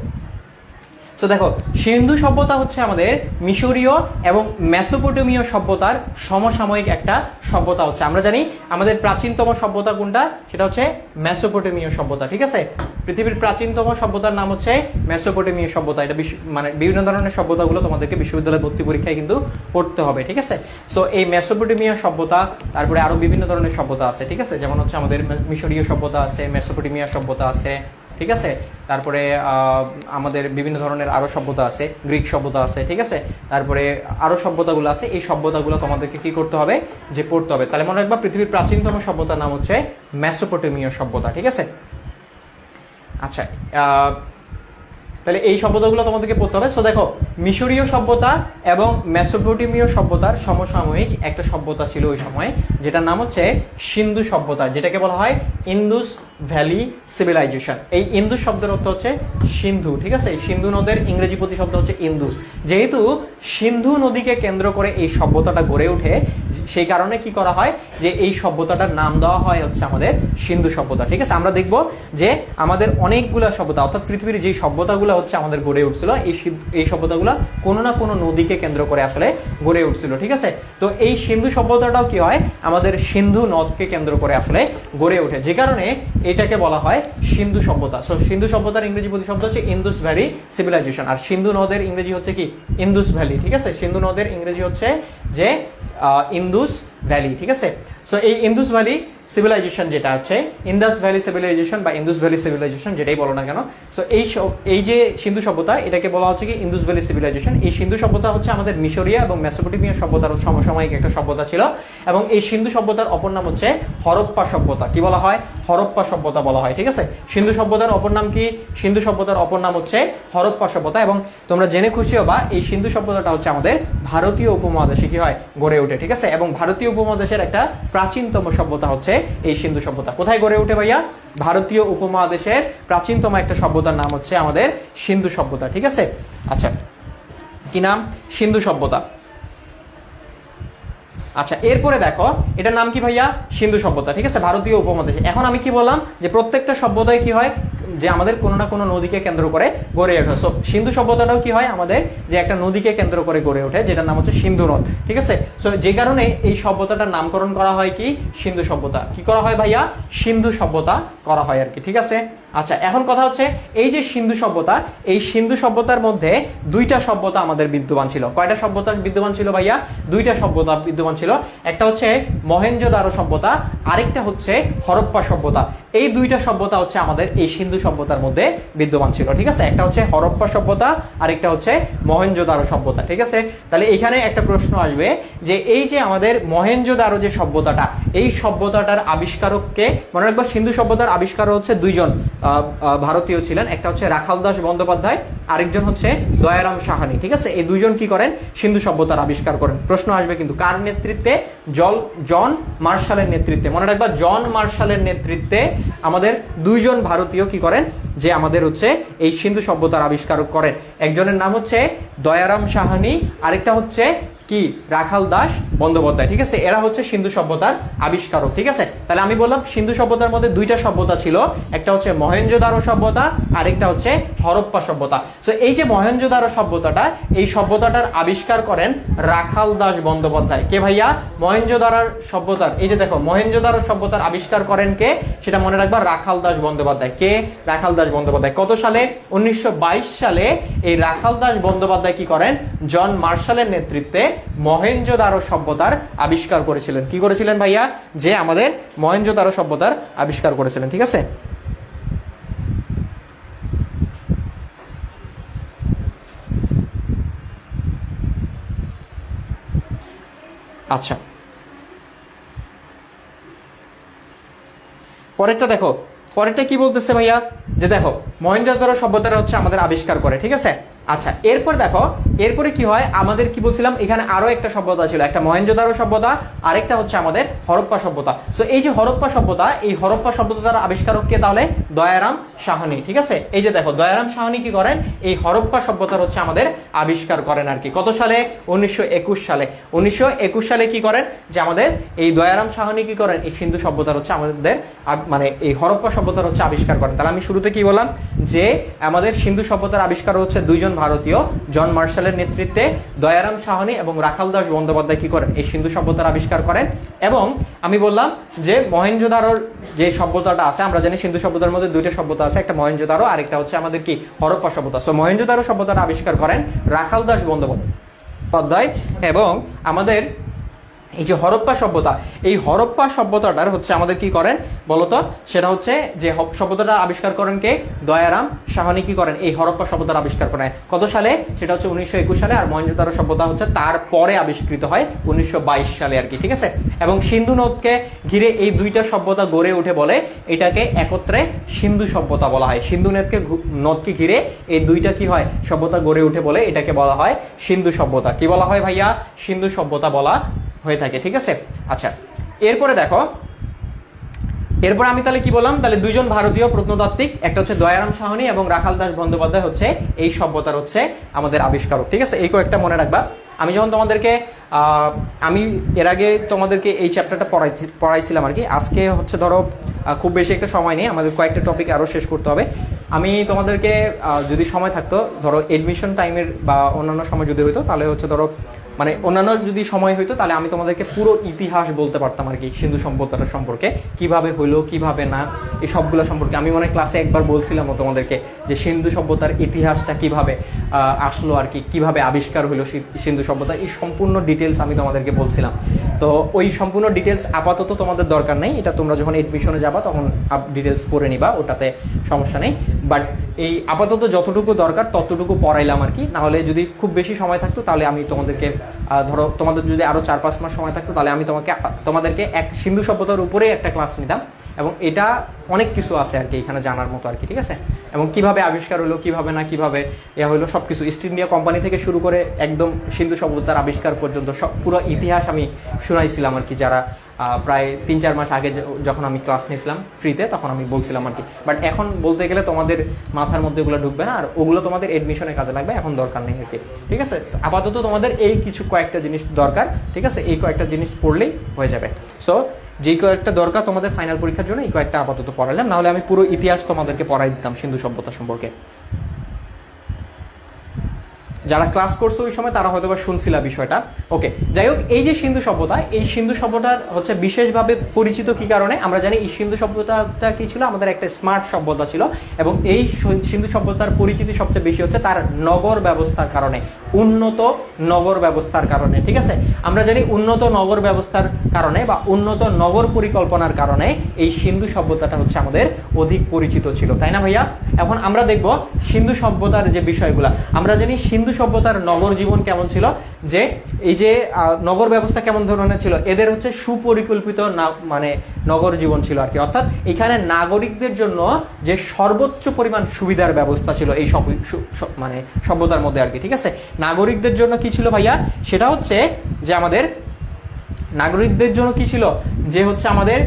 তো দেখো, সিন্ধু সভ্যতা হচ্ছে আমাদের মিশরীয় এবং মেসোপটেমীয় সভ্যতার সমসাময়িক একটা সভ্যতা হচ্ছে। আমরা জানি আমাদের প্রাচীনতম সভ্যতা কোনটা, সেটা হচ্ছে মেসোপটেমীয় সভ্যতা। ঠিক আছে, পৃথিবীর প্রাচীনতম সভ্যতার নাম হচ্ছে মেসোপটেমীয় সভ্যতা। এটা মানে বিভিন্ন ধরনের সভ্যতাগুলো তোমাদেরকে বিশ্ববিদ্যালয় ভর্তি পরীক্ষায় কিন্তু পড়তে হবে। ঠিক আছে, সো এই মেসোপটেমীয় সভ্যতা, তারপরে আরো বিভিন্ন ধরনের সভ্যতা আছে। ঠিক আছে, যেমন হচ্ছে আমাদের মিশরীয় সভ্যতা আছে, মেসোপটেমীয় সভ্যতা আছে। ঠিক আছে, তারপরে আমাদের বিভিন্ন ধরনের আরো সভ্যতা আছে, গ্রিক সভ্যতা আছে। ঠিক আছে, তারপরে আরো সভ্যতাগুলো আছে। এই সভ্যতাগুলো তোমাদেরকে কি করতে হবে, যে পড়তে হবে। তাহলে মনে রাখবা, পৃথিবীর প্রাচীনতম সভ্যতার নাম হচ্ছে মেসোপটেমীয় সভ্যতা। ঠিক আছে, আচ্ছা, তাহলে এই সভ্যতাগুলো তোমাদেরকে পড়তে হবে। সো দেখো, মিশরীয় সভ্যতা এবং মেসোপটেমীয় সভ্যতার সমসাময়িক একটা সভ্যতা ছিল ওই সময়, যেটার নাম হচ্ছে সিন্ধু সভ্যতা, যেটাকে বলা হয় ইন্দুস ভ্যালি সিভিলাইজেশন। এই ইন্দুস শব্দের অর্থ হচ্ছে সিন্ধু। ঠিক আছে, সিন্ধু নদের ইংরেজি প্রতিশব্দ হচ্ছে ইন্দুস। যেহেতু সিন্ধু নদীকে কেন্দ্র করে এই সভ্যতাটা গড়ে ওঠে, সেই কারণে কি করা হয়, যে এই সভ্যতাটার নাম দেওয়া হয় হচ্ছে আমাদের সিন্ধু সভ্যতা। ঠিক আছে, আমরা দেখব যে আমাদের অনেকগুলো সভ্যতা, অর্থাৎ পৃথিবীর যে সভ্যতাগুলো হচ্ছে আমাদের গড়ে উঠছিল, এই সভ্যতাগুলো কোনো না কোনো নদীকে কেন্দ্র করে আসলে গড়ে উঠছিল। ঠিক আছে, তো এই সিন্ধু সভ্যতাটাও কি হয়, আমাদের সিন্ধু নদকে কেন্দ্র করে আসলে গড়ে ওঠে, যে কারণে এটাকে বলা হয় সিন্ধু সভ্যতা। সো সিন্ধু সভ্যতার ইংরেজি প্রতিশব্দ হচ্ছে ইন্দুস ভ্যালি সিভিলাইজেশন, আর সিন্ধু নদের ইংরেজি হচ্ছে কি, ইন্দুস ভ্যালি। ঠিক আছে, সিন্ধু নদের ইংরেজি হচ্ছে যে ইন্দুস ভ্যালি। ঠিক আছে, সো এই ইন্দুস ভ্যালি সিভিলাইজেশন যেটা হচ্ছে ইন্দাস ভ্যালি সিভিলাইজেশন বা ইন্দুস ভ্যালি সিভিলাইজেশন, যেটাই বলো না কেন, সো এই যে সিন্ধু সভ্যতা, এটাকে বলা হচ্ছে কি ইন্দুস ভ্যালি সিভিলাইজেশন। এই সিন্ধু সভ্যতা হচ্ছে আমাদের মিশরীয় এবং মেসোপটেমীয় সভ্যতার সমসাময়িক একটা সভ্যতা ছিল, এবং এই সিন্ধু সভ্যতার অপর নাম হচ্ছে হরপ্পা সভ্যতা। কি বলা হয়, হরপ্পা সভ্যতা বলা হয়। ঠিক আছে, সিন্ধু সভ্যতার অপর নাম কি, সিন্ধু সভ্যতার অপর নাম হচ্ছে হরপ্পা সভ্যতা। এবং তোমরা জেনে খুশি হবা, এই সিন্ধু সভ্যতাটা হচ্ছে আমাদের ভারতীয় উপমহাদেশে কি হয়, গড়ে ওঠে। ঠিক আছে, এবং ভারতীয় উপমহাদেশের একটা প্রাচীনতম সভ্যতা হচ্ছে এই সিন্ধু সভ্যতা। কোথায় গড়ে ওঠে ভাইয়া, ভারতীয় উপমহাদেশের প্রাচীনতম একটা সভ্যতার নাম হচ্ছে আমাদের সিন্ধু সভ্যতা। ঠিক আছে, আচ্ছা, কি নাম, সিন্ধু সভ্যতা। আচ্ছা, এরপরে দেখো, এটার নাম কি ভাইয়া, সিন্ধু সভ্যতা। ঠিক আছে, ভারতীয় উপমহাদেশে। এখন আমি কি বললাম, যে প্রত্যেকটা সভ্যতায় কি হয়, যে আমাদের কোনো না কোনো নদীকে কেন্দ্র করে গড়ে ওঠে। সো সিন্ধু সভ্যতাটাও কি হয়, আমাদের যে একটা নদীকে কেন্দ্র করে গড়ে ওঠে, যেটার নাম হচ্ছে সিন্ধু নদ। ঠিক আছে, সো যে কারণে এই সভ্যতাটার নামকরণ করা হয় কি, সিন্ধু সভ্যতা। কি করা হয় ভাইয়া, সিন্ধু সভ্যতা করা হয় আর কি। ঠিক আছে, আচ্ছা, এখন কথা হচ্ছে, এই যে সিন্ধু সভ্যতা, এই সিন্ধু সভ্যতার মধ্যে দুইটা সভ্যতা আমাদের বিদ্যমান ছিল। কয়টা সভ্যতা বিদ্যমান ছিল ভাইয়া, দুইটা সভ্যতা বিদ্যমান ছিল। একটা হচ্ছে মহেঞ্জোদারো সভ্যতা, আরেকটা হচ্ছে হরপ্পা সভ্যতা। এই দুইটা সভ্যতা হচ্ছে আমাদের এই সিন্ধু সভ্যতার মধ্যে বিদ্যমান ছিল, ঠিক আছে। একটা হচ্ছে হরপ্পা সভ্যতা আর একটা হচ্ছে মহেঞ্জোদারো সভ্যতা, ঠিক আছে। তাহলে এখানে একটা প্রশ্ন আসবে যে এই যে আমাদের মহেঞ্জোদারো যে সভ্যতাটা, এই সভ্যতাটার আবিষ্কারককে মনে রাখবো, সিন্ধু সভ্যতার আবিষ্কারক হচ্ছে দুইজন ভারতীয় ছিলেন, একটা হচ্ছে রাখালদাস বন্দ্যোপাধ্যায়, আরেকজন হচ্ছে দয়ারাম সাহানি, ঠিক আছে। এই দুইজন কি করেন, সিন্ধু সভ্যতার আবিষ্কার করেন। প্রশ্ন আসবে কিন্তু কার নেতৃত্বে, জন মার্শালের নেতৃত্বে। মনে রাখবা জন মার্শালের নেতৃত্বে আমাদের দুইজন ভারতীয় কি করেন, যে আমাদের হচ্ছে এই সিন্ধু সভ্যতার আবিষ্কার করেন। একজনের নাম হচ্ছে দয়ারাম সাহানি, আরেকটা হচ্ছে কি রাখাল দাস বন্দ্যোপাধ্যায়, ঠিক আছে। এরা হচ্ছে সিন্ধু সভ্যতার আবিষ্কারক, ঠিক আছে। তাহলে আমি বললাম সিন্ধু সভ্যতার মধ্যে দুইটা সভ্যতা ছিল, একটা হচ্ছে মহেঞ্জোদারো সভ্যতা, আরেকটা হচ্ছে হরপ্পা সভ্যতা। সো এই যে মহেঞ্জোদারো সভ্যতাটা, এই সভ্যতাটার আবিষ্কার করেন রাখাল দাস বন্দ্যোপাধ্যায়। কে ভাইয়া? মহেঞ্জোদারো সভ্যতার, এই যে দেখো মহেঞ্জোদারো সভ্যতার আবিষ্কার করেন কে, সেটা মনে রাখবা রাখাল দাস বন্দ্যোপাধ্যায়। কে? রাখাল দাস বন্দ্যোপাধ্যায়। কত সালে? 1922 সালে এই রাখাল দাস বন্দ্যোপাধ্যায় কি করেন, জন মার্শালের নেতৃত্বে মহেঞ্জোদারো সভ্যতার আবিষ্কার করেছিলেন। কি করেছিলেন ভাইয়া? যে আমাদের মহেঞ্জোদারো সভ্যতার আবিষ্কার করেছিলেন, ঠিক আছে। আচ্ছা, পরেরটা দেখো, পরেরটা কি বলতেছে ভাইয়া, যে দেখো মহেঞ্জোদারো সভ্যতাটা হচ্ছে আমাদের আবিষ্কার করে, ঠিক আছে। আচ্ছা, এরপর দেখো, এরপরে কি হয়, আমাদের কি বলছিলাম, এখানে আরো একটা সভ্যতা ছিল, একটা মহেঞ্জোদারো সভ্যতা, আরেকটা হচ্ছে আমাদের হরপ্পা সভ্যতা। সো এই যে হরপ্পা সভ্যতা, এই হরপ্পা সভ্যতার আবিষ্কারক কে তাহলে? দয়ারাম সাহানি, ঠিক আছে। এই যে দেখো দয়ারাম সাহানি কি করেন, এই হরপ্পা সভ্যতার হচ্ছে আমাদের আবিষ্কার করেন আর কি। কত সালে? 1921 সালে। 1921 সালে কি করেন, যে আমাদের এই দয়ারাম সাহানি কি করেন, এই সিন্ধু সভ্যতার হচ্ছে আমাদের মানে এই হরপ্পা সভ্যতার হচ্ছে আবিষ্কার করেন। তাহলে আমি শুরুতে কি বললাম, যে আমাদের সিন্ধু সভ্যতার আবিষ্কার হচ্ছে দুইজন ভারতীয়, জন মার্শালের নেতৃত্বে দয়ারাম সাহানি এবং রাখাল দাস বন্দ্যোপাধ্যায় কি করেন, এই সিন্ধু সভ্যতার আবিষ্কার করেন। এবং আমি বললাম যে মহেঞ্জোদারোর যে সভ্যতাটা আছে, আমরা জানি সিন্ধু সভ্যতার মধ্যে দুইটা সভ্যতা আছে, একটা মহেঞ্জোদারো, আরেকটা হচ্ছে আমাদের কি হরপ্পা সভ্যতা। সো মহেঞ্জোদারো সভ্যতাটা আবিষ্কার করেন রাখাল দাস বন্দ্যোপাধ্যায়। এবং আমাদের এই যে হরপ্পা সভ্যতা, এই হরপ্পা সভ্যতাটার হচ্ছে আমাদের কি করেন বলতো, সেটা হচ্ছে যে সভ্যতাটা আবিষ্কার করেন কে? দয়ারাম সাহানি কি করেন, এই হরপ্পা সভ্যতার আবিষ্কার করেন। কত সালে? সেটা হচ্ছে 1921 সালে। আর মহেঞ্জোদারো সভ্যতা হচ্ছে তারপরে আবিষ্কৃত হয় 1922 সালে আর কি, ঠিক আছে। এবং সিন্ধু নদকে ঘিরে এই দুইটা সভ্যতা গড়ে উঠে বলে এটাকে একত্রে সিন্ধু সভ্যতা বলা হয়। সিন্ধু নদকে ঘিরে এই দুইটা কি হয়, সভ্যতা গড়ে উঠে বলে এটাকে বলা হয় সিন্ধু সভ্যতা। কি বলা হয় ভাইয়া? সিন্ধু সভ্যতা বলা হয়ে থাকে, ঠিক আছে। আচ্ছা, এরপরে দেখো, এরপর আমি তাহলে কি বললাম, তাহলে দুইজন ভারতীয় প্রত্নতাত্ত্বিক, একটা হচ্ছে দয়ারাম সাহানি এবং রাখাল দাস বন্দ্যোপাধ্যায় হচ্ছে এই সভ্যতার হচ্ছে আমাদের আবিষ্কারক, ঠিক আছে। এই কয়েকটা মনে রাখবা। আমি যখন তোমাদেরকে আমি এর আগে তোমাদেরকে এই চ্যাপ্টারটা পড়াইছিলাম আর কি। আজকে হচ্ছে ধরো খুব বেশি একটা সময় নেই, আমাদের কয়েকটা টপিক আরও শেষ করতে হবে। আমি তোমাদেরকে যদি সময় থাকতো, ধরো এডমিশন টাইমের বা অন্যান্য সময় যদি হইতো, তাহলে হচ্ছে ধরো মানে অন্যান্য যদি সময় হইতো, তাহলে আমি তোমাদেরকে পুরো ইতিহাস বলতে পারতাম আর কি, সিন্ধু সভ্যতাটা সম্পর্কে, কিভাবে হইলো কিভাবে না, এই সবগুলো সম্পর্কে। আমি মনে ক্লাসে একবার বলছিলাম তোমাদেরকে যে সিন্ধু সভ্যতার ইতিহাসটা কিভাবে আসলো আর কি, কিভাবে আবিষ্কার হইলো সিন্ধু সভ্যতা, এই সম্পূর্ণ ডিটেলস আমি তোমাদেরকে বলছিলাম। তো ওই সম্পূর্ণ ডিটেলস আপাতত তোমাদের দরকার নেই, এটা তোমরা যখন এডমিশনে যাবা তখন ডিটেলস পড়ে নিবা, ওটাতে সমস্যা নেই। বাট এই আপাতত যতটুকু দরকার ততটুকু পড়াইলাম আর কি। নাহলে যদি খুব বেশি সময় থাকতো, তাহলে আমি তোমাদেরকে ধরো তোমাদের যদি আরো 4-5 মাস সময় থাকতো, তাহলে আমি তোমাদেরকে এক সিন্ধু সভ্যতার উপরে একটা ক্লাস নিতাম। এবং এটা অনেক কিছু আছে আর কি এখানে জানার মতো আর কি, ঠিক আছে। এবং কিভাবে আবিষ্কার হলো, কিভাবে না কিভাবে হলো, সবকিছু ইস্ট ইন্ডিয়া কোম্পানি থেকে শুরু করে একদম সিন্ধু সভ্যতার আবিষ্কার পর্যন্ত সব পুরো ইতিহাস আমি শুনাইছিলাম আর কি। যারা প্রায় 3-4 মাস আগে যখন আমি ক্লাস নিয়েছিলাম ফ্রিতে, তখন আমি বলছিলাম আর কি। বাট এখন বলতে গেলে তোমাদের মাথার মধ্যে ওগুলো ঢুকবে না, আর ওগুলো তোমাদের এডমিশনে কাজে লাগবে, এখন দরকার নেই আর কি, ঠিক আছে। আপাতত তোমাদের এই কিছু কয়েকটা জিনিস দরকার, ঠিক আছে। এই কয়েকটা জিনিস পড়লেই হয়ে যাবে। সো যেই কয়েকটা দরকার তোমাদের ফাইনাল পরীক্ষার জন্য, এই কয়েকটা আপাতত পড়ালাম, নাহলে আমি পুরো ইতিহাস তোমাদেরকে পড়াই দিতাম সিন্ধু সভ্যতা সম্পর্কে। যারা ক্লাস করছো ওই সময় তারা হয়তো বা শুনছিলা বিষয়টা। ওকে, যাই হোক, এই যে সিন্ধু সভ্যতা, এই সিন্ধু সভ্যতার হচ্ছে বিশেষভাবে পরিচিত কি কারণে? আমরা জানি এই সিন্ধু সভ্যতাটা কি ছিল, আমাদের একটা স্মার্ট সভ্যতা ছিল, এবং এই সিন্ধু সভ্যতার পরিচিতি সবচেয়ে বেশি হচ্ছে তার নগর ব্যবস্থার কারণে, উন্নত নগর ব্যবস্থার কারণে। ঠিক আছে, আমরা জানি উন্নত নগর ব্যবস্থার কারণে বা উন্নত নগর পরিকল্পনার কারণে এই সিন্ধু সভ্যতাটা হচ্ছে আমাদের অধিক পরিচিত ছিল, তাই না ভাইয়া? এখন আমরা দেখব সিন্ধু সভ্যতার যে বিষয়গুলা। আমরা জানি সিন্ধু সভ্যতার নগর জীবন কেমন ছিল, যে এই যে নগর ব্যবস্থা কেমন ধরনের ছিল, এদের হচ্ছে সুপরিকল্পিত মানে নগর জীবন ছিল আর কি। অর্থাৎ এখানে নাগরিকদের জন্য যে সর্বোচ্চ পরিমাণ সুবিধার ব্যবস্থা ছিল এই মানে সভ্যতার মধ্যে আর কি। ঠিক আছে, নাগরিকদের জন্য কি ছিল ভাইয়া? সেটা হচ্ছে যে আমাদের নাগরিকদের জন্য কি ছিল, যে হচ্ছে আমাদের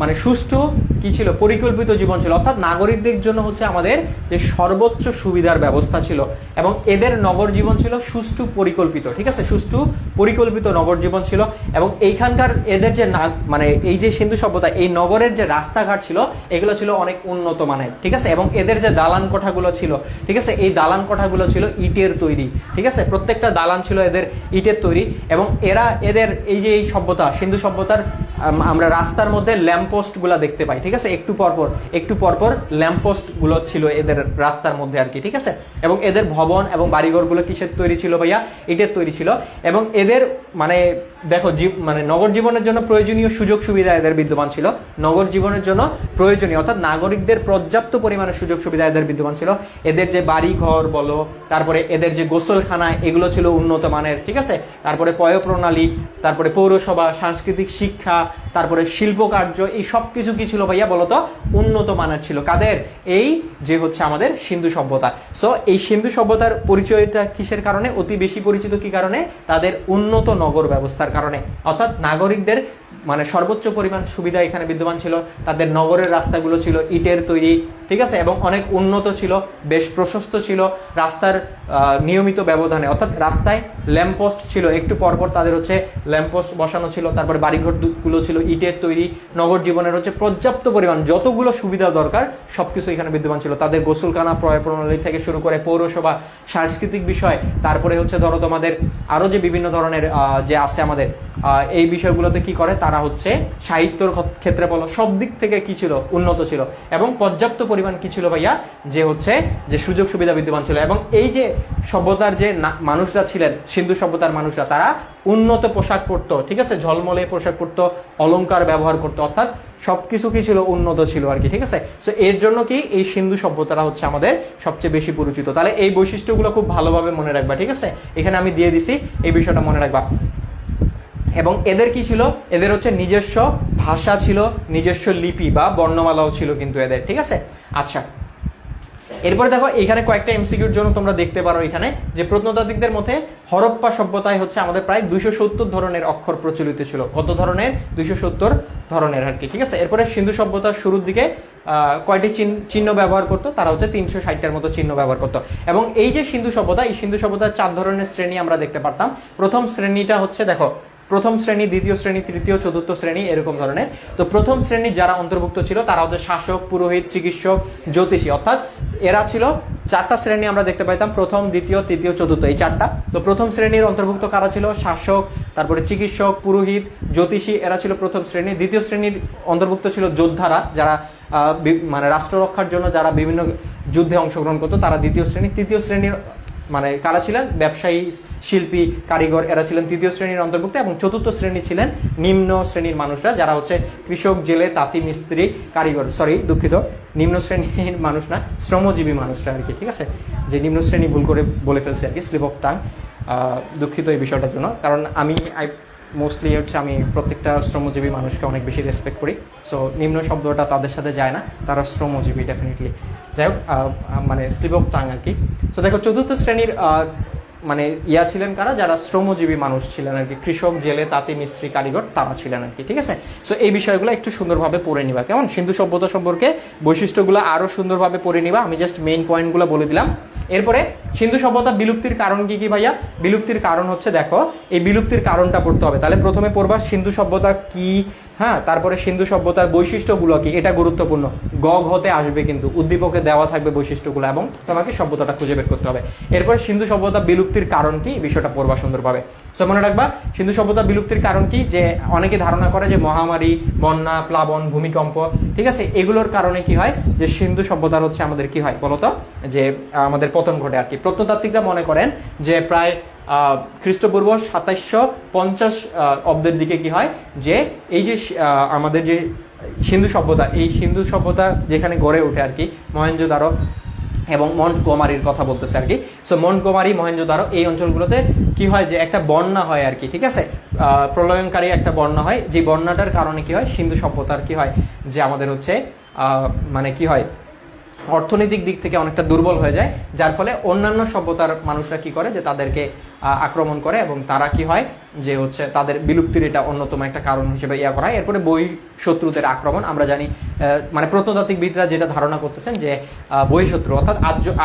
মানে সুষ্ঠু কি ছিল, পরিকল্পিত জীবন ছিল। অর্থাৎ নাগরিকদের জন্য হচ্ছে আমাদের যে সর্বোচ্চ সুবিধার ব্যবস্থা ছিল, এবং এদের নগর জীবন ছিল সুষ্ঠু পরিকল্পিত। ঠিক আছে, সুষ্ঠু পরিকল্পিত নগর জীবন ছিল, এবং এইখানকার এদের যে মানে এই যে সিন্ধু সভ্যতা, এই নগরের যে রাস্তাঘাট ছিল এগুলো ছিল অনেক উন্নত মানের। ঠিক আছে, এবং এদের যে দালান কোঠাগুলো ছিল, ঠিক আছে, এই দালান কোঠাগুলো ছিল ইটের তৈরি। ঠিক আছে, প্রত্যেকটা দালান ছিল এদের ইটের তৈরি, এবং এদের এই যে এই সভ্যতা, সিন্ধু সভ্যতার আমরা রাস্তার মধ্যে ল্যাম্পপোস্ট গুলা দেখতে পাই। ঠিক আছে, একটু পরপর ল্যাম্পপোস্ট গুলো ছিল এদের রাস্তার মধ্যে আর কি। ঠিক আছে, এবং এদের ভবন এবং বাড়িঘর গুলো কিসের তৈরি ছিল ভাইয়া? ইটের তৈরি ছিল। এবং এদের মানে দেখো মানে নগর জীবনের জন্য প্রয়োজনীয় সুযোগ সুবিধা এদের বিদ্যমান ছিল, নগর জীবনের জন্য প্রয়োজনীয় অর্থাৎ নাগরিকদের পর্যাপ্ত পরিমাণে সুযোগ সুবিধা এদের বিদ্যমান ছিল। এদের যে বাড়ি ঘর বলো, তারপরে এদের যে গোসলখানা, এগুলো ছিল উন্নত মানের। ঠিক আছে, তারপরে পয় প্রণালী, তারপরে পৌরসভা, সাংস্কৃতিক শিক্ষা, তারপরে শিল্প কার্য, এই সব কিছু কি ছিল ভাইয়া বলতো? উন্নত মানের ছিল। কাদের? এই যে হচ্ছে আমাদের সিন্ধু সভ্যতা। সো এই সিন্ধু সভ্যতার পরিচয়টা কিসের কারণে অতি বেশি পরিচিত? কি কারণে? তাদের উন্নত নগর ব্যবস্থার কারণে। অর্থাৎ নাগরিকদের মানে সর্বোচ্চ পরিমাণ সুবিধা এখানে বিদ্যমান ছিল। তাদের নগরের রাস্তাগুলো ছিল ইটের তৈরি। ঠিক আছে, এবং অনেক উন্নত ছিল, বেশ প্রশস্ত ছিল। রাস্তার নিয়মিত ব্যবধানে, অর্থাৎ রাস্তায় ল্যাম্পপোস্ট ছিল, একটু পরপর তাদের হচ্ছে ল্যাম্পপোস্ট বসানো ছিল। তারপরে বাড়িঘরগুলো ছিল ইটের তৈরি। নগর জীবনের হচ্ছে পর্যাপ্ত পরিমাণ যতগুলো সুবিধা দরকার সবকিছু এখানে বিদ্যমান ছিল। তাদের গোসলখানা, পয় প্রণালী থেকে শুরু করে পৌরসভা, সাংস্কৃতিক বিষয়, তারপরে হচ্ছে ধরো তোমাদের আরো যে বিভিন্ন ধরনের যে আছে আমাদের এই বিষয়গুলোতে কি করে তারা হচ্ছে সাহিত্যর ক্ষেত্রে বলো, সব দিক থেকে কি ছিল? উন্নত ছিল। এবং পর্যাপ্ত পরিমাণ কি ছিল ভাইয়া? যে হচ্ছে যে সুযোগ সুবিধা বিদ্যমান ছিল। এবং এই যে সভ্যতার যে মানুষরা ছিলেন, সিন্ধু সভ্যতার মানুষরা, তারা উন্নত পোশাক পরতো। ঠিক আছে, ঝলমলে পোশাক পরতো, অলংকার ব্যবহার করতো, অর্থাৎ সবকিছু কি ছিল? উন্নত ছিল আর কি। ঠিক আছে, সো এর জন্য কি এই সিন্ধু সভ্যতাটা হচ্ছে আমাদের সবচেয়ে বেশি পরিচিত। তাহলে এই বৈশিষ্ট্যগুলো খুব ভালোভাবে মনে রাখবা। ঠিক আছে, এখানে আমি দিয়ে দিছি, এই বিষয়টা মনে রাখবা। এবং এদের কি ছিল? এদের হচ্ছে নিজস্ব ভাষা ছিল, নিজস্ব লিপি বা বর্ণমালাও ছিল কিন্তু এদের। ঠিক আছে, আচ্ছা, এরপরে দেখো এখানে কয়েকটা এমসিকিউর জন্য তোমরা দেখতে পারো এখানে যে প্রত্নতাত্ত্বিকদের মধ্যে হরপ্পা সভ্যতায় হচ্ছে আমাদের প্রায় 270 ধরনের অক্ষর প্রচলিত ছিল। কত ধরনের? 270 ধরনের আর কি। ঠিক আছে, এরপরে সিন্ধু সভ্যতার শুরুর দিকে কয়টি চিহ্ন ব্যবহার করতো? তারা হচ্ছে 360টার মতো চিহ্ন ব্যবহার করতো। এবং এই যে সিন্ধু সভ্যতা, এই সিন্ধু সভ্যতার 4 ধরনের শ্রেণী আমরা দেখতে পারতাম। প্রথম শ্রেণীটা হচ্ছে দেখো, প্রথম শ্রেণী, দ্বিতীয় শ্রেণী, তৃতীয়, চতুর্থ শ্রেণী, এরকম ধরনের। তো প্রথম শ্রেণীর যারা অন্তর্ভুক্ত ছিল তারা হচ্ছে শাসক, পুরোহিত, চিকিৎসক, জ্যোতিষী, অর্থাৎ এরা ছিল 4টা শ্রেণী আমরা দেখতে পাইতাম, প্রথম, দ্বিতীয়, তৃতীয়, চতুর্থ, এই 4টা। তো প্রথম শ্রেণীর অন্তর্ভুক্ত কারা ছিল? শাসক, তারপরে চিকিৎসক, পুরোহিত, জ্যোতিষী, এরা ছিল প্রথম শ্রেণী। দ্বিতীয় শ্রেণীর অন্তর্ভুক্ত ছিল যোদ্ধারা, যারা মানে রাষ্ট্র রক্ষার জন্য যারা বিভিন্ন যুদ্ধে অংশগ্রহণ করতো, তারা দ্বিতীয় শ্রেণী। তৃতীয় শ্রেণীর মানে কারা ছিলেন? ব্যবসায়ী, শিল্পী, কারিগর, এরা ছিলেন তৃতীয় শ্রেণীর অন্তর্ভুক্ত। এবং চতুর্থ শ্রেণী ছিলেন নিম্ন শ্রেণীর মানুষরা, যারা হচ্ছে কৃষক, জেলে, তাঁতি, মিস্ত্রি, কারিগর, দুঃখিত, নিম্ন শ্রেণীর মানুষ না, শ্রমজীবী মানুষরা আর কি। ঠিক আছে, যে নিম্ন শ্রেণী ভুল করে বলে ফেলছে আর কি, স্লিপ অফ টাং, দুঃখিত এই বিষয়টার জন্য। কারণ আমি মোস্টলি হচ্ছে আমি প্রত্যেকটা শ্রমজীবী মানুষকে অনেক বেশি রেসপেক্ট করি। সো নিম্ন শব্দটা তাদের সাথে যায় না, তারা শ্রমজীবী ডেফিনেটলি। যাই হোক, মানে স্লিপ অফ টাং আর কি। সো দেখো চতুর্থ শ্রেণীর মানে ছিলেন কারা? যারা শ্রমজীবী মানুষ ছিলেন আর কি, কৃষক, জেলে, তাঁতি, মিস্ত্রি, কারিগর, তারা ছিলেন আর কি। ঠিক আছে, সো এই বিষয়গুলো একটু সুন্দরভাবে পড়ে নিবা, কেমন? সিন্ধু সভ্যতা সম্পর্কে বৈশিষ্ট্যগুলো আরো সুন্দরভাবে পড়ে নিবা, আমি জাস্ট মেইন পয়েন্টগুলো বলে দিলাম। এরপরে সিন্ধু সভ্যতা বিলুপ্তির কারণ কি কি ভাইয়া? বিলুপ্তির কারণ হচ্ছে দেখো, এই বিলুপ্তির কারণটা পড়তে হবে। তাহলে প্রথমে পড়বা সিন্ধু সভ্যতা কি, হ্যাঁ, তারপরে সিন্ধু সভ্যতার বৈশিষ্ট্যগুলো কি, এটা গুরুত্বপূর্ণ। গ ঘতে আসবে কিন্তু, উদ্দীপকে দেওয়া থাকবে বৈশিষ্ট্যগুলো এবং তোমাকে সভ্যতাটা খুঁজে বের করতে হবে। এরপরে সিন্ধু সভ্যতা বিলুপ্তির কারণ কি, বিষয়টা পড়বা সুন্দরভাবে। সো মনে রাখবা সিন্ধু সভ্যতা বিলুপ্তির কারণ কি, যে অনেকে ধারণা করে যে মহামারী, বন্যা, প্লাবন, ভূমিকম্প, ঠিক আছে, এগুলোর কারণে কি হয়, যে সিন্ধু সভ্যতার হচ্ছে আমাদের কি হয় বলতো, যে আমাদের পতন ঘটে আর কি। প্রত্নতাত্ত্বিকরা মনে করেন যে প্রায় খ্রিস্টপূর্ব 2750 অব্দের দিকে কি হয়, যে এই যে আমাদের যে সিন্ধু সভ্যতা, এই সিন্ধু সভ্যতা যেখানে গড়ে ওঠে আর কি, মহেঞ্জোদারো এবং মন্টগোমারির কথা বলতেছে আর কি। সো মন্টগোমারি, মহেঞ্জোদারো এই অঞ্চলগুলোতে কি হয়, যে একটা বন্যা হয় আর কি, ঠিক আছে, প্রলয়নকারী একটা বন্যা হয়, যে বন্যাটার কারণে কি হয়, সিন্ধু সভ্যতার কি হয়, যে আমাদের হচ্ছে মানে কি হয়, অর্থনৈতিক দিক থেকে অনেকটা দুর্বল হয়ে যায়, যার ফলে অন্যান্য সভ্যতার মানুষরা কি করে, যে তাদেরকে আক্রমণ করে এবং তারা কি হয়, যে হচ্ছে তাদের বিলুপ্তির এটা অন্যতম একটা কারণ হিসেবে ইয়া করা হয়। এরপরে বহিঃশত্রুদের আক্রমণ, আমরা জানি মানে প্রত্নতাত্ত্বিকবিদরা যেটা ধারণা করতেছেন, যে বহিঃশত্রু অর্থাৎ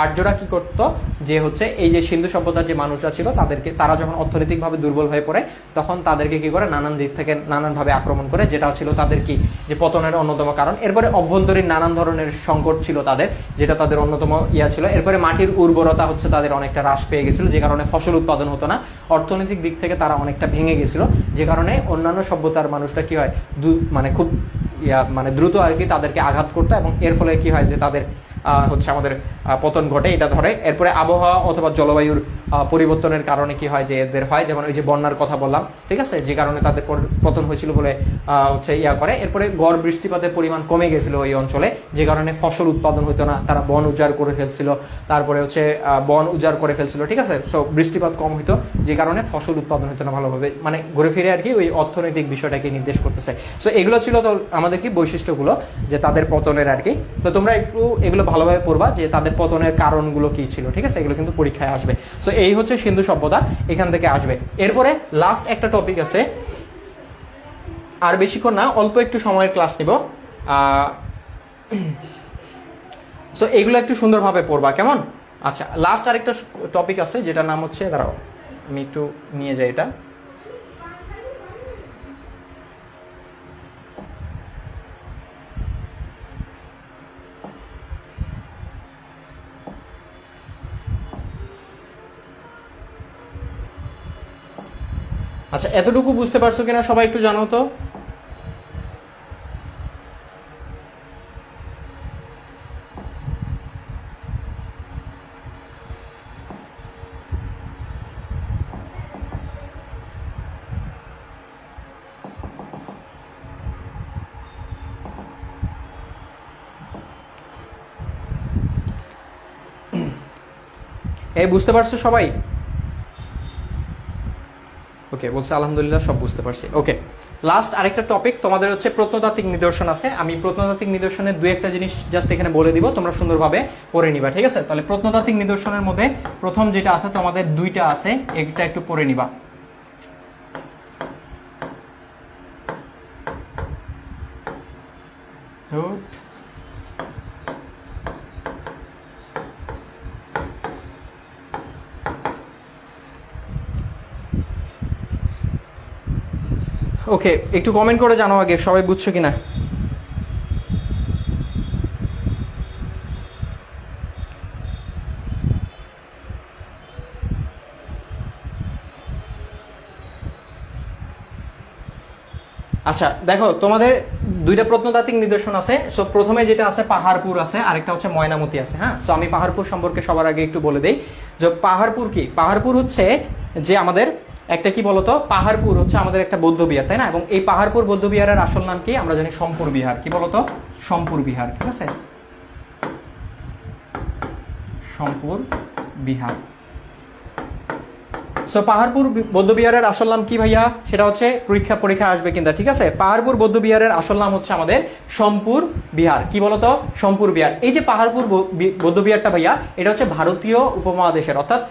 আর্যরা কি করতো, যে হচ্ছে এই যে সিন্ধু সভ্যতার যে মানুষরা ছিল তাদেরকে, তারা যখন অর্থনৈতিকভাবে দুর্বল হয়ে পড়ে তখন তাদেরকে কি করে, নানান দিক থেকে নানানভাবে আক্রমণ করে, যেটা ছিল তাদের কি, যে পতনের অন্যতম কারণ। এরপরে অভ্যন্তরীণ নানান ধরনের সংকট ছিল তাদের, যেটা তাদের অন্যতম ইয়া ছিল। এরপরে মাটির উর্বরতা হচ্ছে তাদের অনেকটা হ্রাস পেয়ে গেছিল, যে কারণে ফসল উৎপাদন হতো না, অর্থনৈতিক দিক থেকে তারা অনেকটা ভেঙে গেছিল, যে কারণে অন্যান্য সভ্যতার মানুষরা কি হয়, মানে খুব মানে দ্রুত আর কি তাদেরকে আঘাত করতো, এবং এর ফলে কি হয়, যে তাদের হচ্ছে আমাদের পতন ঘটে, এটা ধরে। এরপরে আবহাওয়া অথবা জলবায়ুর পরিবর্তনের কারণে কি হয়, যে এদের হয়, যেমন ওই যে বন্যার কথা বললাম, ঠিক আছে, যে কারণে তাদের পতন হয়েছিল বলে হচ্ছে ইয়া করে। এরপরে গড় বৃষ্টিপাতের পরিমাণ কমে গেছিল ওই অঞ্চলে, যে কারণে ফসল উৎপাদন হতো না, তারা বন উজাড় করে ফেলছিল, তারপরে হচ্ছে বন উজাড় করে ফেলছিল, ঠিক আছে। সো বৃষ্টিপাত কম হইতো, যে কারণে ফসল উৎপাদন হতো না ভালোভাবে, মানে ঘুরে ফিরে আর কি ওই অর্থনৈতিক বিষয়টাকে নির্দেশ করতেছে। সো এগুলো ছিল তো আমাদের কি বৈশিষ্ট্যগুলো, যে তাদের পতনের আর কি। তো তোমরা একটু এগুলো ভালোভাবে পড়বা, যে তাদের পতনের কারণগুলো কি ছিল, ঠিক আছে, এগুলো কিন্তু পরীক্ষায় আসবে। সো এই হচ্ছে সিন্ধু সভ্যতা, এখান থেকে আসবে। এরপরে লাস্ট একটা টপিক আছে, আর বেশিক্ষণ না, অল্প একটু সময়ের ক্লাস নিব। সো এইগুলো একটু সুন্দরভাবে পড়বা, কেমন? আচ্ছা, লাস্ট আরেকটা টপিক আছে, যেটার নাম হচ্ছে, দাঁড়াও আমি একটু নিয়ে যাই এটা। আচ্ছা, এতটুকু বুঝতে পারছো কিনা সবাই একটু জানো তো। এই বুঝতে পারছো সবাই? ওকে, বলছে আলহামদুলিল্লাহ সব বুঝতে পারছি। ওকে, লাস্ট আরেকটা টপিক তোমাদের হচ্ছে প্রত্নতাত্ত্বিক নিদর্শন আছে। আমি প্রত্নতাত্ত্বিক নিদর্শনের দুই একটা জিনিস জাস্ট এখানে বলে দিব, তোমরা সুন্দরভাবে পড়ে নিবা, ঠিক আছে। তাহলে প্রত্নতাত্ত্বিক নিদর্শনের মধ্যে প্রথম যেটা আছে, তোমাদের দুইটা আছে, একটা একটু পড়ে নিবা। ওকে, একটু কমেন্ট করে জানাও আগে সবাই বুঝছো কিনা। আচ্ছা দেখো, তোমাদের দুইটা প্রত্নতাত্ত্বিক নিদর্শন আছে। সো প্রথমে যেটা আছে পাহাড়পুর আছে, আরেকটা হচ্ছে ময়নামতি আছে। হ্যাঁ, সো আমি পাহাড়পুর সম্পর্কে সবার আগে একটু বলে দেই, যে পাহাড়পুর কি, পাহাড়পুর হচ্ছে যে আমাদের একটা কি বলতো, পাহাড়পুর হচ্ছে আমাদের একটা বৌদ্ধ বিহার, তাই না। এবং এই পাহাড়পুর বৌদ্ধ বিহারের আসল নাম কি, আমরা জানি সোমপুর বিহার। কি বলতো, সোমপুর বিহার, ঠিক আছে, সোমপুর বিহার। সো পাহাড়পুর বৌদ্ধ বিহারের আসল নাম কি ভাইয়া, সেটা হচ্ছে পরীক্ষা আসবে কিন্তু, ঠিক আছে। পাহাড়পুর বৌদ্ধ বিহারের আসল নাম হচ্ছে আমাদের সোমপুর বিহার। কি বলতো, সোমপুর বিহার। এই যে পাহাড়পুর বৌদ্ধ বিহারটা ভাইয়া, এটা হচ্ছে ভারতীয় উপমহাদেশের, অর্থাৎ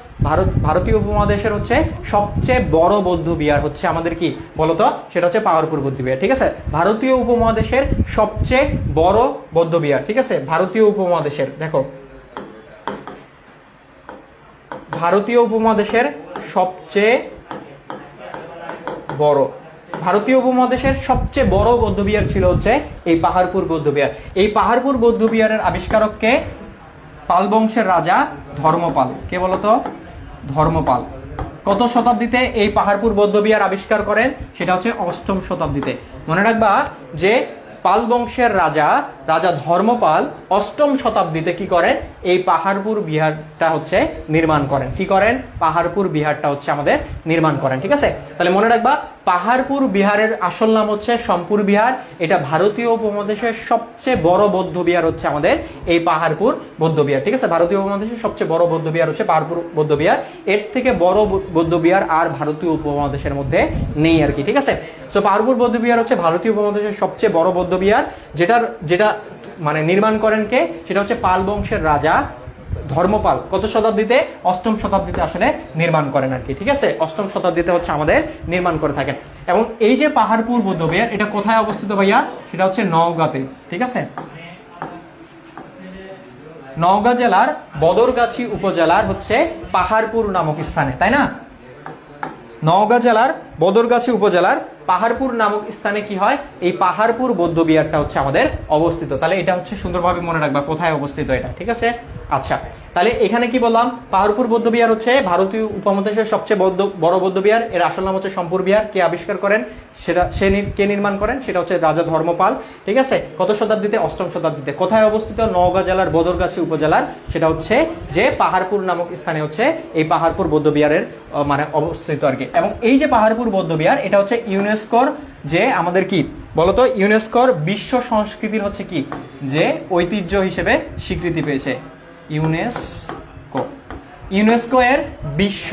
ভারতীয় উপমহাদেশের হচ্ছে সবচেয়ে বড় বৌদ্ধ বিহার হচ্ছে আমাদের কি বলতো, সেটা হচ্ছে পাহাড়পুর বৌদ্ধ বিহার, ঠিক আছে। ভারতীয় উপমহাদেশের সবচেয়ে বড় বৌদ্ধ বিহার, ঠিক আছে, ভারতীয় উপমহাদেশের। দেখো, ভারতীয় উপমহাদেশের সবচেয়ে বড় ভারতীয় উপমহাদেশের সবচেয়ে বড় বৌদ্ধবিহার ছিল হচ্ছে এই পাহাড়পুর বৌদ্ধবিহার। এই পাহাড়পুর বৌদ্ধবিহারের আবিষ্কারককে পাল বংশের রাজা ধর্মপাল। কে বলতো? ধর্মপাল। কত শতাব্দীতে এই পাহাড়পুর বৌদ্ধবিহার আবিষ্কার করেন? সেটা হচ্ছে 8ম শতাব্দীতে। মনে রাখবা যে পাল বংশের রাজা ধর্মপাল 8ম শতাব্দীতে কি করেন? এই পাহাড়পুর বিহারটা হচ্ছে নির্মাণ করেন। কি করেন? পাহাড়পুর বিহারটা হচ্ছে আমাদের নির্মাণ করেন। ঠিক আছে, তাহলে মনে রাখবা পাহাড়পুর বিহারের আসল নাম হচ্ছে সোমপুর বিহার। এটা ভারতীয় উপমহাদেশের সবচেয়ে বড় বৌদ্ধ বিহার হচ্ছে আমাদের এই পাহাড়পুর বৌদ্ধ বিহার। ঠিক আছে, ভারতীয় উপমহাদেশের সবচেয়ে বড় বৌদ্ধ বিহার হচ্ছে পাহাড়পুর বৌদ্ধ বিহার। এর থেকে বড় বৌদ্ধ বিহার আর ভারতীয় উপমহাদেশের মধ্যে নেই আর কি। ঠিক আছে, সো পাহাড়পুর বৌদ্ধ বিহার হচ্ছে ভারতীয় উপমহাদেশের সবচেয়ে বড় বৌদ্ধ বিহার, যেটা মানে নির্মাণ করেন কে? সেটা হচ্ছে পাল বংশের রাজা ধর্মপাল। কত শতাব্দীতে? 8ম শতাব্দীতে আসলে নির্মাণ করেন আর কি। ঠিক আছে, 8ম শতাব্দীতে হচ্ছে আমাদের নির্মাণ করে থাকেন। এবং এই যে পাহাড়পুর বৌদ্ধবিহার, এটা কোথায় অবস্থিত ভাইয়া? সেটা হচ্ছে নওগাঁতে। ঠিক আছে, নওগাঁ জেলার বদরগাছি উপজেলার হচ্ছে পাহাড়পুর নামক স্থানে, তাই না? নওগাঁ জেলার বদরগাছি উপজেলার পাহাড়পুর নামক স্থানে কি হয়? এই পাহাড়পুর বৌদ্ধবিহারটা হচ্ছে আমাদের অবস্থিত। তাহলে এটা হচ্ছে সুন্দরভাবে মনে রাখবা কোথায় অবস্থিত এটা। ঠিক আছে, আচ্ছা, তাহলে এখানে কি বললাম? পাহাড়পুর বৌদ্ধবিহার হচ্ছে ভারতীয় উপমহাদেশের সবচেয়ে বড় বৌদ্ধবিহার। এর আসল নাম হচ্ছে সোমপুর বিহার। কে আবিষ্কার করেন? কে নির্মাণ করেন? সেটা হচ্ছে রাজা ধর্মপাল। ঠিক আছে, কত শতাব্দীতে? 8ম শতাব্দীতে। কোথায় অবস্থিত? নওগাঁ জেলার বদরগাছি উপজেলার, সেটা হচ্ছে যে পাহাড়পুর নামক স্থানে হচ্ছে এই পাহাড়পুর বৌদ্ধবিহারের মানে অবস্থিত আর কি। এবং এই যে পাহাড়পুর বৌদ্ধবিহার, এটা হচ্ছে ইউনেস্কোর যে আমাদের কি বলতো, ইউনেস্কোর বিশ্ব সংস্কৃতির হচ্ছে কি যে ঐতিহ্য হিসেবে স্বীকৃতি পেয়েছে। ইউনেস্কো এর বিশ্ব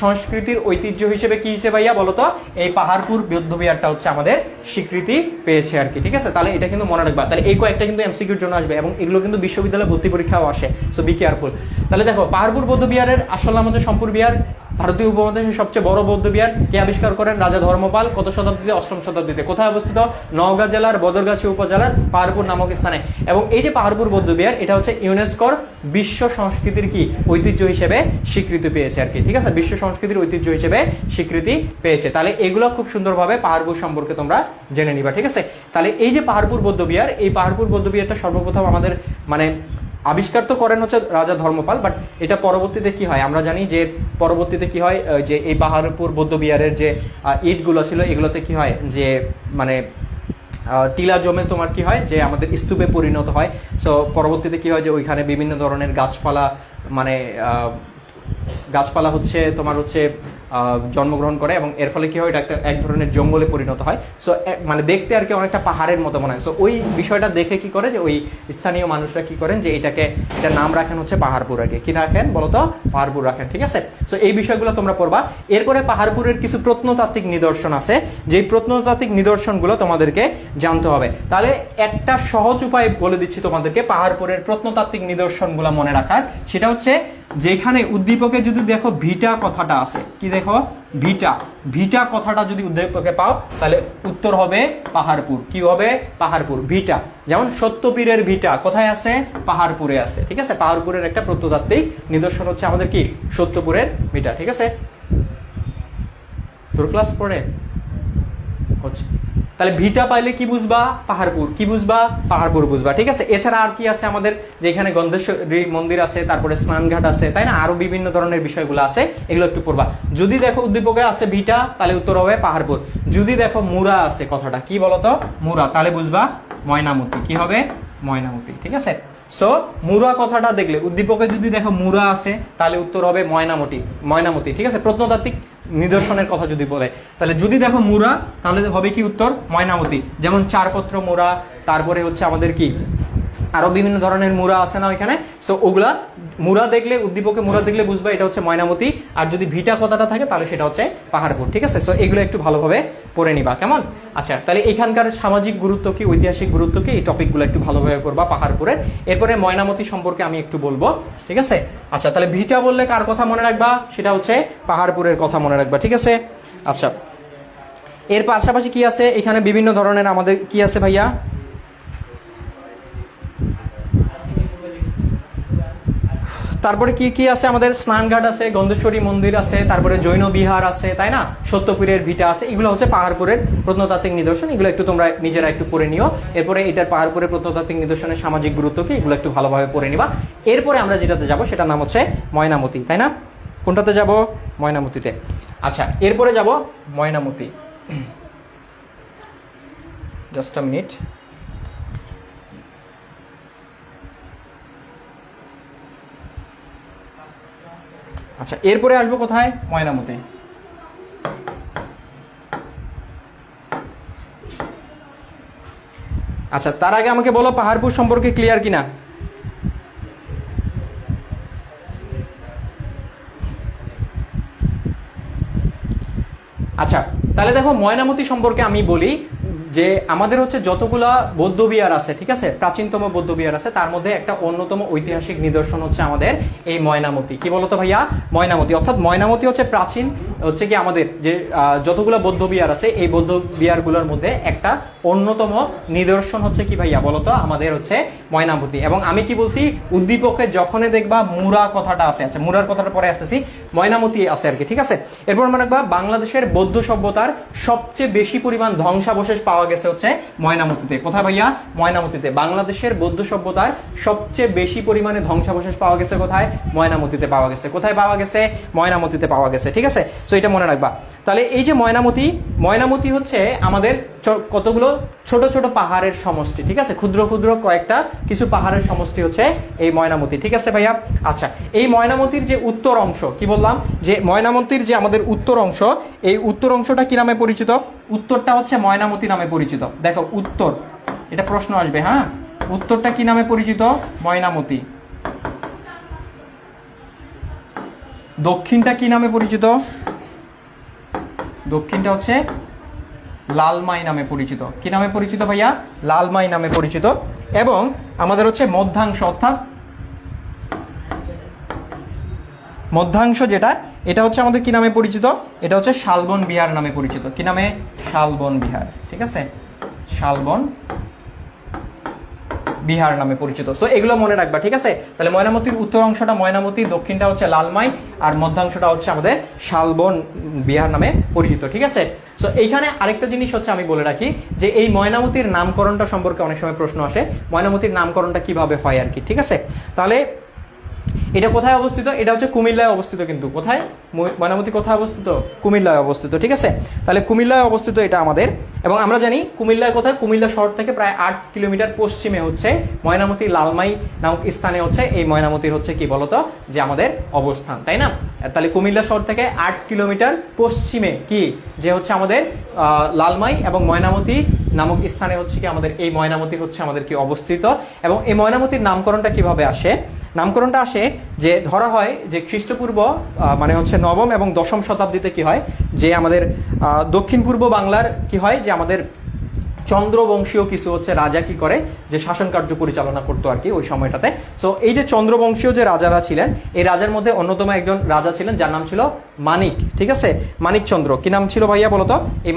সংস্কৃতির ঐতিহ্য হিসেবে কি হিসেবে ভাইয়া বলতো? এই পাহাড়পুর বৌদ্ধবিহারটা হচ্ছে আমাদের স্বীকৃতি পেয়েছে আর কি। ঠিক আছে, তাহলে এটা কিন্তু মনে রাখবা। তাহলে এই কয়েকটা কিন্তু এমসিকিউর জন্য আসবে এবং এগুলো কিন্তু বিশ্ববিদ্যালয়ে ভর্তি পরীক্ষাও আসে, সো বি কেয়ারফুল। তাহলে দেখো, পাহাড়পুর বৌদ্ধবিহারের আসল নাম হচ্ছে সোমপুর বিহার। ভারতীয় উপমহাদেশের সবচেয়ে বড় বৌদ্ধ বিহার। কে আবিষ্কার করেন? রাজা ধর্মপাল। কত শতাব্দীতে? 8ম শতাব্দীতে। কোথায় অবস্থিত? নওগাঁ জেলার বদরগাছি উপজেলার পাহাড়পুর নামক স্থানে। এবং এই যে পাহাড়পুর বৌদ্ধ বিহার, এটা হচ্ছে ইউনেস্কোর বিশ্ব সংস্কৃতির কি ঐতিহ্য হিসেবে স্বীকৃতি পেয়েছে আর কি। ঠিক আছে, বিশ্ব সংস্কৃতির ঐতিহ্য হিসেবে স্বীকৃতি পেয়েছে। তাহলে এগুলো খুব সুন্দরভাবে পাহাড়পুর সম্পর্কে তোমরা জেনে নিবা। ঠিক আছে, তাহলে এই যে পাহাড়পুর বৌদ্ধ বিহার, এই পাহাড়পুর বৌদ্ধ বিহারটা সর্বপ্রথম আমাদের মানে আবিষ্কার তো করেন হচ্ছে রাজা ধর্মপাল, বাট এটা পরবর্তীতে কি হয় আমরা জানি যে পরবর্তীতে কি হয়, যে এই পাহাড়পুর বৌদ্ধবিহারের যে ইটগুলো ছিল এগুলোতে কি হয় যে মানে টিলা জমে তোমার কি হয় যে আমাদের স্তূপে পরিণত হয়। সো পরবর্তীতে কি হয় যে ওইখানে বিভিন্ন ধরনের গাছপালা মানে গাছপালা হচ্ছে তোমার হচ্ছে জন্মগ্রহণ করে এবং এর ফলে কি হয় এটা এক ধরনের জঙ্গলে পরিণত হয়। সো মানে দেখতে আর কি অনেকটা পাহাড়ের মতো মনে হয়। সো ওই বিষয়টা দেখে কি করে যে ওই স্থানীয় মানুষরা কি করেন যে এটা নাম রাখেন হচ্ছে পাহাড়পুর আগে। কি রাখেন বলতো? পাহাড়পুর রাখেন। ঠিক আছে, সো এই বিষয়গুলো তোমরা পড়বা। এরপরে পাহাড়পুরের কিছু প্রত্নতাত্ত্বিক নিদর্শন আছে, যেই প্রত্নতাত্ত্বিক নিদর্শনগুলো তোমাদেরকে জানতে হবে। তাহলে একটা সহজ উপায় বলে দিচ্ছি তোমাদেরকে পাহাড়পুরের প্রত্নতাত্ত্বিক নিদর্শনগুলো মনে রাখার। সেটা হচ্ছে যেখানে উদ্দীপকে যদি দেখো ভিটা কথাটা আছে, কি দেখো ভিটা কথাটা যদি উদ্দীপকে পাও তাহলে উত্তর হবে পাহাড়পুর। কি হবে? পাহাড়পুর। ভিটা, যেমন সত্যপীরের ভিটা কোথায় আছে? পাহাড়পুরে আছে। ঠিক আছে, পাহাড়পুরের একটা প্রত্নতাত্ত্বিক নিদর্শন হচ্ছে আমাদের কি সত্যপুরের ভিটা। ঠিক আছে, তোর ক্লাস পড়ে হচ্ছে। তাহলে ভিটা পাইলে কি বুঝবা? পাহাড়পুর। কি বুঝবা? পাহাড়পুর বুঝবা। ঠিক আছে, এছাড়া আর কি আছে আমাদের? যেখানে গন্ধেশ্বরী মন্দির আছে, তারপরে স্নানঘাট আছে, তাই না? আরো বিভিন্ন ধরনের বিষয়গুলো আছে, এগুলো একটু পড়বা। যদি দেখো উদ্দীপকে আছে ভিটা তাহলে উত্তর হবে পাহাড়পুর। যদি দেখো মুরা আছে কথাটা, কি বলতো? মুরা, তাহলে বুঝবা ময়নামতি। কি হবে? ময়নামতি। ঠিক আছে, সো মুরা কথাটা দেখলে উদ্দীপকে যদি দেখো মুরা আছে তাহলে উত্তর হবে ময়নামতি। ঠিক আছে, প্রত্নতাত্ত্বিক নিদর্শনের কথা যদি বলে তাহলে যদি দেখো মুরা তাহলে হবে কি উত্তর? ময়নামতি। যেমন চারপত্র মুরা, তারপরে হচ্ছে আমাদের কি আরো বিভিন্ন ধরনের মুরা আছে না ওইখানে। সো ওগুলা মুরা দেখলে, উদ্দীপকে মুরা দেখলে বুঝবা এটা হচ্ছে ময়নামতি। আর যদি ভিটা কথাটা থাকে তাহলে সেটা হচ্ছে পাহাড়পুর। ঠিক আছে, সো এগুলো একটু ভালোভাবে পড়ে নিবা, কেমন? আচ্ছা, তাহলে এখানকার সামাজিক গুরুত্ব কি, ঐতিহাসিক গুরুত্ব কি, এই টপিকগুলো একটু ভালোভাবে করবা পাহাড়পুরের। এরপরে ময়নামতি সম্পর্কে আমি একটু বলবো। ঠিক আছে, আচ্ছা, তাহলে ভিটা বললে কার কথা মনে রাখবা? সেটা হচ্ছে পাহাড়পুরের কথা মনে রাখবা। ঠিক আছে, আচ্ছা, এর পাশাপাশি কি আছে এখানে? বিভিন্ন ধরনের আমাদের কি আছে ভাইয়া? তারপরে কি কি আছে আমাদের, স্নানঘাট আছে, গন্ধেশ্বরী মন্দির আছে, তারপরে জৈন বিহার আছে, তাই না, সত্যপুরের ভিটা আছে। এগুলো হচ্ছে পাহাড়পুরের প্রত্নতাত্ত্বিক নিদর্শন। এগুলো একটু তোমরা নিজেরা একটু পড়ে নিও। এরপরে এটার পাহাড়পুরের প্রত্নতাত্ত্বিক নিদর্শনের সামাজিক গুরুত্ব কি, এগুলো একটু ভালোভাবে পড়ে নিবা। এরপরে আমরা যেটাতে যাব সেটার নাম হচ্ছে ময়নামতি, তাই না? কোনটাতে যাব? ময়নামতিতে। আচ্ছা, এরপরে যাব ময়নামতি। Just a minute. আচ্ছা, এরপরে আসবো কোথায়? ময়নামতি। আচ্ছা, তার আগে আমাকে বলো পাহাড়পুর সম্পর্কে ক্লিয়ার কিনা। আচ্ছা, তাহলে দেখো ময়নামতি সম্পর্কে আমি বলি যে আমাদের হচ্ছে যতগুলা বৌদ্ধবিহার আছে, ঠিক আছে, প্রাচীনতম বৌদ্ধবিহার আছে, তার মধ্যে একটা অন্যতম ঐতিহাসিক নিদর্শন হচ্ছে আমাদের এই ময়নামতি। কি বলতো ভাইয়া? ময়নামতি। অর্থাৎ ময়নামতি হচ্ছে প্রাচীন হচ্ছে কি আমাদের যে যতগুলো বৌদ্ধবিহার আছে, এই বৌদ্ধবিহারগুলোর মধ্যে একটা অন্যতম নিদর্শন হচ্ছে কি ভাইয়া বলতো? আমাদের হচ্ছে ময়নামতি। এবং আমি কি বলছি, উদ্দীপকে যখনই দেখবা মুরা কথাটা আছে, আচ্ছা মুরার কথাটা পরে আসতেছি, ময়নামতি আছে আর কি, ঠিক আছে। এরপর মনে রাখবা বাংলাদেশের বৌদ্ধ সভ্যতার সবচেয়ে বেশি পরিমাণ ধ্বংসাবশেষ পাওয়া গেছে হচ্ছে ময়নামতিতে। কোথায় ভাইয়া? ময়নামতিতে। বাংলাদেশের বৌদ্ধ সভ্যতার সবচেয়ে বেশি পরিমাণে ধ্বংসাবশেষ পাওয়া গেছে কোথায়? ময়নামতিতে পাওয়া গেছে। কোথায় পাওয়া গেছে? ময়নামতিতে পাওয়া গেছে, ঠিক আছে। তো এটা মনে রাখবা। তাহলে এই যে ময়নামতি, ময়নামতি হচ্ছে আমাদের কতগুলো ছোট ছোট পাহাড়ের সমষ্টি, ঠিক আছে, ক্ষুদ্র ক্ষুদ্র কয়েকটা কিছু পাহাড়ের সমষ্টি হচ্ছে এই ময়নামতি, ঠিক আছে ভাইয়া। আচ্ছা, এই ময়নামতির যে উত্তর অংশ, কি বললাম যে ময়নামতির যে আমাদের উত্তর অংশ, এই উত্তর অংশটা কি নামে পরিচিত? উত্তরটা হচ্ছে ময়নামতি নামে পরিচিত। দেখো উত্তর, এটা প্রশ্ন আসবে, হ্যাঁ, উত্তরটা কি নামে পরিচিত? ময়নামতি। দক্ষিণটা কি নামে পরিচিত? দক্ষিণটা হচ্ছে লালমাই নামে পরিচিত। কি নামে পরিচিত ভাইয়া? লালমাই নামে পরিচিত। এবং আমাদের হচ্ছে মধ্যাংশ, অর্থাৎ মধ্যাংশ যেটা, এটা হচ্ছে আমাদের কি নামে পরিচিত? এটা হচ্ছে শালবন বিহার নামে পরিচিত। কি নামে? শালবন বিহার, ঠিক আছে, শালবন বিহার নামে পরিচিত। সো এগুলো মনে রাখবা, ঠিক আছে। তাহলে ময়নামতির উত্তর অংশটা ময়নামতি, দক্ষিণটা হচ্ছে লালমাই, আর মধ্যাংশটা হচ্ছে আমাদের শালবন বিহার নামে পরিচিত, ঠিক আছে। সো এইখানে আরেকটা জিনিস হচ্ছে আমি বলে রাখি যে এই ময়নামতির নামকরণটা সম্পর্কে অনেক সময় প্রশ্ন আসে, ময়নামতির নামকরণটা কিভাবে হয় আর কি, ঠিক আছে। তাহলে এটা কোথায় অবস্থিত? এটা হচ্ছে কুমিল্লায় অবস্থিত। কিন্তু কোথায়? ময়নামতি কোথায় অবস্থিত? কুমিল্লায় অবস্থিত, ঠিক আছে। তাহলে কুমিল্লায় অবস্থিত এটা আমাদের। এবং আমরা জানি কুমিল্লায় কোথায়? কুমিল্লা শহর থেকে প্রায় 8 কিলোমিটার পশ্চিমে হচ্ছে ময়নামতি লালমাই নামক স্থানে হচ্ছে এই ময়নামতির হচ্ছে কি বলতো যে আমাদের অবস্থান, তাই না? তাহলে কুমিল্লা শহর থেকে 8 কিলোমিটার পশ্চিমে কি যে হচ্ছে আমাদের লালমাই এবং ময়নামতি নামক স্থানে হচ্ছে কি আমাদের এই ময়নামতি হচ্ছে আমাদের কি অবস্থিত। এবং এই ময়নামতির নামকরণটা কিভাবে আসে? নামকরণটা আসে যে ধরা হয় যে খ্রিস্টপূর্ব মানে হচ্ছে 9ম এবং 10ম শতাব্দীতে কি হয় যে আমাদের দক্ষিণ পূর্ব বাংলার কি হয় যে আমাদের চন্দ্রবংশীয় কিছু হচ্ছে রাজা কি করে যে শাসন কার্য পরিচালনা করতো আর কি ওই সময়টাতে। সো এই যে চন্দ্রবংশীয় যে রাজারা ছিলেন, এই রাজার মধ্যে অন্যতম একজন রাজা ছিলেন যার নাম ছিল মানিক, ঠিক আছে, মানিকচন্দ্র। কি নাম ছিল ভাইয়া বলতো? এই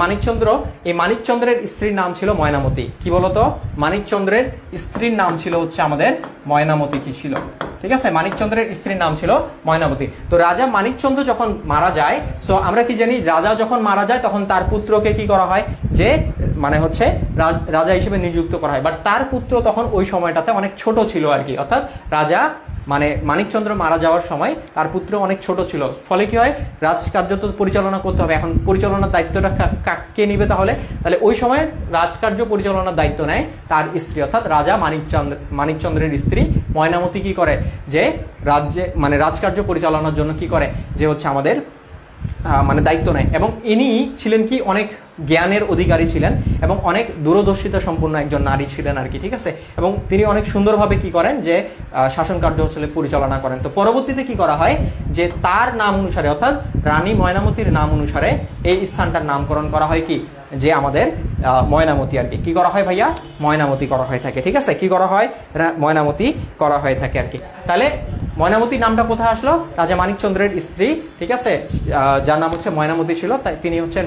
মানিকচন্দ্রের স্ত্রীর নাম ছিল ময়নামতি। কি বলতো? মানিকচন্দ্রের স্ত্রীর নাম ছিল হচ্ছে আমাদের ময়নামতি। কি ছিল? ঠিক আছে, মানিকচন্দ্রের স্ত্রীর নাম ছিল ময়নামতি। তো রাজা মানিকচন্দ্র যখন মারা যায়, সো আমরা কি জানি রাজা যখন মারা যায় তখন তার পুত্রকে কি করা হয় যে মানে হচ্ছে রাজা হিসেবে নিযুক্ত করা হয়। বাট তার পুত্র তখন ওই সময়টাতে অনেক ছোট ছিল আর কি, অর্থাৎ রাজা মানে মানিকচন্দ্র মারা যাওয়ার সময় তার পুত্র অনেক ছোট ছিল। ফলে কি হয়, রাজকার্য তো পরিচালনা করতে হবে। এখন পরিচালনার দায়িত্বটা কে নিবে? তাহলে ওই সময় রাজকার্য পরিচালনার দায়িত্ব নেয় তার স্ত্রী, অর্থাৎ রাজা মানিকচন্দ্রের স্ত্রী ময়নামতি কি করে যে রাজ্যে মানে রাজকার্য পরিচালনার জন্য কি করে যে হচ্ছে আমাদের মানে দায়িত্ব নেয়। এবং ইনি ছিলেন কি অনেক জ্ঞানের অধিকারী ছিলেন এবং অনেক দূরদর্শিতা সম্পন্ন একজন নারী ছিলেন আর কি, ঠিক আছে। এবং তিনি অনেক সুন্দরভাবে কি করেন যে শাসন কার্য হচ্ছে পরিচালনা করেন। তো পরবর্তীতে কি করা হয় যে তার নাম অনুসারে অর্থাৎ রানী ময়নামতির নাম অনুসারে এই স্থানটার নামকরণ করা হয় কি যে আমাদের ময়নামতি আর কি। কি করা হয় ভাইয়া? ময়নামতি করা হয়ে থাকে, ঠিক আছে। কি করা হয়? ময়নামতি করা হয়ে থাকে আর কি। তাহলে ময়নামতি নামটা কোথায় আসলো? রাজা মানিকচন্দ্রের স্ত্রী, ঠিক আছে, যার নাম হচ্ছে ময়নামতি ছিল, তাই তিনি হচ্ছেন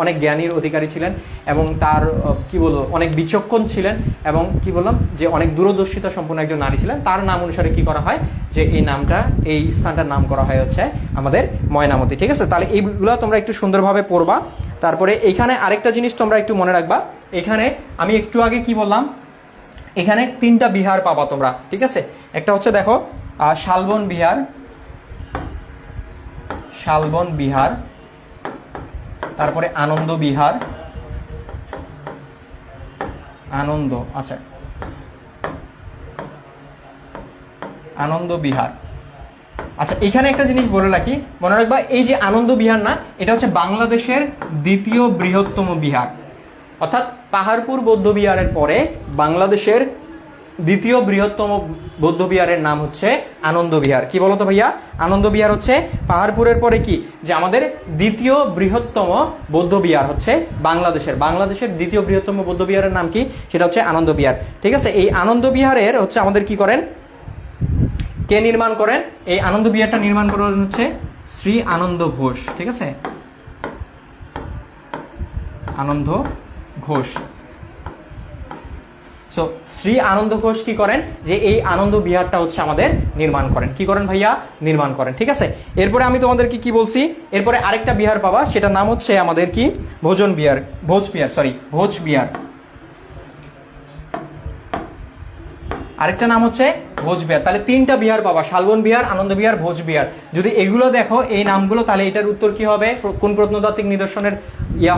অনেক জ্ঞানীর অধিকারী ছিলেন এবং তার কি বলবো অনেক বিচক্ষণ ছিলেন এবং কি বললাম যে অনেক দূরদর্শিতা সম্পন্ন একজন নারী ছিলেন। তার নাম অনুসারে কি করা হয় যে এই নামটা, এই স্থানটার নাম করা হয় হচ্ছে আমাদের ময়নামতি, ঠিক আছে। তাহলে এইগুলো তোমরা একটু সুন্দরভাবে পড়বা। তারপরে এখানে আরেকটা জিনিস তোমরা একটু মনে রাখবা, এখানে আমি একটু আগে কি বললাম, এখানে 3টা বিহার পাবা তোমরা, ঠিক আছে। একটা হচ্ছে দেখো শালবন বিহার, শালবন বিহার, তারপরে আনন্দ বিহার, আনন্দ, আচ্ছা আনন্দ বিহার। আচ্ছা এখানে একটা জিনিস বলে রাখি, মনে রাখবা এই যে আনন্দ বিহার না, এটা হচ্ছে বাংলাদেশের 2য় বৃহত্তম বিহার, অর্থাৎ পাহাড়পুর বৌদ্ধ বিহারের পরে বাংলাদেশের 2য় বৃহত্তম বৌদ্ধ বিহারের নাম হচ্ছে আনন্দ বিহার। কি বলতো ভাইয়া? আনন্দ বিহার হচ্ছে পাহাড়পুরের পরে কি যে আমাদের 2য় বৃহত্তম বৌদ্ধ বিহার হচ্ছে বাংলাদেশের 2য় বৃহত্তম বৌদ্ধ বিহারের নাম কি? সেটা হচ্ছে আনন্দ বিহার, ঠিক আছে। এই আনন্দ বিহারের হচ্ছে আমাদের কি করেন, কে নির্মাণ করেন? এই আনন্দ বিহারটা নির্মাণ করেন হচ্ছে শ্রী আনন্দ ঘোষ, ঠিক আছে, আনন্দ ঘোষ। সো শ্রী আনন্দ ঘোষ কি করেন যে এই আনন্দ বিহারটা হচ্ছে আমাদের নির্মাণ করেন। কি করেন ভাইয়া? নির্মাণ করেন, ঠিক আছে। এরপরে আমি তোমাদেরকে কি বলছি, এরপরে আরেকটা বিহার পাবা, সেটার নাম হচ্ছে আমাদের কি ভোজ বিহার। আরেকটা নাম হচ্ছে ভোজ বিহার। তাহলে 3টা বিহার পাবা, শালবন বিহার, আনন্দ বিহার, ভোজ বিহার। যদি এগুলো দেখো এই নামগুলো, তাহলে এটার উত্তর কি হবে, কোন প্রত্নতাত্ত্বিক নিদর্শনের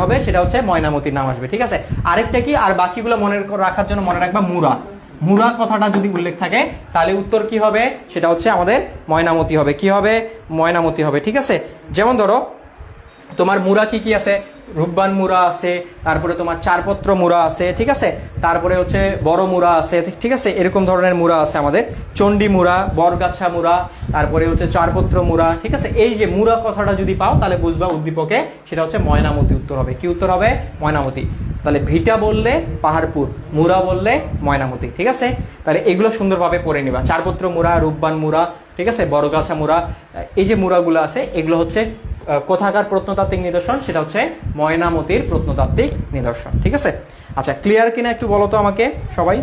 হবে, সেটা হচ্ছে ময়নামতির নাম আসবে, ঠিক আছে। আরেকটা কি, আর বাকিগুলো মনে রাখার জন্য মনে রাখবা মুরা কথাটা যদি উল্লেখ থাকে তাহলে উত্তর কি হবে, সেটা হচ্ছে আমাদের ময়নামতি হবে। কি হবে? ময়নামতি হবে, ঠিক আছে। যেমন ধরো তোমার মুরা কি কি আছে, রূপবান মুরা আছে, তারপরে তোমার চারপত্র মুরা আছে, ঠিক আছে, তারপরে হচ্ছে বড় মুরা আছে, ঠিক আছে, এরকম ধরনের মুরা আছে আমাদের, চণ্ডী মুরা, বরগাছা মুরা, তারপরে হচ্ছে চারপত্র মুরা, ঠিক আছে। এই যে মুরা কথাটা যদি পাও তাহলে বুঝবা উদ্দীপকে সেটা হচ্ছে ময়নামতি উত্তর হবে। কি উত্তর হবে? ময়নামতি। তাহলে ভিটা বললে পাহাড়পুর, মুরা বললে ময়নামতি, ঠিক আছে। তাহলে এগুলো সুন্দরভাবে পড়ে নিবা, চারপত্র মুরা, রূপবান মুরা, ঠিক আছে, বড়গাছা মুরা, এই যে মুরাগুলো আছে এগুলো হচ্ছে কোথাকার প্রত্নতাত্ত্বিক নিদর্শন, সেটা হচ্ছে ময়নামতির প্রত্নতাত্ত্বিক নিদর্শন, ঠিক আছে। আচ্ছা ক্লিয়ার কিনা একটু বলো তো আমাকে সবাই।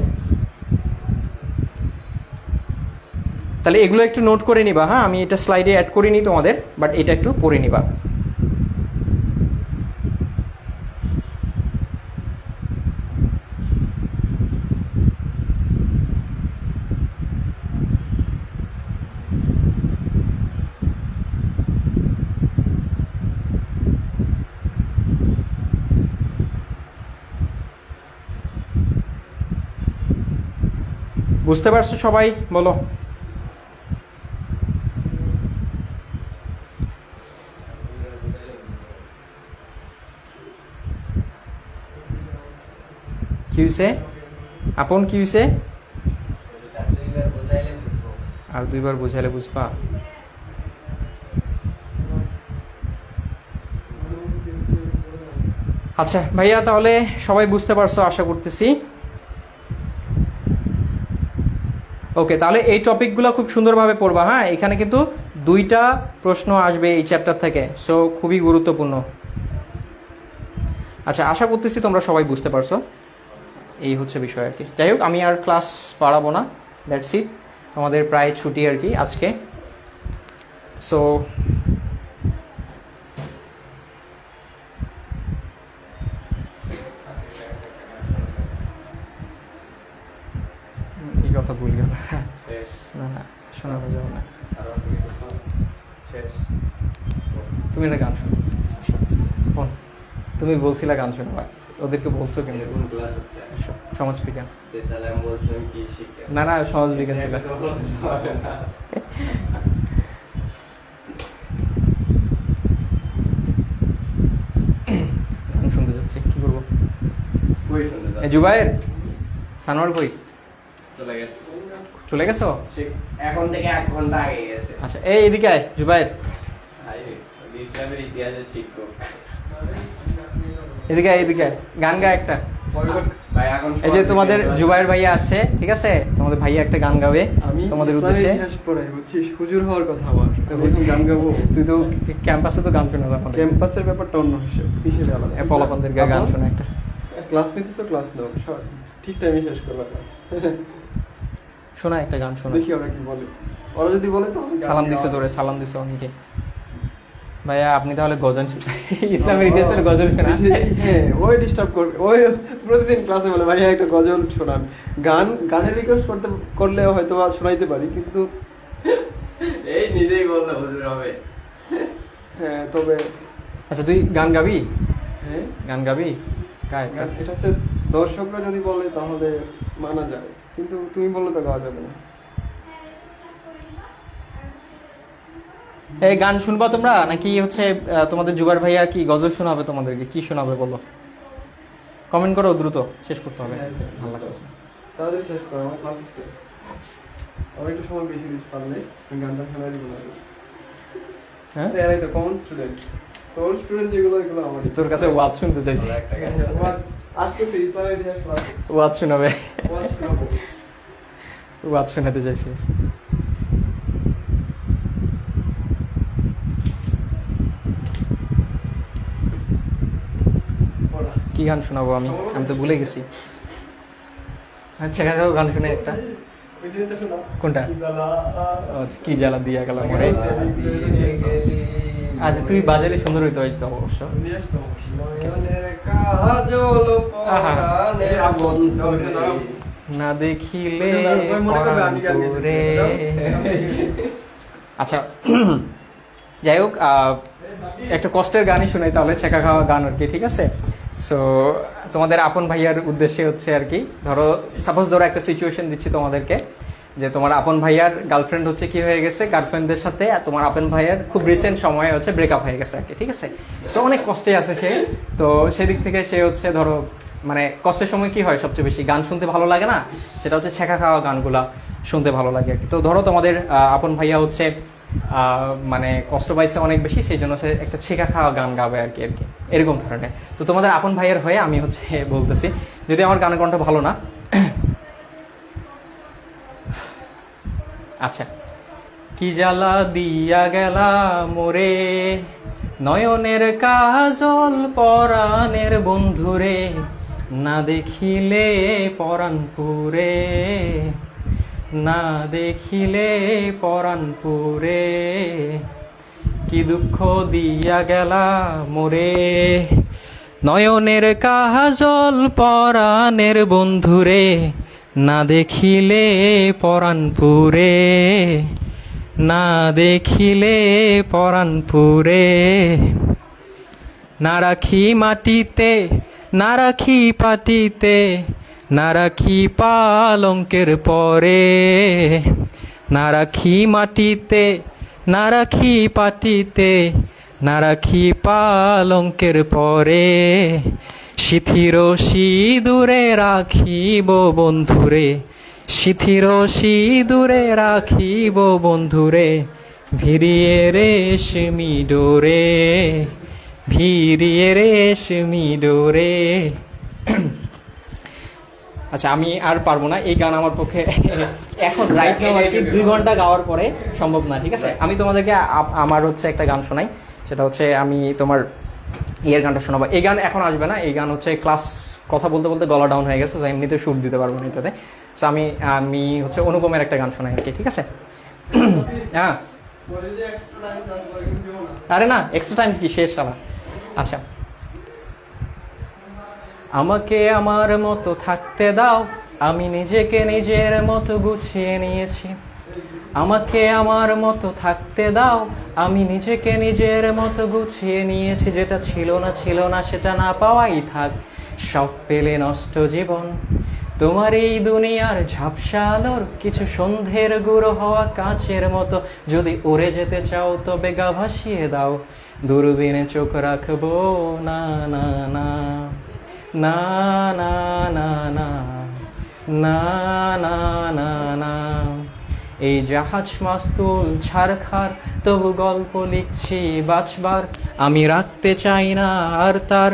তাহলে এগুলো একটু নোট করে নিবা, হ্যাঁ, আমি এটা স্লাইডে অ্যাড করিনি তোমাদের, বাট এটা একটু পড়ে নিবা। বুঝতে পারছো সবাই? বলো। কি হয়েছে আপন, কি হয়েছে? আর 2বার বুঝাইলে বুঝবা। আচ্ছা ভাইয়া, তাহলে সবাই বুঝতে পারছো আশা করতেছি। ওকে, তাহলে এই টপিকগুলো খুব সুন্দরভাবে পড়বা, হ্যাঁ। এখানে কিন্তু 2টা প্রশ্ন আসবে এই চ্যাপ্টার থেকে, সো খুবই গুরুত্বপূর্ণ। আচ্ছা আশা করতেছি তোমরা সবাই বুঝতে পারছো, এই হচ্ছে বিষয় আর কি। যাই হোক, আমি আর ক্লাস বাড়াবো না, দ্যাটস ইট। তোমাদের প্রায় ছুটি আর কি আজকে, সো এই কথা ভুলিও না, না না শোনা যাবে না। তুমি না গান শোনো, তুমি বলছিলা গান শোনাবা, ওদেরকে বলছো কিন্তু সমাজ বিজ্ঞান, না না সমাজ বিজ্ঞান ছিল। গান শুনতে যাচ্ছি, কি করবো। জুবাইর, সানোয়ার কই? চলে গেছো? এখন থেকে 1 ঘন্টা আগে গেছে। আচ্ছা এই এদিকে আয় জুবাইর, ইসলামের ইতিহাসের শিক্ষক। এদিকে আয়, এদিকে আয়, গান গা একটা। ভাই এখন এই যে তোমাদের জুবাইর ভাইয়া আসছে, ঠিক আছে, তোমাদের ভাইয়া একটা গান গাবে আমি তোমাদের ইসলামের উদ্দেশ্যে। ইতিহাস পড়াই, বুঝছিস? হুজুর হওয়ার কথা আমার, তো প্রথম গান গাবো। তুই তো ক্যাম্পাসে তো গান শোনা আমাদের, ক্যাম্পাসের ব্যাপারটা অন্য হিসেবে আলাদা। পোলাপানদেরকে গান শোনা একটা। ক্লাস নিতেছো, ক্লাস নাও, ঠিক টাইমে শেষ করবা ক্লাস। শোনা একটা গান শোনা। দেখি ওরা কি বলে, ওরা যদি বলে তো আমি গান সালাম দিছো গাওয়া- তোরে, সালাম দিছো অনেকে। ভাইয়া আপনি তাহলে গজল ইসলামের ইতিহাসের গজল শোনা। হ্যাঁ, ওই ডিস্টার্ব করবে, ওই প্রতিদিন ক্লাসে বলে ভাই একটা গজল শোনান। গানের রিকোয়েস্ট করলে হয়তো বা শোনাইতে পারি, কিন্তু এই নিজেই বললো হুজুর হবে। হ্যাঁ তবে আচ্ছা তুই গান গাবি? হ্যাঁ, গান গাবি? গায় একটা। এটা হচ্ছে দর্শকরা যদি বলে তাহলে মানা যায়, কিন্তু তুমি বললে তো গাওয়া যাবে না। এই গান শুনবা তোমরা নাকি হচ্ছে তোমাদের জুবার ভাইয়া কি গজল শোনাবে তোমাদেরকে? কি শোনাবে বলো, কমেন্ট করো, দ্রুত শেষ করতে হবে। ভালো লাগছে। তাড়াতাড়ি শেষ করো, আমার ক্লাস আছে। আর একটু সময় বেশি দিস পারলে আমি গানটা শোনাই দিব না। হ্যাঁ, এরাই তো কমন স্টুডেন্ট, তোর স্টুডেন্ট যেগুলো এগুলো আমার। তোর কাছে ওয়াজ শুনতে চাইছি। একটা গান আসতেছি ইসলামের ইতিহাস ক্লাস, ওয়াজ শোনাবে, ওয়াজ শোনাবো। ওয়াজ শোনাতে চাইছি। পড়া। কি গান শোনাবো আমি? আমি তো ভুলে গেছি। আচ্ছা গান শুনে একটা। ওই জিনিসটা শোনাও। কোনটা? কি জ্বালা। আচ্ছা, কি জ্বালা দিয়া গেল মরে। আচ্ছা তুই বাজারে সুন্দর হইতো হয়তো অবশ্য। নিয়ে আসছো? নয়নের কাজল পরাণে বন্ধু রে। না দেখিলে ওই মনে করবে আমি গান পরাণ গাইতেছি। পুরে। আচ্ছা যাই হোক, একটা কষ্টের গানই শোনাই তাহলে, ছেঁকা খাওয়া গান আর কি, ঠিক আছে? সো তোমাদের আপন ভাইয়ার উদ্দেশ্যে হচ্ছে আর কি, ধরো সাপোজ ধরো একটা সিচুয়েশন দিচ্ছি তোমাদেরকে, যে তোমার আপন ভাইয়ার গার্লফ্রেন্ড হচ্ছে কি হয়ে গেছে, গার্লফ্রেন্ডদের সাথে তোমার আপন ভাইয়ার খুব রিসেন্ট সময়ে হচ্ছে ব্রেকআপ হয়ে গেছে আর কি, ঠিক আছে? সো অনেক কষ্টে আছে সে, তো সেদিক থেকে সে হচ্ছে ধরো মানে কষ্টের সময় কি হয় সবচেয়ে বেশি গান শুনতে ভালো লাগে না, সেটা হচ্ছে ছেঁকা খাওয়া গানগুলা শুনতে ভালো লাগে আর কি। তো ধরো তোমাদের আপন ভাইয়া হচ্ছে মানে কষ্ট পাইছে অনেক বেশি, সেই জন্য সে একটা ছেঁকা খাওয়া গান গাবে আর কি এরকম ধরনের। তো তোমাদের আপন ভাইয়ের হয়ে আমি হচ্ছে বলতেছি, যদি আমার গানের কণ্ঠ ভালো না। আচ্ছা, কি জ্বালা দিয়া গেলা মোরে, নয়নের কাজল পরাণের বন্ধুরে, না দেখিলে পরাণ পুরে, না দেখিলে পরাণ পুরে, কি দুঃখ দিয়া গেলা মোরে, নয়নের কাজল পরাণের বন্ধুরে, না দেখিলে পরাণ পুরে, না দেখিলে পরাণ পুরে, না রাখি মাটিতে, না রাখি পাটিতে, না রাখি পালঙ্কের পরে, না রাখি মাটিতে, না রাখি পাটিতে, না রাখি পালঙ্কের পরে, শিথির সিঁদুরে রাখিব বন্ধুরে, শিথির সিঁদুরে রাখিব বন্ধুরে, ভিড়িয়ে রেশমি ডোরে, ভিড়িয়ে রেশমি ডোরে। আচ্ছা আমি আর পারবো না এই গান, আমার পক্ষে এখন রাইট নাও আর কি 2 ঘন্টা গাওয়ার পরে সম্ভব না, ঠিক আছে? আমি তোমাদেরকে আমার হচ্ছে একটা গান শোনাই, সেটা হচ্ছে আমি তোমার ইয়ের গানটা শোনাবো। এই গান এখন আসবে না, এই গান হচ্ছে ক্লাস কথা বলতে বলতে গলা ডাউন হয়ে গেছে, এমনিতে সুর দিতে পারবো না এটাতে। সো আমি হচ্ছে অনুপমের একটা গান শোনাই আর কি, ঠিক আছে? হ্যাঁ, বলে যে এক্সট্রা টাইম চার্জ করে, কিন্তু দেবো না। আরে না, এক্সট্রা টাইম কি শেষ সালা। আচ্ছা, আমাকে আমার মতো থাকতে দাও, আমি নিজেকে নিজের মতো গুছিয়ে নিয়েছি। আমাকে আমার মতো থাকতে দাও, আমি নিজেকে নিজের মতো গুছিয়ে নিয়েছি। যেটা ছিল না সেটা না পাওয়াই থাক, সব পেলে নষ্ট জীবন। তোমার এই দুনিয়ার ঝাপসা আলোর কিছু সন্ধ্যের গুঁড়ো হওয়া কাচের মতো, যদি উড়ে যেতে চাও তবে গা ভাসিয়ে দাও, দূরবীনে চোখ রাখবো না না না না না না না না না না না। এই জাহাজ মাস্তুল ছারখার, তবু গল্প লিখছি বাঁচবার। আমি রাখতে চাই না আর তার